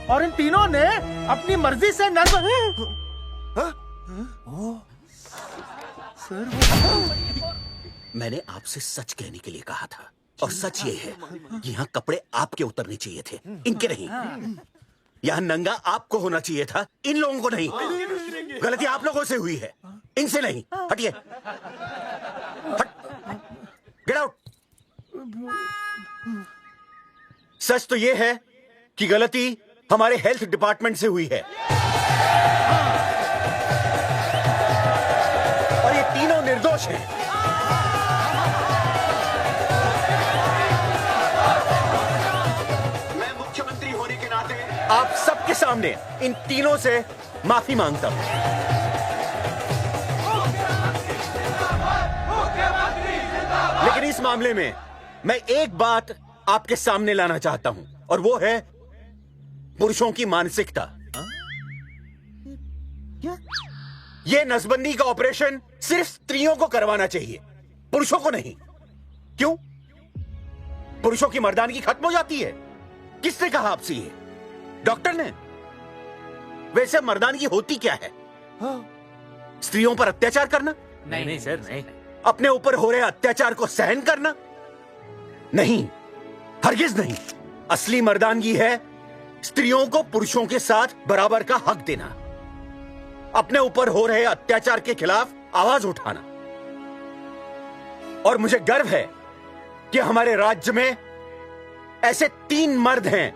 और इन तीनों ने अपनी मर्जी से मैंने आपसे सच कहने के लिए कहा था और सच ये है कि यहाँ कपड़े आपके उतरने चाहिए थे, इनके नहीं। यहाँ नंगा आपको होना चाहिए था, इन लोगों को नहीं। गलती आप लोगों से हुई है, इनसे नहीं। हटिए, गेट आउट। सच तो ये है कि गलती हमारे हेल्थ डिपार्टमेंट से हुई है और ये तीनों निर्दोष हैं। मैं मुख्यमंत्री होने के नाते आप सबके सामने इन तीनों से माफी मांगता हूं। लेकिन इस मामले में मैं एक बात आपके सामने लाना चाहता हूं और वो है पुरुषों की मानसिकता। ये नसबंदी का ऑपरेशन सिर्फ स्त्रियों को करवाना चाहिए, पुरुषों को नहीं। क्यों? पुरुषों की मर्दानगी खत्म हो जाती है। किसने कहा आपसे ये? डॉक्टर ने? वैसे मर्दानगी होती क्या है? स्त्रियों पर अत्याचार करना? नहीं सर, नहीं। अपने ऊपर हो रहे अत्याचार को सहन करना? नहीं, हरगिज नहीं। असली मर्दानगी है स्त्रियों को पुरुषों के साथ बराबर का हक देना, अपने ऊपर हो रहे अत्याचार के खिलाफ आवाज उठाना। और मुझे गर्व है कि हमारे राज्य में ऐसे 3 मर्द हैं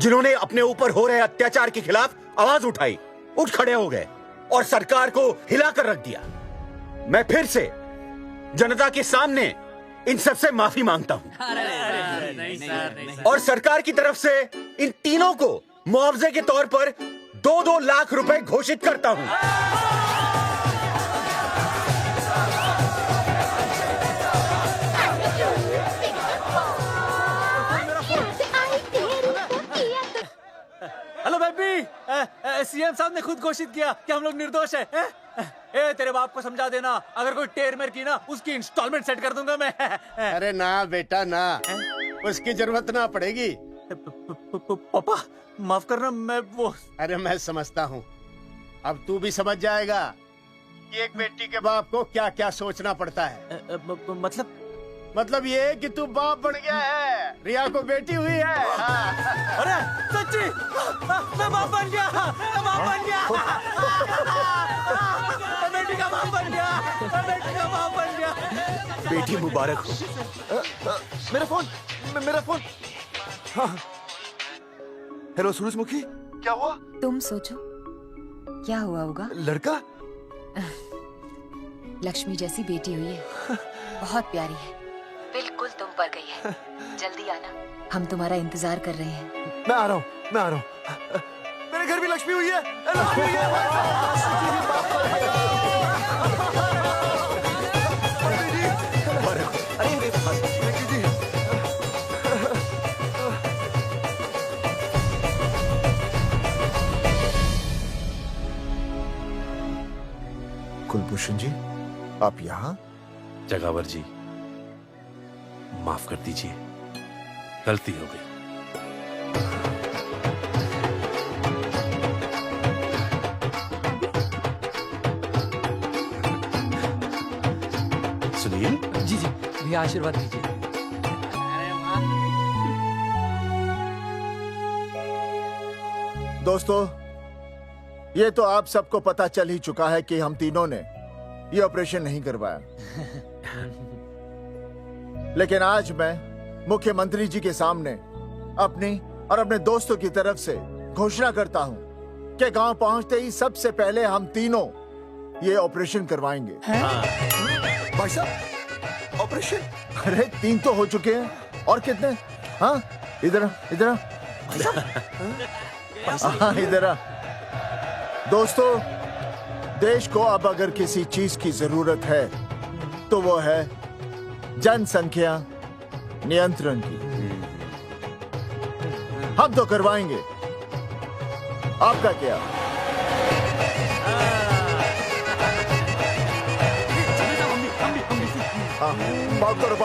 जिन्होंने अपने ऊपर हो रहे अत्याचार के खिलाफ आवाज उठाई, उठ खड़े हो गए और सरकार को हिलाकर रख दिया। मैं फिर से जनता के सामने इन सबसे माफी मांगता हूं और सरकार की तरफ से इन तीनों को मुआवजे के तौर पर 2-2 लाख रुपए घोषित करता हूं। हेलो बेबी, सीएम साहब ने खुद घोषित किया कि हम लोग निर्दोष हैं। ए तेरे बाप को समझा देना, अगर कोई टेर मेर की ना उसकी इंस्टॉलमेंट सेट कर दूंगा मैं। अरे ना बेटा ना, उसकी जरूरत ना पड़ेगी। पापा माफ करना, मैं वो। अरे मैं समझता हूँ, अब तू भी समझ जाएगा कि एक बेटी के बाप को क्या क्या सोचना पड़ता है। मतलब ये कि तू बाप बन गया है, रिया को बेटी हुई है। अरे सच्ची, मैं बाप बन गया, मैं बाप बन गया, मैं बेटी का बाप बन गया, मैं बेटी का बाप बन गया। बेटी मुबारक हो। मेरा फोन। हाँ। हेलो सूरजमुखी, क्या हुआ? तुम सोचो क्या हुआ होगा। लड़का? लक्ष्मी जैसी बेटी हुई है, बहुत प्यारी है, बिल्कुल तुम पर गई है। जल्दी आना, हम तुम्हारा इंतजार कर रहे हैं। मैं आ रहा हूँ। मेरे घर भी लक्ष्मी हुई है। कुलभूषण जी, आप यहाँ? जगावर जी, माफ कर दीजिए, गलती हो गई। सुनील जी भैया आशीर्वाद दीजिए। दोस्तों, ये तो आप सबको पता चल ही चुका है कि हम तीनों ने ये ऑपरेशन नहीं करवाया। लेकिन आज मैं मुख्यमंत्री जी के सामने अपनी और अपने दोस्तों की तरफ से घोषणा करता हूं कि गांव पहुंचते ही सबसे पहले हम तीनों ये ऑपरेशन करवाएंगे। भाई साहब, ऑपरेशन? अरे 3 तो हो चुके हैं, और कितने? हाँ, इधर हाँ, इधर। दोस्तों, देश को अब अगर किसी चीज की जरूरत है तो वो है जनसंख्या नियंत्रण की। हम तो करवाएंगे, आपका क्या? हाँ, बात करो।